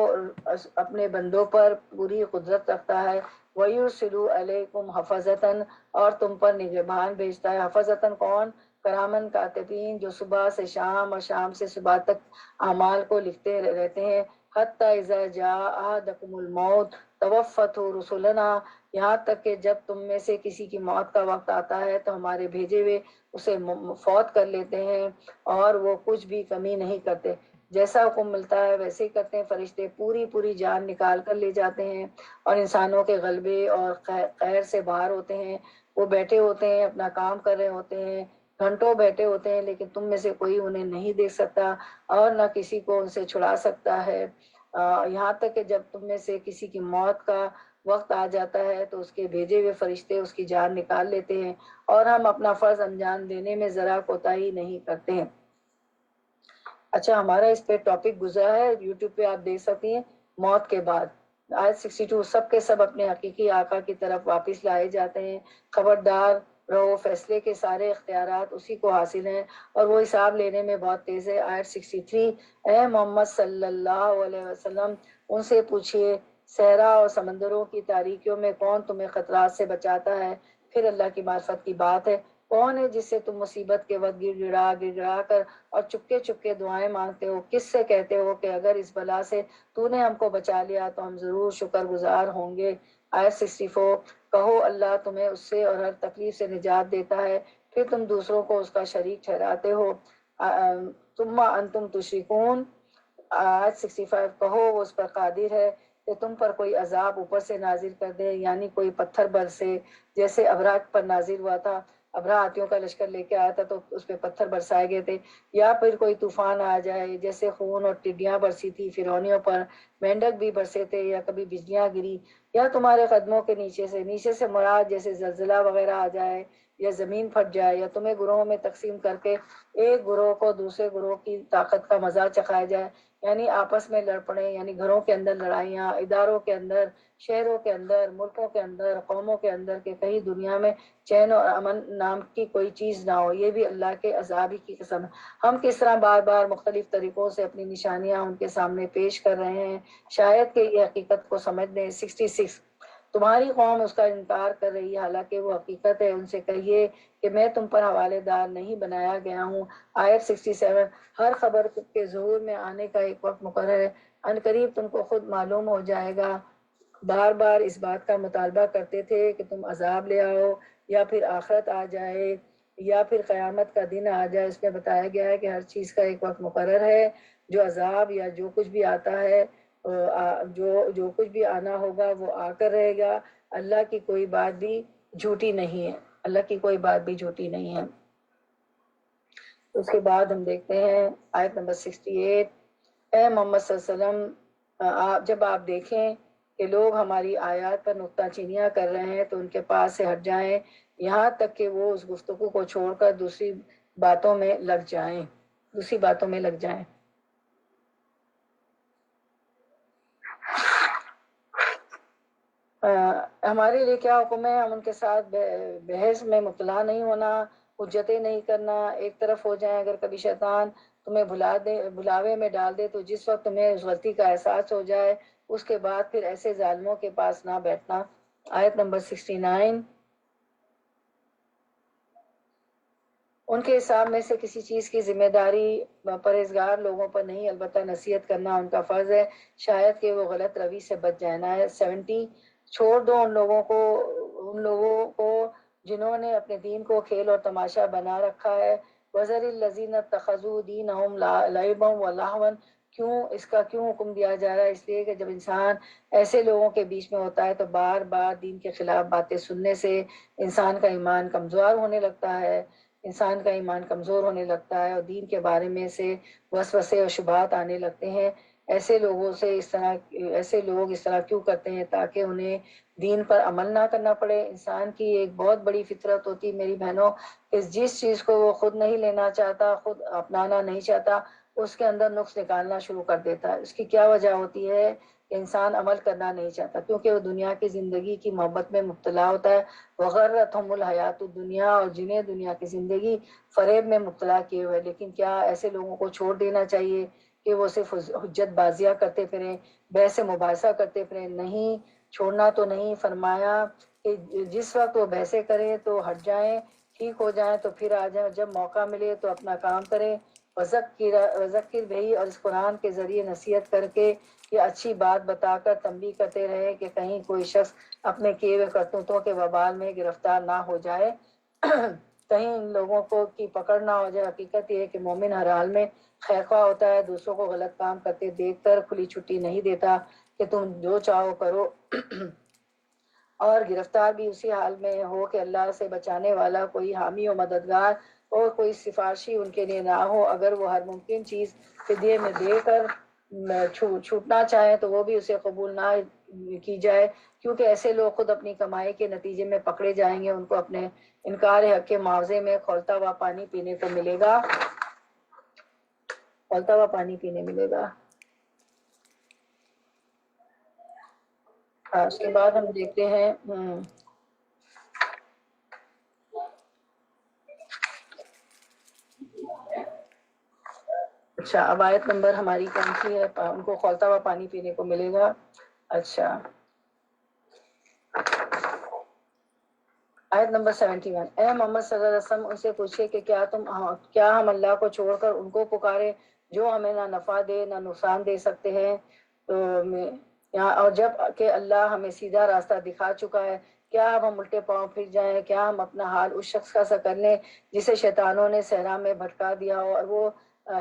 اپنے بندوں پر پوری قدرت رکھتا ہے. وَيُرْسِلُ عَلَيْكُمْ حَفَظَةً، اور تم پر نگہبان بھیجتا ہے. حفظتاً کون؟ کرامن کاتبین، جو صبح سے شام اور شام سے صبح تک اعمال کو لکھتے رہتے ہیں. حَتَّى إِذَا جَاءَ أَحَدَكُمُ الْمَوْتُ تَوَفَّتْهُ رُسُلُنَا، یہاں تک کہ جب تم میں سے کسی کی موت کا وقت آتا ہے تو ہمارے بھیجے ہوئے اسے فوت کر لیتے ہیں، اور وہ کچھ بھی کمی نہیں کرتے. جیسا حکم ملتا ہے ویسے ہی کرتے ہیں. فرشتے پوری پوری جان نکال کر لے جاتے ہیں، اور انسانوں کے غلبے اور خیر سے باہر ہوتے ہیں. وہ بیٹھے ہوتے ہیں، اپنا کام کر رہے ہوتے ہیں، گھنٹوں بیٹھے ہوتے ہیں، لیکن تم میں سے کوئی انہیں نہیں دیکھ سکتا اور نہ کسی کو ان سے چھڑا سکتا ہے. یہاں تک کہ جب تم میں سے کسی کی موت کا وقت آ جاتا ہے تو اس کے بھیجے ہوئے فرشتے اس کی جان نکال لیتے ہیں، اور ہم اپنا فرض انجام دینے میں ذرا کوتاہی نہیں کرتے ہیں. اچھا، ہمارا اس پہ ٹاپک گزرا ہے، یوٹیوب پہ آپ دیکھ سکتی ہیں. موت کے بعد آیت 62، سب کے سب اپنے حقیقی آقا کی طرف واپس لائے جاتے ہیں. خبردار رہو، فیصلے کے سارے اختیارات اسی کو حاصل ہیں، اور وہ حساب لینے میں بہت تیز ہے. آیت 63، اے محمد صلی اللہ علیہ وسلم، ان سے پوچھئے صحرا اور سمندروں کی تاریکیوں میں کون تمہیں خطرات سے بچاتا ہے؟ پھر اللہ کی معرفت کی بات ہے. کون ہے جس سے تم مصیبت کے وقت گڑ گڑا کر اور چپکے چپکے دعائیں مانگتے ہو؟ کس سے کہتے ہو کہ اگر اس بلا سے تو نے ہم کو بچا لیا تو ہم ضرور شکر گزار ہوں گے؟ آیت 64، کہو اللہ تمہیں اس سے اور ہر تکلیف سے نجات دیتا ہے، پھر تم دوسروں کو اس کا شریک ٹھہراتے ہو. ثم انتم تشرکون. آیت 65، کہو وہ اس پر قادر ہے کہ تم پر کوئی عذاب اوپر سے نازل کر دے، یعنی کوئی پتھر برسے، جیسے ابرا پر نازل ہوا تھا. ابرا ہاتھیوں کا لشکر لے کے آیا تھا تو اس پہ پتھر برسائے گئے تھے. یا پھر کوئی طوفان آ جائے، جیسے خون اور ٹڈیاں برسی تھی فرعونیوں پر، مینڈک بھی برسے تھے، یا کبھی بجلیاں گری، یا تمہارے قدموں کے نیچے سے مراد جیسے زلزلہ وغیرہ آ جائے، یا زمین پھٹ جائے، یا تمہیں گروہوں میں تقسیم کر کے ایک گروہ کو دوسرے گروہ کی طاقت کا مزہ چکھایا جائے، یعنی آپس میں لڑ پڑے، یعنی گھروں کے اندر لڑائیاں، اداروں کے اندر، شہروں کے اندر، ملکوں کے اندر، قوموں کے اندر، کہ کہیں دنیا میں چین اور امن نام کی کوئی چیز نہ ہو. یہ بھی اللہ کے عذاب ہی کی قسم ہے. ہم کس طرح بار بار مختلف طریقوں سے اپنی نشانیاں ان کے سامنے پیش کر رہے ہیں، شاید کہ یہ حقیقت کو سمجھ لیں. 66، تمہاری قوم اس کا انکار کر رہی ہے حالانکہ وہ حقیقت ہے. ان سے کہیے کہ میں تم پر حوالے دار نہیں بنایا گیا ہوں. آیت 67، ہر خبر کے ظہور میں آنے کا ایک وقت مقرر ہے، ان قریب تم کو خود معلوم ہو جائے گا. بار بار اس بات کا مطالبہ کرتے تھے کہ تم عذاب لے آؤ، یا پھر آخرت آ جائے، یا پھر قیامت کا دن آ جائے. اس میں بتایا گیا ہے کہ ہر چیز کا ایک وقت مقرر ہے. جو عذاب یا جو کچھ بھی آتا ہے، جو کچھ بھی آنا ہوگا وہ آ کر رہے گا. اللہ کی کوئی بات بھی جھوٹی نہیں ہے، اللہ کی کوئی بات بھی جھوٹی نہیں ہے. اس کے بعد ہم دیکھتے ہیں آیت نمبر 68، اے محمد صلی اللہ علیہ وسلم، جب آپ دیکھیں کہ لوگ ہماری آیات پر نکتہ چینیاں کر رہے ہیں تو ان کے پاس سے ہٹ جائیں، یہاں تک کہ وہ اس گفتگو کو چھوڑ کر دوسری باتوں میں لگ جائیں. ہمارے لیے کیا حکم ہے؟ ہم ان کے ساتھ بحث میں مبتلا نہیں ہونا، حجتیں نہیں کرنا، ایک طرف ہو جائیں. اگر کبھی شیطان تمہیں بھلاوے میں ڈال دے تو جس وقت تمہیں اس غلطی کا احساس ہو جائے اس کے بعد پھر ایسے ظالموں کے پاس نہ بیٹھنا. آیت نمبر 69، ان کے حساب میں سے کسی چیز کی ذمہ داری پرہیزگار لوگوں پر نہیں، البتہ نصیحت کرنا ان کا فرض ہے، شاید کہ وہ غلط روی سے بچ جائیں. آیت 70، چھوڑ دو ان لوگوں کو جنہوں نے اپنے دین کو کھیل اور تماشا بنا رکھا ہے. وَذَرِ الَّذِينَ اتَّخَذُوا دِينَهُمْ لَعِبًا وَلَهْوًا. اس کا کیوں حکم دیا جا رہا ہے؟ اس لیے کہ جب انسان ایسے لوگوں کے بیچ میں ہوتا ہے تو بار بار دین کے خلاف باتیں سننے سے انسان کا ایمان کمزور ہونے لگتا ہے، ہونے لگتا ہے، اور دین کے بارے میں سے وسوسے اور شبہات آنے لگتے ہیں. ایسے لوگ اس طرح کیوں کرتے ہیں؟ تاکہ انہیں دین پر عمل نہ کرنا پڑے. انسان کی ایک بہت بڑی فطرت ہوتی میری بہنوں، کہ جس چیز کو وہ خود نہیں لینا چاہتا، خود اپنانا نہیں چاہتا، اس کے اندر نقص نکالنا شروع کر دیتا ہے. اس کی کیا وجہ ہوتی ہے؟ کہ انسان عمل کرنا نہیں چاہتا کیونکہ وہ دنیا کی زندگی کی محبت میں مبتلا ہوتا ہے. وغرتہم الحیات الدنیا، اور جنہیں دنیا کی زندگی فریب میں مبتلا کیے ہوئے. لیکن کیا ایسے لوگوں کو چھوڑ دینا چاہیے کہ وہ صرف حجت بازیاں کرتے پھریں، بحث مباحثہ کرتے پھریں؟ نہیں، چھوڑنا تو نہیں. فرمایا کہ جس وقت وہ بحثیں کریں تو ہٹ جائیں، ٹھیک ہو جائیں تو پھر آ جائیں، جب موقع ملے تو اپنا کام کریں. وذکر بہی، اور اس قرآن کے ذریعے نصیحت کر کے یہ اچھی بات بتا کر تنبیہ کرتے رہے کہ کہیں کوئی شخص اپنے کیے ہوئے کرتوتوں کے وبال میں گرفتار نہ ہو جائے، کہیں ان لوگوں کو کی پکڑ نہ ہو جائے. حقیقت یہ ہے کہ مومن ہر حال میں خیرخواہ ہوتا ہے، دوسروں کو غلط کام کرتے دیکھ کر کھلی چھٹی نہیں دیتا کہ تم جو چاہو کرو، اور گرفتار بھی اسی حال میں ہو کہ اللہ سے بچانے والا کوئی حامی و مددگار اور کوئی سفارشی ان کے لیے نہ ہو. اگر وہ ہر ممکن چیز فدیے میں دے کر چھوٹنا چاہے تو وہ بھی اسے قبول نہ کی جائے، کیونکہ ایسے لوگ خود اپنی کمائی کے نتیجے میں پکڑے جائیں گے. ان کو اپنے انکار حق کے معاوضے میں کھولتا ہوا پانی پینے کو ملے گا، کھولتا ہوا پانی پینے ملے گا. اس کے بعد ہم دیکھتے ہیں اچھا، اب آیت نمبر ہماری کون سی ہے؟ ان کو کھولتا ہوا پانی پینے کو ملے گا. اچھا، آیت نمبر 71. اے محمد صلی اللہ علیہ وسلم، ان سے پوچھے کہ کیا ہم اللہ کو چھوڑ کر ان کو پکارے جو ہمیں نہ نفع دے نہ نقصان دے سکتے ہیں؟ اور جب کہ اللہ ہمیں سیدھا راستہ دکھا چکا ہے، کیا اب ہم الٹے پاؤں پھر جائیں؟ کیا ہم اپنا حال اس شخص کا سا کر لیں جسے شیطانوں نے صحرا میں بھٹکا دیا ہو اور وہ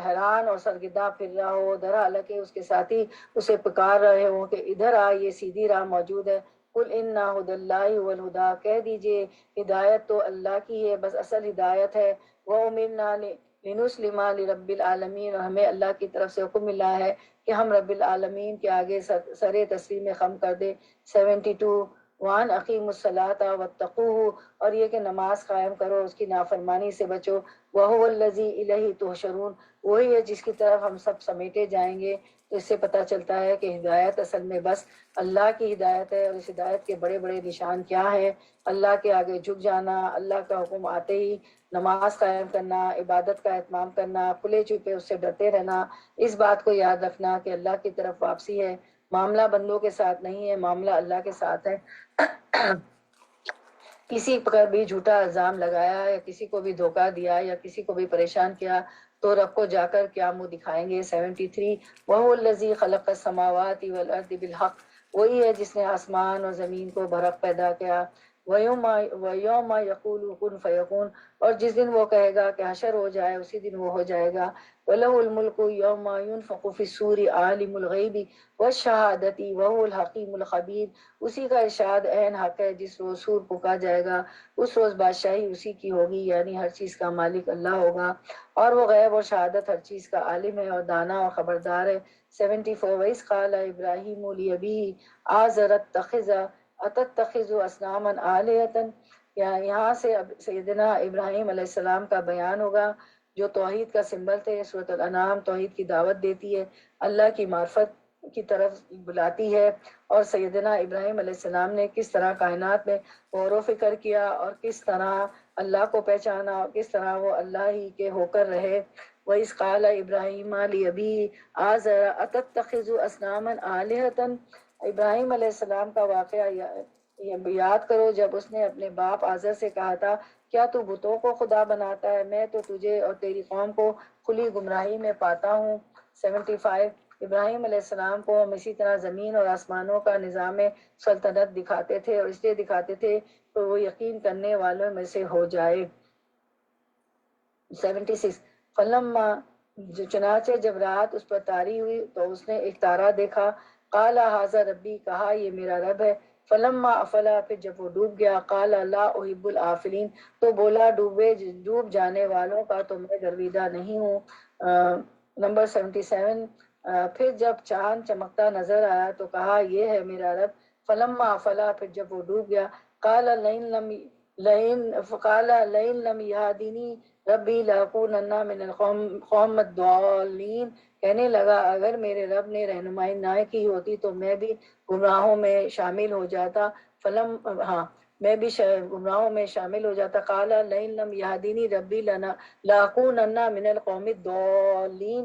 حیران اور سرگرداں پھر رہا ہو، در حالانکہ اس کے ساتھی اسے پکار رہے ہوں کہ ادھر آ، یہ سیدھی راہ موجود ہے. قل ان ہدی اللہ هو الہدی، کہہ دیجئے ہدایت تو اللہ کی ہے، بس اصل ہدایت ہے. وَأُمِرْنَا لِنُسْلِمَ لِرَبِّ الْعَالَمِينَ، اور ہمیں اللہ کی طرف سے حکم ملا ہے کہ ہم رب العالمین کے آگے سر تسلیم خم کر دے. 72. وَأَنْ أَقِيمُوا الصَّلَاةَ وَاتَّقُوهُ، اور یہ کہ نماز قائم کرو، اس کی نافرمانی سے بچو. وَهُوَ الَّذِي إِلَيْهِ تُحْشَرُونَ، وہی ہے جس کی طرف ہم سب سمیٹے جائیں گے. تو اس سے پتہ چلتا ہے کہ ہدایت اصل میں بس اللہ کی ہدایت ہے. اور اس ہدایت کے بڑے بڑے نشان کیا ہیں؟ اللہ کے آگے جھک جانا، اللہ کا حکم آتے ہی نماز قائم کرنا، عبادت کا اہتمام کرنا، کھلے چھپے اس سے ڈرتے رہنا، اس بات کو یاد رکھنا کہ اللہ کی طرف واپسی ہے، معاملہ بندوں کے ساتھ نہیں ہے، معاملہ اللہ کے ساتھ ہے. کسی پر بھی جھوٹا الزام لگایا یا کسی کو بھی دھوکہ دیا یا کسی کو بھی پریشان کیا تو رب کو جا کر کیا منہ دکھائیں گے. 73. وَهُوَ الَّذِي خَلَقَ السَّمَاوَاتِ وَالْأَرْضِ بِالْحَقِّ، وہی ہے جس نے آسمان اور زمین کو برحق پیدا کیا. وَيَوْمَ يَقُولُ كُن فَيَكُونُ، اور جس دن وہ کہے گا کہ حشر ہو جائے اسی دن وہ ہو جائے گا. وَلَهُ الْمُلْكُ يَوْمَ يُنفَخُ فِي الصُّورِ عَالِمُ الْغَيْبِ وَالشَّهَادَةِ وَهُوَ الْحَكِيمُ الْخَبِيرُ، اسی کا ارشاد عین حق ہے. جس روز سور پھونکا جائے گا اس روز بادشاہی اسی کی ہوگی، یعنی ہر چیز کا مالک اللہ ہوگا، اور وہ غیب اور شہادت ہر چیز کا عالم ہے اور دانا اور خبردار ہے. 74. وَإِذْ قَالَ إِبْرَاهِيمُ لِأَبِيهِ آزَرَ أَتَتَّخِذُ أَصْنَامًا آلِهَةً، یہاں سے سیدنا ابراہیم علیہ السلام کا بیان ہوگا جو توحید کا سمبل تھے. سورۃ الانعام توحید کی دعوت دیتی ہے، اللہ کی معرفت کی طرف بلاتی ہے، اور سیدنا ابراہیم علیہ السلام نے کس طرح کائنات میں غور و فکر کیا اور کس طرح اللہ کو پہچانا اور کس طرح وہ اللہ ہی کے ہو کر رہے. وَإِذْ قَالَ إِبْرَاهِيمُ لِأَبِيهِ آزَرَ أَتَتَّخِذُ أَصْنَامًا آلِهَةً، ابراہیم علیہ السلام کا واقعہ یاد کرو جب اس نے اپنے باپ آزر سے کہا تھا کیا تو بتوں کو خدا بناتا ہے؟ میں تو تجھے اور تیری قوم کو کھلی گمراہی میں پاتا ہوں. 75. ابراہیم علیہ السلام کو ہم اسی طرح زمین اور آسمانوں کا نظام سلطنت دکھاتے تھے، اور اس لیے دکھاتے تھے تو وہ یقین کرنے والوں میں سے ہو جائے. 76. فلما، چنانچہ جب رات اس پر طاری ہوئی تو اس نے ایک تارا دیکھا. قال ھذا ربی، کہا یہ میرا رب ہے. فلما افلا، پھر جب وہ ڈوب گیا، قال لا احب الافلین، تو بولا ڈوب جانے والوں کا تو میں گرویدہ نہیں ہوں. نمبر 77. پھر جب چاند چمکتا نظر آیا تو کہا یہ ہے میرا رب. فلما افلا، پھر جب وہ ڈوب گیا، قال لئن لم يهدني ربی لاکونن من القوم الضالین، کہنے لگا اگر میرے رب نے رہنمائی نہ کی ہوتی تو میں بھی گمراہوں میں شامل ہو جاتا، میں بھی گمراہوں میں شامل ہو جاتا۔ قال لئن لم یہدینی ربی لاکونن من القوم الضالین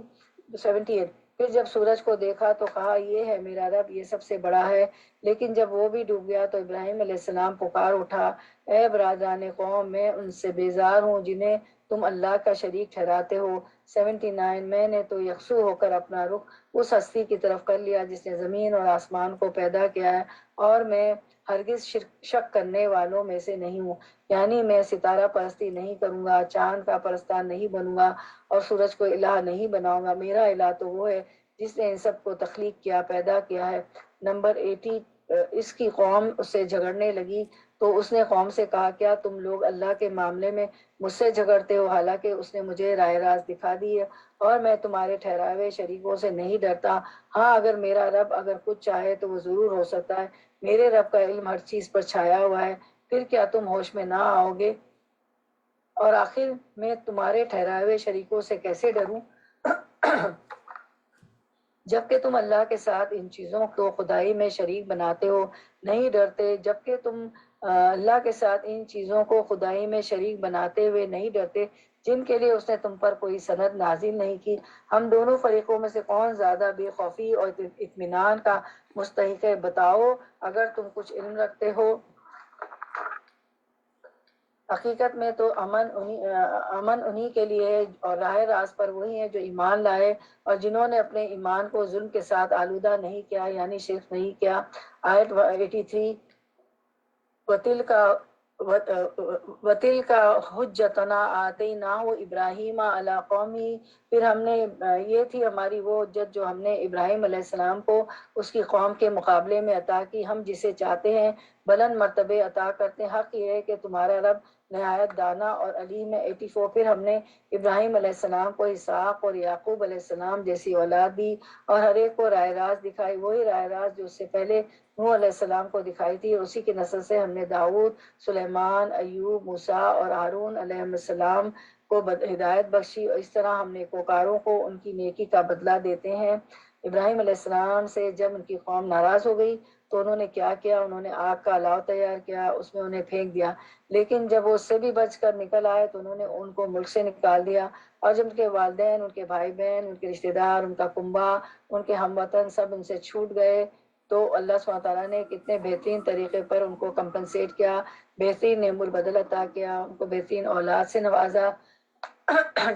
78۔ پھر جب سورج کو دیکھا تو کہا یہ ہے میرا رب، یہ سب سے بڑا ہے، لیکن جب وہ بھی ڈوب گیا تو ابراہیم علیہ السلام پکار اٹھا، اے برادران قوم، میں ان سے بیزار ہوں جنہیں تم اللہ کا شریک ٹھہراتے ہو۔ 79۔ میں نے تو یکسو ہو کر اپنا رخ اس ہستی کی طرف کر لیا جس نے زمین اور آسمان کو پیدا کیا ہے، اور میں ہرگز شک کرنے والوں میں سے نہیں ہوں، یعنی میں ستارہ پرستی نہیں کروں گا، چاند کا پرستار نہیں بنوں گا، اور سورج کو الہ نہیں بناؤں گا۔ میرا الہ تو وہ ہے جس نے ان سب کو تخلیق کیا، پیدا کیا ہے۔ نمبر 80۔ اس کی قوم اس سے جھگڑنے لگی تو اس نے قوم سے کہا کیا تم لوگ اللہ کے معاملے میں مجھ سے جھگڑتے ہو، حالانکہ اس نے مجھے راہ راز دکھا دی ہے اور میں تمہارے ٹھہرائے ہوئے شریکوں سے نہیں ڈرتا۔ ہاں اگر میرا رب اگر کچھ چاہے تو وہ ضرور ہو سکتا ہے، میرے رب کا علم ہر چیز پر چھایا ہوا ہے، پھر کیا تم ہوش میں نہ آؤ گے؟ اور آخر میں تمہارے ٹھہرائے ہوئے شریکوں سے کیسے ڈروں جبکہ تم اللہ کے ساتھ ان چیزوں کو خدائی میں شریک بناتے ہو؟ نہیں ڈرتے جبکہ تم اللہ کے ساتھ ان چیزوں کو خدائی میں شریک بناتے ہوئے نہیں ڈرتے جن کے لیے اس نے تم پر کوئی سند نازل نہیں کی۔ ہم دونوں فریقوں میں سے کون زیادہ بے خوفی اور اطمینان کا مستحق ہے؟ بتاؤ اگر تم کچھ علم رکھتے ہو۔ حقیقت میں تو امن انہی کے لیے ہے اور راہ راست پر وہی ہیں جو ایمان لائے اور جنہوں نے اپنے ایمان کو ظلم کے ساتھ آلودہ نہیں کیا، یعنی شرک نہیں کیا۔ آیت 83۔ وَتِلْكَ حُجَّتُنَا آتَيْنَاهُ إِبْرَاهِيمَ عَلَىٰ قَوْمِهِ، پھر ہم نے یہ تھی ہماری وہ حجت جو ہم نے ابراہیم علیہ السلام کو اس کی قوم کے مقابلے میں عطا کی، ہم جسے چاہتے ہیں بلند مرتبے عطا کرتے ہیں۔ حق یہ ہے کہ تمہارا رب نہایت دانا اور علیم ہے۔ 84۔ پھر ہم نے ابراہیم علیہ السلام کو اسحاق اور یعقوب علیہ السلام جیسی اولاد دی اور ہر ایک کو راہ راست دکھائی، وہی راہ راست جو اس سے پہلے نوح علیہ السلام کو دکھائی تھی، اور اسی کی نسل سے ہم نے داؤد، سلیمان، ایوب، موسیٰ اور ہارون علیہ السلام کو ہدایت بخشی، اور اس طرح ہم نیکوکاروں کو ان کی نیکی کا بدلہ دیتے ہیں۔ ابراہیم علیہ السلام سے جب ان کی قوم ناراض ہو گئی تو انہوں نے کیا کیا؟ انہوں نے آگ کا الاؤ تیار کیا، اس میں انہیں پھینک دیا، لیکن جب وہ اس سے بھی بچ کر نکل آئے تو انہوں نے ان کو ملک سے نکال دیا، اور جب ان کے والدین، ان کے بھائی بہن، ان کے رشتہ دار، ان کا کنبہ، ان کے ہم وطن سب ان سے چھوٹ گئے تو اللہ سبحانہ تعالیٰ نے کتنے بہترین طریقے پر ان کو کمپنسیٹ کیا، بہترین نعم البدل عطا کیا، ان کو بہترین اولاد سے نوازا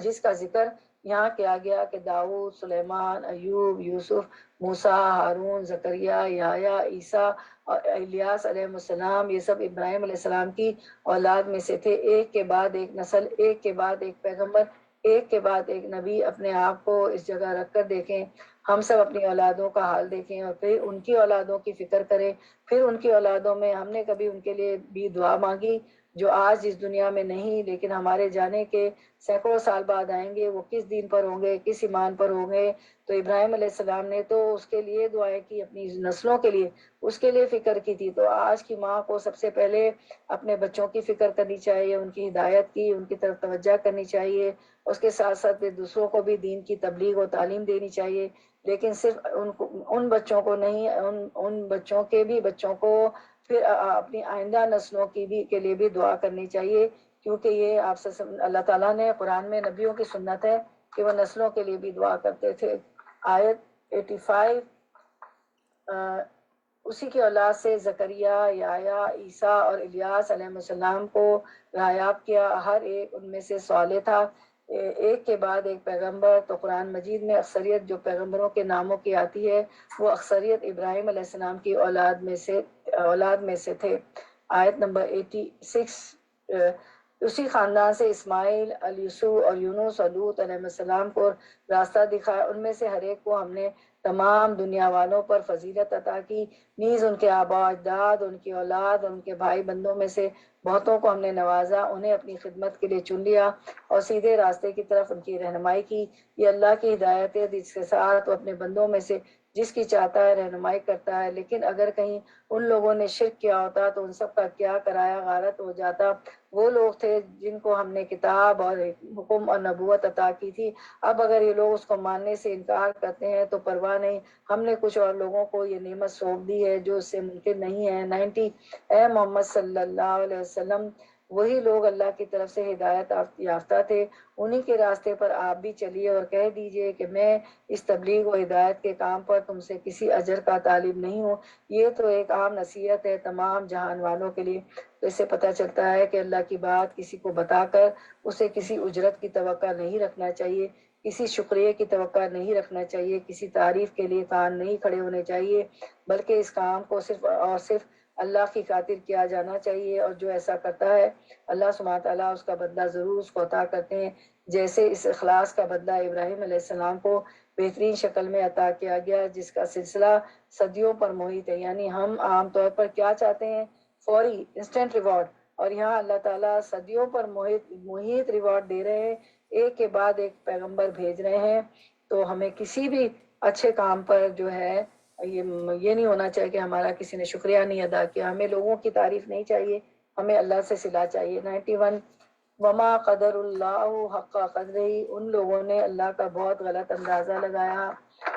جس کا ذکر یہاں کیا گیا کہ داؤد، سلیمان، ایوب، یوسف، موسیٰ، ہارون، زکریا، یحییٰ، عیسیٰ اور الیاس علیہ السلام، یہ سب ابراہیم علیہ السلام کی اولاد میں سے تھے۔ ایک کے بعد ایک نسل، ایک کے بعد ایک پیغمبر، ایک کے بعد ایک نبی۔ اپنے آپ کو اس جگہ رکھ کر دیکھیں، ہم سب اپنی اولادوں کا حال دیکھیں اور پھر ان کی اولادوں کی فکر کریں، پھر ان کی اولادوں میں ہم نے کبھی ان کے لیے بھی دعا مانگی جو آج اس دنیا میں نہیں لیکن ہمارے جانے کے سینکڑوں سال بعد آئیں گے، وہ کس دین پر ہوں گے، کس ایمان پر ہوں گے؟ تو ابراہیم علیہ السلام نے تو اس کے لیے دعائیں کی، اپنی نسلوں کے لیے اس کے لیے فکر کی تھی، تو آج کی ماں کو سب سے پہلے اپنے بچوں کی فکر کرنی چاہیے، ان کی ہدایت کی، ان کی طرف توجہ کرنی چاہیے، اس کے ساتھ ساتھ دوسروں کو بھی دین کی تبلیغ و تعلیم دینی چاہیے، لیکن صرف ان بچوں کو نہیں، ان بچوں کے بھی بچوں کو، پھر اپنی آئندہ نسلوں کی بھی کے لیے بھی دعا کرنی چاہیے، کیونکہ یہ آپ سے اللہ تعالیٰ نے قرآن میں نبیوں کی سنت ہے کہ وہ نسلوں کے لیے بھی دعا کرتے تھے۔ آیت 85۔ اسی کی اولاد سے زکریا، یحییٰ، عیسیٰ اور الیاس علیہ السلام کو نایاب کیا، ہر ایک ان میں سے صالح تھا، ایک کے بعد ایک پیغمبر۔ تو قرآن مجید میں اکثریت جو پیغمبروں کے ناموں کی آتی ہے وہ اکثریت ابراہیم علیہ السلام کی اولاد میں سے تھے۔ آیت نمبر 86۔ اسی خاندان سے اسماعیل، الیسو اور یونس اور لوط علیہ السلام کو راستہ دکھایا، ان میں سے ہر ایک کو ہم نے تمام دنیا والوں پر فضیلت عطا کی، نیز ان کے آبا و اجداد، ان کی اولاد، ان کے بھائی بندوں میں سے بہتوں کو ہم نے نوازا، انہیں اپنی خدمت کے لیے چن لیا اور سیدھے راستے کی طرف ان کی رہنمائی کی۔ یہ اللہ کی ہدایت ہے جس کے ساتھ وہ اپنے بندوں میں سے جس کی چاہتا ہے رہنمائی کرتا ہے۔ لیکن اگر کہیں ان لوگوں نے شرک کیا ہوتا تو ان سب کا کیا کرایا غارت ہو جاتا۔ وہ لوگ تھے جن کو ہم نے کتاب اور حکم اور نبوت عطا کی تھی، اب اگر یہ لوگ اس کو ماننے سے انکار کرتے ہیں تو پرواہ نہیں، ہم نے کچھ اور لوگوں کو یہ نعمت سونپ دی ہے جو اس سے ممکن نہیں ہے۔ 90 اے محمد صلی اللہ علیہ وسلم، وہی لوگ اللہ کی طرف سے ہدایت یافتہ تھے، انہی کے راستے پر آپ بھی چلیے اور کہہ دیجئے کہ میں اس تبلیغ و ہدایت کے کام پر تم سے کسی اجر کا طالب نہیں ہوں، یہ تو ایک عام نصیحت ہے تمام جہان والوں کے لیے۔ تو اس سے پتہ چلتا ہے کہ اللہ کی بات کسی کو بتا کر اسے کسی اجرت کی توقع نہیں رکھنا چاہیے، کسی شکریہ کی توقع نہیں رکھنا چاہیے، کسی تعریف کے لیے کان نہیں کھڑے ہونے چاہیے، بلکہ اس کام کو صرف اور صرف اللہ کی خاطر کیا جانا چاہیے، اور جو ایسا کرتا ہے اللہ سبحانہ تعالیٰ اس کا بدلہ ضرور اس کو عطا کرتے ہیں، جیسے اس اخلاص کا بدلہ ابراہیم علیہ السلام کو بہترین شکل میں عطا کیا گیا، جس کا سلسلہ صدیوں پر محیط ہے۔ یعنی ہم عام طور پر کیا چاہتے ہیں؟ فوری انسٹنٹ ریوارڈ، اور یہاں اللہ تعالیٰ صدیوں پر محیط ریوارڈ دے رہے ہیں، ایک کے بعد ایک پیغمبر بھیج رہے ہیں۔ تو ہمیں کسی بھی اچھے کام پر جو ہے یہ نہیں ہونا چاہیے کہ ہمارا کسی نے شکریہ نہیں ادا کیا، ہمیں لوگوں کی تعریف نہیں چاہیے، ہمیں اللہ سے صلہ چاہیے۔ 91 وما قدر اللہ حق قدرہ، ان لوگوں نے اللہ کا بہت غلط اندازہ لگایا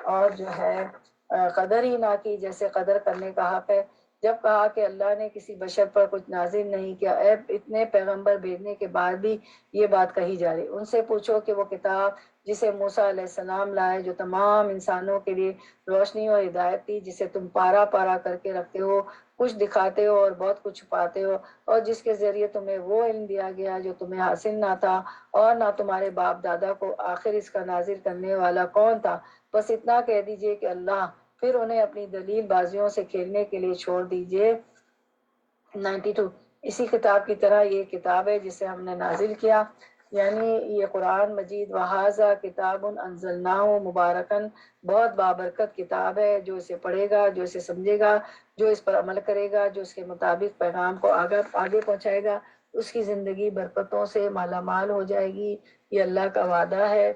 اور جو ہے قدر ہی نہ کی جیسے قدر کرنے کا حق ہے۔ جب کہا کہ اللہ نے کسی بشر پر کچھ نازل نہیں کیا، اتنے پیغمبر بھیجنے کے بعد بھی یہ بات کہی جا رہی، ان سے پوچھو کہ وہ کتاب جسے موسیٰ علیہ السلام لائے، جو تمام انسانوں کے لیے روشنی اور ہدایت تھی، جسے تم پارا پارا کر کے رکھتے ہو، کچھ دکھاتے ہو اور بہت کچھ چھپاتے ہو، اور جس کے ذریعے تمہیں وہ علم دیا گیا جو تمہیں حاصل نہ تھا اور نہ تمہارے باپ دادا کو، آخر اس کا نازل کرنے والا کون تھا؟ بس اتنا کہہ دیجئے کہ اللہ، پھر انہیں اپنی دلیل بازیوں سے کھیلنے کے لیے چھوڑ دیجئے۔ 92 اسی کتاب کی طرح یہ کتاب ہے جسے ہم نے نازل کیا، یعنی یہ قرآن مجید وہذا کتاب انزلناہ مبارکن، بہت بابرکت کتاب ہے، جو اسے پڑھے گا، جو اسے سمجھے گا، جو اس پر عمل کرے گا، جو اس کے مطابق پیغام کو آگے پہنچائے گا، اس کی زندگی برکتوں سے مالا مال ہو جائے گی۔ یہ اللہ کا وعدہ ہے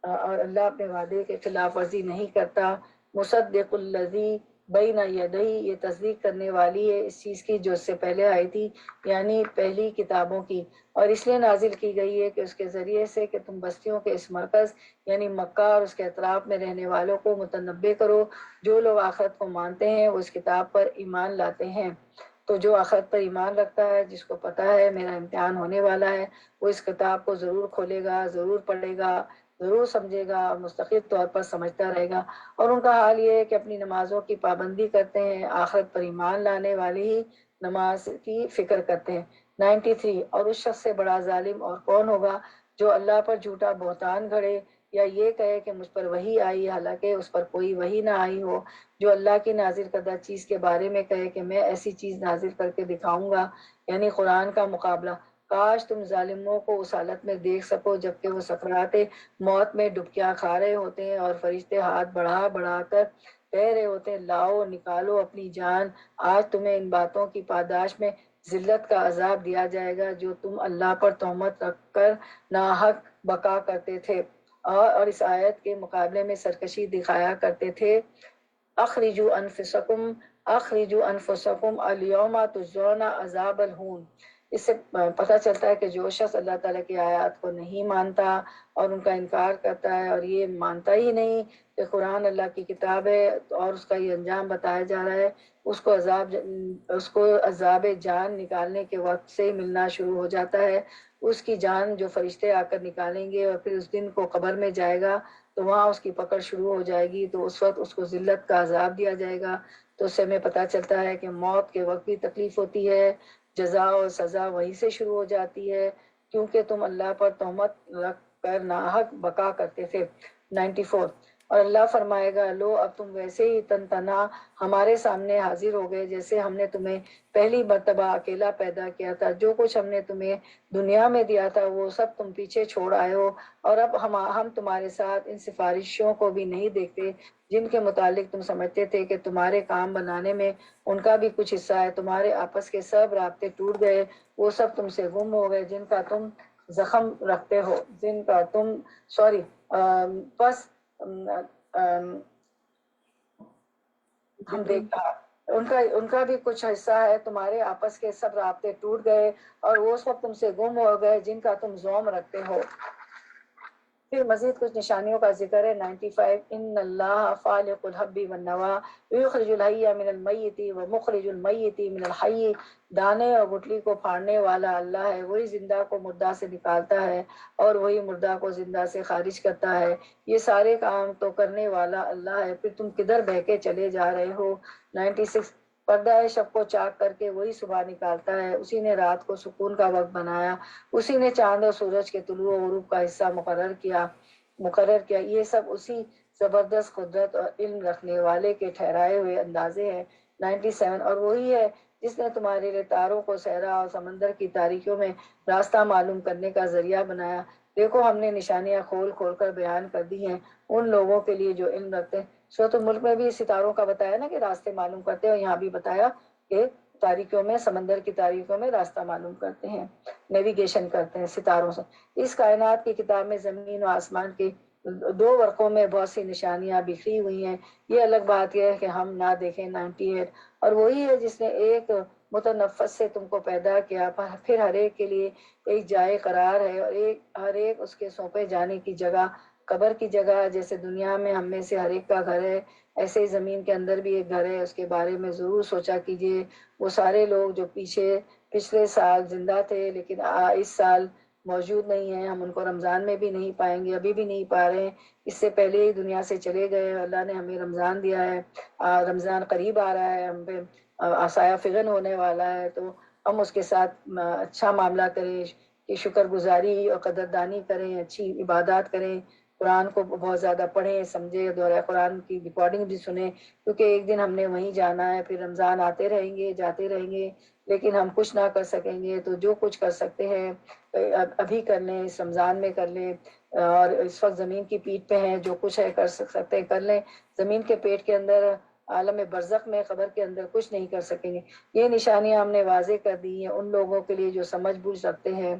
اور اللہ اپنے وعدے کے خلاف ورزی نہیں کرتا۔ مصدق الذی بین یدیہ، یہ تصدیق کرنے والی ہے اس چیز کی جو اس سے پہلے آئی تھی، یعنی پہلی کتابوں کی، اور اس لیے نازل کی گئی ہے کہ اس کے ذریعے سے کہ تم بستیوں کے اس مرکز یعنی مکہ اور اس کے اطراف میں رہنے والوں کو متنبع کرو، جو لوگ آخرت کو مانتے ہیں وہ اس کتاب پر ایمان لاتے ہیں۔ تو جو آخرت پر ایمان رکھتا ہے، جس کو پتہ ہے میرا امتحان ہونے والا ہے، وہ اس کتاب کو ضرور کھولے گا، ضرور پڑھے گا، ضرور سمجھے گا اور مستقل طور پر سمجھتا رہے گا۔ اور ان کا حال یہ ہے کہ اپنی نمازوں کی پابندی کرتے ہیں، آخرت پر ایمان لانے والے ہی نماز کی فکر کرتے ہیں۔ 93 اور اس شخص سے بڑا ظالم اور کون ہوگا جو اللہ پر جھوٹا بہتان گھڑے یا یہ کہے کہ مجھ پر وحی آئی حالانکہ اس پر کوئی وحی نہ آئی ہو، جو اللہ کی نازل کردہ چیز کے بارے میں کہے کہ میں ایسی چیز نازل کر کے دکھاؤں گا، یعنی قرآن کا مقابلہ۔ کاش تم ظالموں کو اس حالت میں دیکھ سکو جبکہ وہ سکرات موت میں ڈبکیاں کھا رہے ہوتے ہیں اور فرشتے ہاتھ بڑھا بڑھا کر کہہ رہے ہوتے ہیں لاؤ نکالو اپنی جان، آج تمہیں ان باتوں کی پاداش میں ذلت کا عذاب دیا جائے گا جو تم اللہ پر تہمت رکھ کر ناحق بقا کرتے تھے اور اس آیت کے مقابلے میں سرکشی دکھایا کرتے تھے۔ اخرجوا انفسکم الیوم تجزون عذاب الہون۔ اس سے پتہ چلتا ہے کہ جو شخص اللہ تعالیٰ کی آیات کو نہیں مانتا اور ان کا انکار کرتا ہے اور یہ مانتا ہی نہیں کہ قرآن اللہ کی کتاب ہے اور اس کا یہ انجام بتایا جا رہا ہے، اس کو عذاب جان نکالنے کے وقت سے ہی ملنا شروع ہو جاتا ہے۔ اس کی جان جو فرشتے آ کر نکالیں گے اور پھر اس دن کو قبر میں جائے گا تو وہاں اس کی پکڑ شروع ہو جائے گی، تو اس وقت اس کو ذلت کا عذاب دیا جائے گا۔ تو اس سے ہمیں پتہ چلتا ہے کہ موت کے وقت بھی تکلیف ہوتی ہے، جزا اور سزا وہیں سے شروع ہو جاتی ہے کیونکہ تم اللہ پر تہمت رکھ کر ناحق بقا کرتے تھے۔ 94 اور اللہ فرمائے گا لو اب تم ویسے ہی تن تنہا ہمارے سامنے حاضر ہو گئے جیسے ہم نے تمہیں پہلی مرتبہ اکیلا پیدا کیا تھا، جو کچھ ہم نے تمہیں دنیا میں دیا تھا وہ سب تم پیچھے چھوڑ آئے ہو، اور اب ہم تمہارے ساتھ ان سفارشوں کو بھی نہیں دیکھتے جن کے متعلق تم سمجھتے تھے کہ تمہارے کام بنانے میں ان کا بھی کچھ حصہ ہے۔ تمہارے آپس کے سب رابطے ٹوٹ گئے، وہ سب تم سے گم ہو گئے جن کا تم زخم رکھتے ہو، جن کا تم بس ہم دیکھا ان کا بھی کچھ حصہ ہے، تمہارے آپس کے سب رابطے ٹوٹ گئے اور وہ سب تم سے گم ہو گئے جن کا تم زوم رکھتے ہو۔ پھر مزید کچھ نشانیوں کا ذکر ہے 95۔ ان اللہ فالق الحب والنوا یخرج الحی من المیت ومخرج المیت من الحی، دانے اور گٹلی کو پھاڑنے والا اللہ ہے، وہی زندہ کو مردہ سے نکالتا ہے اور وہی مردہ کو زندہ سے خارج کرتا ہے، یہ سارے کام تو کرنے والا اللہ ہے، پھر تم کدھر بہکے چلے جا رہے ہو۔ 96۔ پردہ شب کو چاک کر کے وہی صبح نکالتا ہے، اسی نے رات کو سکون کا وقت بنایا، اسی نے چاند اور سورج کے طلوع و غروب کا حصہ مقرر کیا، یہ سب اسی زبردست قدرت اور علم رکھنے والے کے ٹھہرائے ہوئے اندازے ہیں۔ 97۔ اور وہی ہے جس نے تمہارے لیے تاروں کو صحرا اور سمندر کی تاریکیوں میں راستہ معلوم کرنے کا ذریعہ بنایا، دیکھو ہم نے نشانیاں کھول کھول کر بیان کر دی ہیں ان لوگوں کے لیے جو علم رکھتے ہیں۔ سورۃ الملک میں بھی ستاروں کا بتایا نا کہ راستے معلوم کرتے ہیں، اور یہاں بھی بتایا کہ تاریکیوں میں، سمندر کی تاریکیوں میں راستہ معلوم کرتے ہیں، نیویگیشن کرتے ہیں ستاروں سے۔ اس کائنات کی کتاب میں زمین و آسمان کے دو ورقوں میں بہت سی نشانیاں بکھری ہوئی ہیں، یہ الگ بات یہ ہے کہ ہم نہ دیکھیں۔ 98۔ اور وہی ہے جس نے ایک متنفس سے تم کو پیدا کیا، پھر ہر ایک کے لیے ایک جائے قرار ہے، اور ہر ایک اس کے سونپے جانے کی جگہ، قبر کی جگہ، جیسے دنیا میں ہم میں سے ہر ایک کا گھر ہے، ایسے ہی زمین کے اندر بھی ایک گھر ہے، اس کے بارے میں ضرور سوچا کیجئے۔ وہ سارے لوگ جو پچھلے سال زندہ تھے لیکن اس سال موجود نہیں ہیں، ہم ان کو رمضان میں بھی نہیں پائیں گے، ابھی بھی نہیں پا رہے ہیں، اس سے پہلے ہی دنیا سے چلے گئے۔ اللہ نے ہمیں رمضان دیا ہے، رمضان قریب آ رہا ہے، ہم پہ عصایہ فغن ہونے والا ہے، تو ہم اس کے ساتھ اچھا معاملہ کریں، کہ شکر گزاری اور قدردانی کریں، اچھی عبادات کریں، قرآن کو بہت زیادہ پڑھیں، سمجھیں، دورہ قرآن کی ریکارڈنگ بھی سنیں، کیونکہ ایک دن ہم نے وہیں جانا ہے، پھر رمضان آتے رہیں گے، جاتے رہیں گے، لیکن ہم کچھ نہ کر سکیں گے، تو جو کچھ کر سکتے ہیں ابھی کر لیں، اس رمضان میں کر لیں، اور اس وقت زمین کی پیٹھ پہ ہیں، جو کچھ ہے کر سکتے ہیں کر لیں، زمین کے پیٹ کے اندر عالم برزخ میں، قبر کے اندر کچھ نہیں کر سکیں گے۔ یہ نشانیاں ہم نے واضح کر دی ہیں ان لوگوں کے لیے جو سمجھ بوجھ رکھتے ہیں،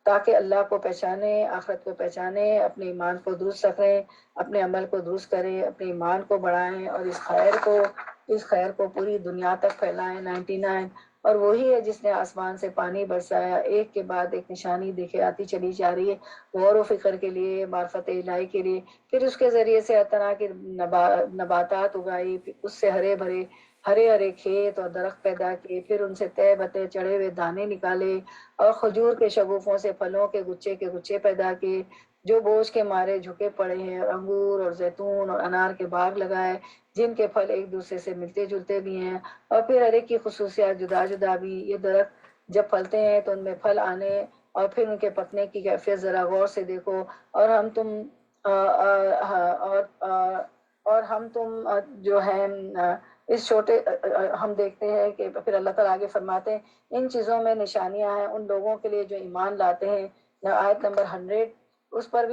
تاکہ اللہ کو پہچانے، آخرت کو پہچانے، اپنے ایمان کو درست رکھیں، اپنے عمل کو درست کریں، اپنے ایمان کو بڑھائیں، اور اس خیر کو پوری دنیا تک پھیلائیں۔ 99۔ اور وہی ہے جس نے آسمان سے پانی برسایا، ایک کے بعد ایک نشانی دیکھے آتی چلی جا رہی ہے، غور و فکر کے لیے، معرفت الہی کے لیے، پھر اس کے ذریعے سے ہر طرح کی نباتات اگائی، پھر اس سے ہرے ہرے کھیت اور درخت پیدا کیے، پھر ان سے تہ بتے چڑھے ہوئے دانے نکالے، اور کھجور کے شگوفوں سے پھلوں کے گچھے پیدا کیے جو بوجھ کے مارے جھکے پڑے ہیں، اور انگور اور زیتون اور انار کے باغ لگائے جن کے پھل ایک دوسرے سے ملتے جلتے بھی ہیں، اور پھر ہر ایک کی خصوصیات جدا جدا بھی۔ یہ درخت جب پھلتے ہیں تو ان میں پھل آنے اور پھر ان کے پکنے کی کیفیت ذرا غور سے دیکھو، اور ہم تم جو ہے اس چھوٹے ہم دیکھتے ہیں کہ پھر اللہ تعالیٰ آگے فرماتے ہیں ان چیزوں میں نشانیاں ہیں ان لوگوں کے لیے جو ایمان لاتے ہیں۔ آیت نمبر 100۔ اس پر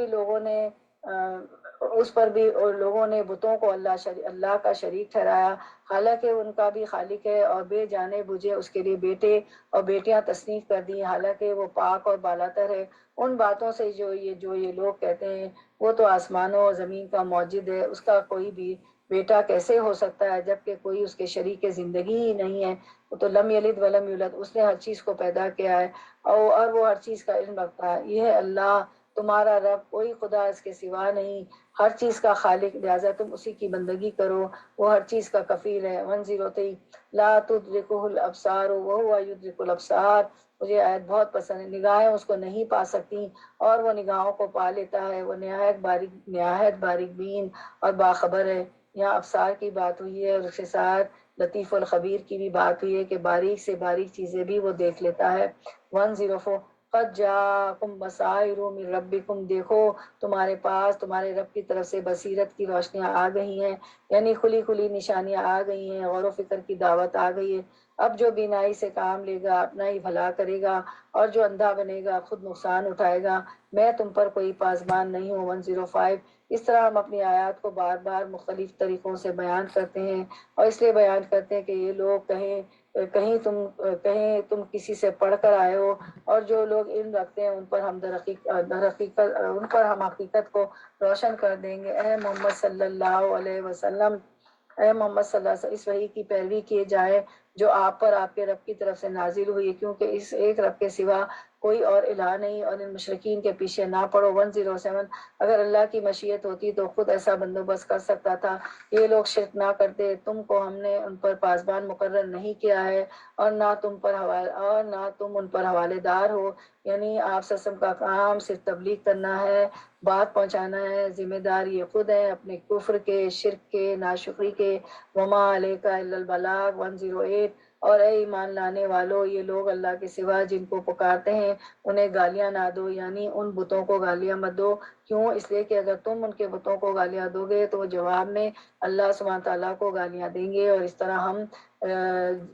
بھی لوگوں نے بتوں کو اللہ کا شریک ٹھہرایا، حالانکہ ان کا بھی خالق ہے، اور بے جانے بوجھے اس کے لیے بیٹے اور بیٹیاں تصنیف کر دی، حالانکہ وہ پاک اور بالاتر ہے ان باتوں سے جو یہ لوگ کہتے ہیں۔ وہ تو آسمانوں اور زمین کا موجد ہے، اس کا کوئی بھی بیٹا کیسے ہو سکتا ہے جبکہ کوئی اس کے شریک زندگی ہی نہیں ہے۔ وہ تو لم یلد ولم یولد، اس نے ہر چیز کو پیدا کیا ہے، اور وہ ہر چیز کا علم رکھتا ہے۔ یہ ہے اللہ تمہارا رب، کوئی خدا اس کے سوا نہیں، ہر چیز کا خالق، لہٰذا تم اسی کی بندگی کرو، وہ ہر چیز کا کفیل ہے۔ 103۔ لا تدرکہ الابصار وہو یدرک الابصار، مجھے آیت بہت پسند ہے، نگاہیں اس کو نہیں پا سکتی اور وہ نگاہوں کو پا لیتا ہے، وہ نہایت باریک بین اور باخبر ہے۔ یہاں ابصار کی بات ہوئی ہے، اور اس کے ساتھ لطیف الخبیر کی بھی بات ہوئی ہے کہ باریک سے باریک چیزیں بھی وہ دیکھ لیتا ہے۔ 104۔ قد جاءکم بصائر من ربکم، دیکھو تمہارے پاس تمہارے رب کی طرف سے بصیرت کی روشنیاں آ گئی ہیں، یعنی کھلی کھلی نشانیاں آ گئی ہیں، غور و فکر کی دعوت آ گئی ہے۔ اب جو بینائی سے کام لے گا اپنا ہی بھلا کرے گا، اور جو اندھا بنے گا خود نقصان اٹھائے گا، میں تم پر کوئی پاسبان نہیں ہوں۔ 105۔ اس طرح ہم اپنی آیات کو بار بار مختلف طریقوں سے بیان کرتے ہیں، اور اس لیے بیان کرتے ہیں کہ یہ لوگ کہیں تم کسی سے پڑھ کر آئے ہو، اور جو لوگ علم رکھتے ہیں ان پر ہم حقیقت کو روشن کر دیں گے۔ اے محمد صلی اللہ علیہ وسلم، اے محمد صلی اللہ علیہ وسلم، اس وحی کی پیروی کیے جائے جو آپ پر آپ کے رب کی طرف سے نازل ہوئی، کیونکہ اس ایک رب کے سوا کوئی اور الہ نہیں، اور ان مشرکین کے پیچھے نہ پڑو۔ 107۔ اگر اللہ کی مشیت ہوتی تو خود ایسا بندوبست کر سکتا تھا، یہ لوگ شرک نہ کرتے، تم کو ہم نے ان پر پاسبان مقرر نہیں کیا ہے، اور نہ تم ان پر حوالے دار ہو، یعنی آپ سسم کا کام صرف تبلیغ کرنا ہے، بات پہنچانا ہے، ذمہ دار یہ خود ہے اپنے کفر کے، شرک کے، ناشکری کے۔ وما علیک الا البلاغ۔ 108۔ اور اے ایمان لانے والو، یہ لوگ اللہ کے سوا جن کو پکارتے ہیں انہیں گالیاں نہ دو، یعنی ان بتوں کو گالیاں مت دو۔ کیوں؟ اس لیے کہ اگر تم ان کے بتوں کو گالیاں دو گے تو وہ جواب میں اللہ سبحانہ تعالیٰ کو گالیاں دیں گے، اور اس طرح ہم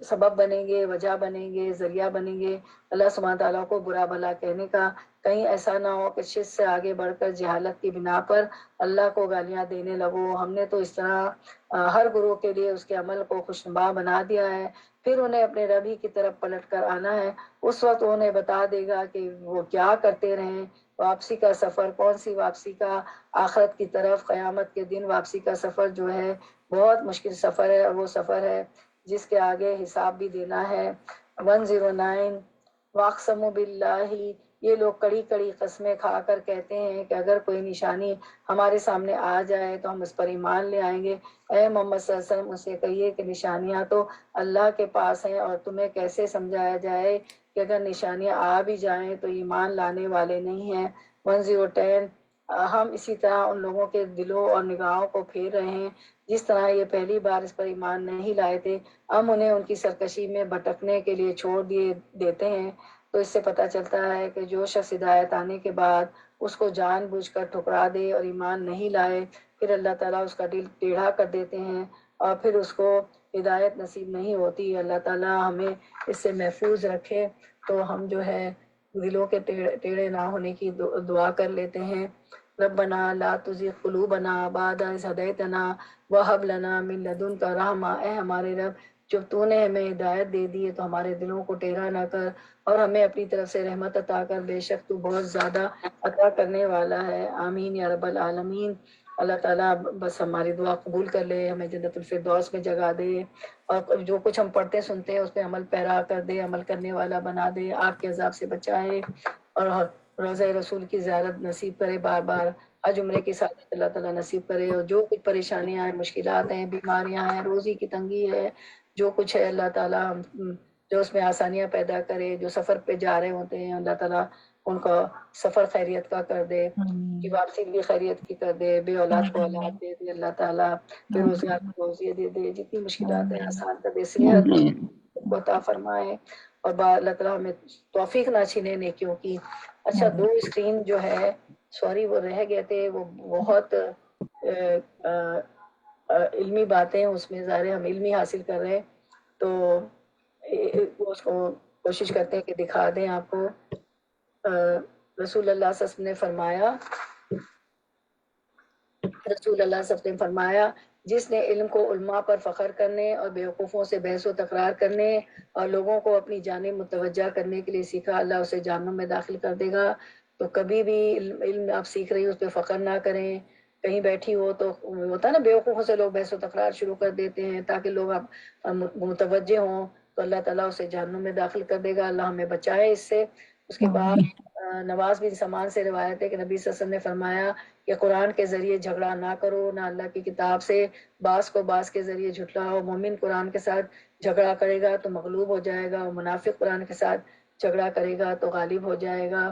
سبب بنیں گے، وجہ بنیں گے، ذریعہ بنیں گے اللہ سبحانہ تعالیٰ کو برا بھلا کہنے کا۔ کہیں ایسا نہ ہو کہ شرک سے آگے بڑھ کر جہالت کی بنا پر اللہ کو گالیاں دینے لگو۔ ہم نے تو اس طرح ہر گروہ کے لیے اس کے عمل کو خوشنما بنا دیا ہے، پھر انہیں اپنے رب ہی کی طرف پلٹ کر آنا ہے۔ اس وقت انہیں بتا دے گا کہ وہ کیا کرتے رہیں۔ واپسی کا سفر، کون سی واپسی کا؟ آخرت کی طرف، قیامت کے دن واپسی کا سفر جو ہے بہت مشکل سفر ہے، اور وہ سفر ہے جس کے آگے حساب بھی دینا ہے۔ 109۔ واقسموا باللہ، یہ لوگ کڑی کڑی قسمیں کھا کر کہتے ہیں کہ اگر کوئی نشانی ہمارے سامنے آ جائے تو ہم اس پر ایمان لے آئیں گے۔ اے محمد صلی اللہ علیہ وسلم، اسے کہیے کہ نشانیاں تو اللہ کے پاس ہیں، اور تمہیں کیسے سمجھایا جائے کہ اگر نشانیاں آ بھی جائیں تو ایمان لانے والے نہیں ہیں۔ 110۔ ہم اسی طرح ان لوگوں کے دلوں اور نگاہوں کو پھیر رہے ہیں جس طرح یہ پہلی بار اس پر ایمان نہیں لائے تھے، ہم انہیں ان کی سرکشی میں بھٹکنے کے لیے چھوڑ دیتے ہیں۔ تو اس سے پتہ چلتا ہے کہ جو شخص ہدایت آنے کے بعد اس کو جان بوجھ کر ٹھکرا دے اور ایمان نہیں لائے، پھر اللہ تعالیٰ اس کا دل ٹیڑھا کر دیتے ہیں، اور پھر اس کو ہدایت نصیب نہیں ہوتی۔ اللہ تعالیٰ ہمیں اس سے محفوظ رکھے۔ تو ہم جو ہے دلوں کے ٹیڑھے نہ ہونے کی دعا کر لیتے ہیں۔ ربنا لا تزغ قلوبنا بعد إذ هديتنا وهب لنا من لدنك رحمة۔ اے ہمارے رب، جب تو نے ہمیں ہدایت دے دی ہے تو ہمارے دلوں کو ٹیڑھا نہ کر، اور ہمیں اپنی طرف سے رحمت عطا کر، بے شک تو بہت زیادہ عطا کرنے والا ہے۔ آمین یا رب العالمین۔ اللہ تعالیٰ بس ہماری دعا قبول کر لے، ہمیں جنت الفردوس میں جگہ دے، اور جو کچھ ہم پڑھتے سنتے ہیں اس پہ عمل پیرا کر دے، عمل کرنے والا بنا دے، آگ کے عذاب سے بچائے، اور روزہ رسول کی زیارت نصیب کرے، بار بار حج عمرے کی سعادت اللہ تعالیٰ نصیب کرے، اور جو کچھ پریشانیاں ہیں، مشکلات ہیں، بیماریاں ہیں، روزی کی تنگی ہے، جو کچھ ہے اللہ تعالیٰ جو اس میں آسانیاں پیدا کرے، جو سفر پہ جا رہے ہوتے ہیں اللہ تعالیٰ ان کا سفر خیریت کا کر دے، کی واپسی بھی خیریت کی کر دے، بے اولاد کو اولاد دے دے اللہ تعالیٰ، بے روزگار کو روزی دے دے، جتنی مشکلات ہیں آسان کر دے، صحت کو عطا فرمائے، اور اللہ تعالیٰ ہمیں توفیق نہ چھینے نیکیوں کی۔ اچھا، 2 اسکرین جو ہے، سوری وہ رہ گئے تھے، وہ بہت علمی باتیں اس میں، ظاہر ہم علمی حاصل کر رہے ہیں تو اس کو کوشش کرتے ہیں کہ دکھا دیں آپ کو۔ رسول اللہ صلی اللہ علیہ وسلم نے فرمایا، رسول اللہ صلی اللہ علیہ وسلم نے فرمایا، جس نے علم کو علماء پر فخر کرنے اور بیوقوفوں سے بحث و تکرار کرنے اور لوگوں کو اپنی جانب متوجہ کرنے کے لیے سیکھا، اللہ اسے جہنم میں داخل کر دے گا۔ تو کبھی بھی علم آپ سیکھ رہی ہو اس پہ فخر نہ کریں، کہیں بیٹھی ہو تو ہوتا ہے نا بیوقوفوں سے لوگ بحث و تکرار شروع کر دیتے ہیں تاکہ لوگ آپ متوجہ ہوں، تو اللہ تعالیٰ اسے جہنم میں داخل کر دے گا، اللہ ہمیں بچائے اس سے۔ اس کے بعد نواز بن سمان سے روایت ہے کہ نبی صلی اللہ علیہ وسلم نے فرمایا کہ قرآن کے ذریعے جھگڑا نہ کرو، نہ اللہ کی کتاب سے بعض کو بعض کے ذریعے جھٹلاؤ۔ مومن قرآن کے ساتھ جھگڑا کرے گا تو مغلوب ہو جائے گا، اور منافق قرآن کے ساتھ جھگڑا کرے گا تو غالب ہو جائے گا۔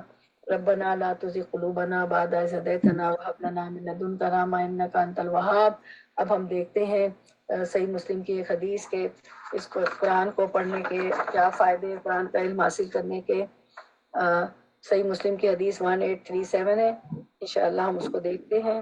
ربنا لا تزغ قلوبنا بعد إذ هديتنا وهب لنا من لدنك رحمة إنك أنت الوهاب۔ اب ہم دیکھتے ہیں صحیح مسلم کی ایک حدیث کے اس کو قرآن کو پڑھنے کے کیا فائدے، قرآن کا علم حاصل کرنے کے۔ صحیح مسلم کی حدیث 1837 ہے، انشاءاللہ ہم اس کو دیکھتے ہیں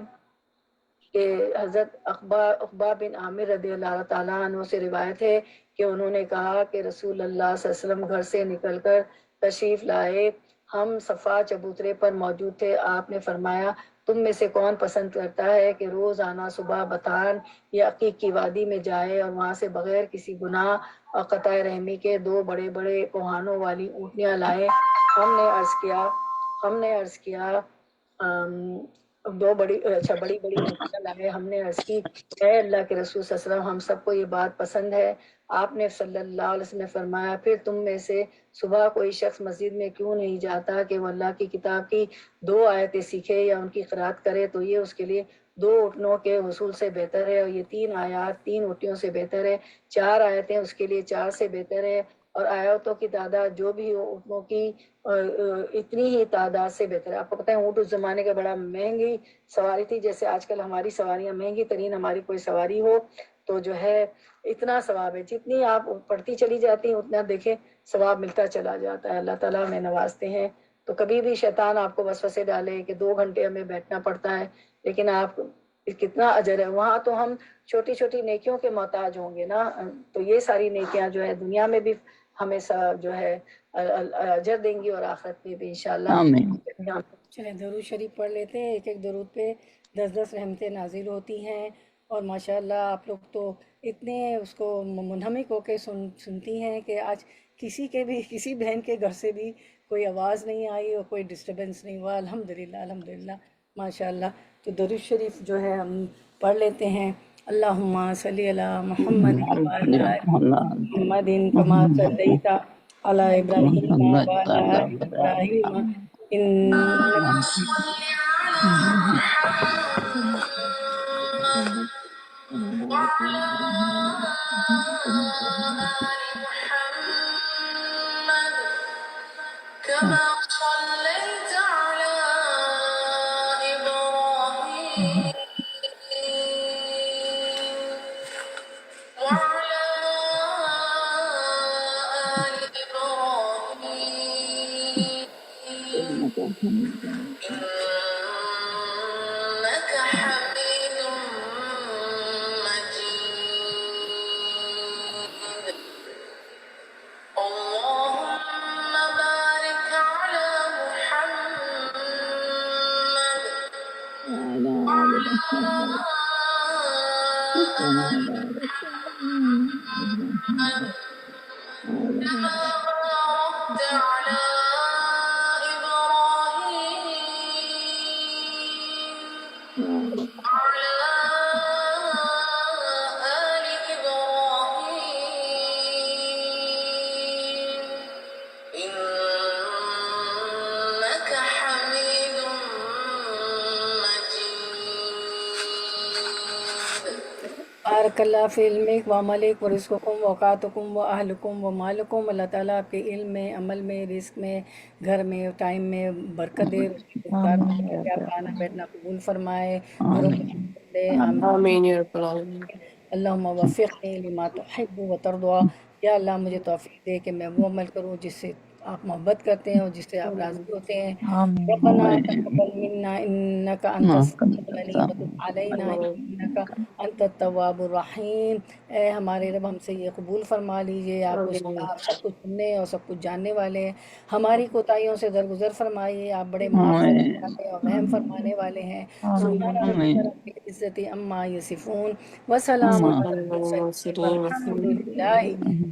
کہ حضرت عقبہ بن عامر رضی اللہ تعالیٰ عنہ سے روایت ہے کہ انہوں نے کہا کہ رسول اللہ صلی اللہ علیہ وسلم گھر سے نکل کر تشریف لائے، ہم صفا چبوترے پر موجود تھے، آپ نے فرمایا تم میں سے کون پسند کرتا ہے کہ روزانہ صبح بطان یا عقیق کی وادی میں جائے اور وہاں سے بغیر کسی گناہ اور قطع رحمی کے 2 بڑے بڑے کوہانوں والی اونٹنیاں لائے؟ ہم نے عرض کیا 2 بڑی اونٹنیاں لائے۔ ہم نے عرض کی اے اللہ کے رسول صلی اللہ علیہ وسلم، ہم سب کو یہ بات پسند ہے۔ آپ نے صلی اللہ علیہ وسلم نے فرمایا پھر تم میں سے صبح کوئی شخص مسجد میں کیوں نہیں جاتا کہ وہ اللہ کی کتاب کی 2 آیتیں سیکھے یا ان کی قرات کرے، تو یہ اس کے لیے 2 اونٹنوں کے حصول سے بہتر ہے، اور یہ 3 آیات 3 اونٹنیوں سے بہتر ہے، 4 آیتیں اس کے لیے 4 سے بہتر ہے، اور آیاتوں کی تعداد جو بھی ہو اونٹنوں کی اتنی ہی تعداد سے بہتر ہے۔ آپ کو پتہ ہے اونٹ اس زمانے کا بڑا مہنگی سواری تھی، جیسے آج کل ہماری سواریاں مہنگی ترین ہماری کوئی سواری ہو تو جو ہے اتنا ثواب ہے، جتنی آپ پڑھتی چلی جاتی ہیں اتنا دیکھیں ثواب ملتا چلا جاتا ہے۔ اللہ تعالیٰ ہمیں نوازتے ہیں، تو کبھی بھی شیطان آپ کو وسوسے ڈالے کہ 2 گھنٹے ہمیں بیٹھنا پڑتا ہے، لیکن آپ کتنا اجر ہے وہاں، تو ہم چھوٹی چھوٹی نیکیوں کے محتاج ہوں گے نا، تو یہ ساری نیکیاں جو ہے دنیا میں بھی ہمیں جو ہے اجر دیں گی اور آخرت میں بھی انشاءاللہ۔ آمین۔ چلیں درود شریف پڑھ لیتے ہیں، ایک درود پہ 10 رحمتیں نازل ہوتی ہیں، اور ماشاءاللہ آپ لوگ تو اتنے اس کو منہمک ہو کے سنتی ہیں کہ آج کسی بہن کے گھر سے بھی کوئی آواز نہیں آئی اور کوئی ڈسٹربنس نہیں ہوا، الحمدللہ ماشاءاللہ۔ تو درود شریف جو ہے ہم پڑھ لیتے ہیں۔ اللہم صلی علی محمد وعلی محمد کما صلیت علی ابراہیم وعلی آل ابراہیم انک صل على محمد وعلى آل محمد كما صليت على إبراهيم وعلى آل إبراهيم إنك حميد مجيد اللهم بارك على محمد وعلى آل محمد كما باركت على إبراهيم وعلى آل إبراهيم إنك حميد مجيد بارک اللہ فی علمک و عملک و رزقکم و اوقاتکم و اہلکم و مالکم۔ اللہ تعالیٰ آپ کے علم میں، عمل میں، رزق میں، گھر میں، ٹائم میں برکت دے، آپ کا آنا بیٹھنا قبول فرمائے، گھروں کو دے، آمین یا رب العالمین۔ اللہم وفقنی لما تحب و ترضا، یا اللہ مجھے توفیق دے کہ میں وہ عمل کروں جس سے آپ محبت کرتے ہیں اور جس سے آپ راضی ہوتے ہیں۔ ربنا تقبل منا انک انت السمیع العلیم وتب علینا انک انت التواب الرحیم۔ اے ہمارے رب ہم سے یہ قبول فرما لیجئے، آپ سب کچھ سننے اور سب کچھ جاننے والے ہیں، ہماری کوتاہیوں سے درگزر فرمائیے، آپ بڑے معاف کرنے والے اور رحم فرمانے والے ہیں۔ سبحان ربک رب العزت عما یصفون وسلام علی المرسلین والحمد للہ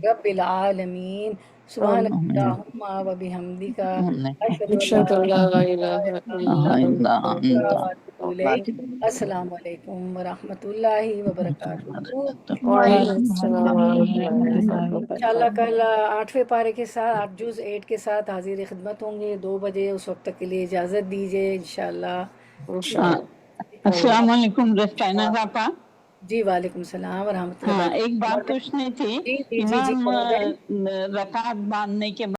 رب العالمین۔ سبحانک اللہم و بحمدک اشہد اشہد ان ان لا لا الہ الہ الا الا انت انت استغفرک و اتوب الیک۔ السلام علیکم ورحمۃ اللہ وبرکاتہ۔ وعلیکم السلام ورحمۃ اللہ وبرکاتہ۔ انشاءاللہ کل 8ویں پارے کے ساتھ 8 جز 8 کے ساتھ حاضر خدمت ہوں گے 2 بجے، اس وقت تک کے لیے اجازت دیجیے انشاءاللہ۔ انشاءاللہ۔ السلام علیکم رسٹائنا صاحبہ۔ جی وعلیکم السلام ورحمۃ اللہ ہاں، وبرکاتہ۔ ایک بات پوچھنی تھی، جی امام بول رہے ہیں۔ رکعت باندھنے کے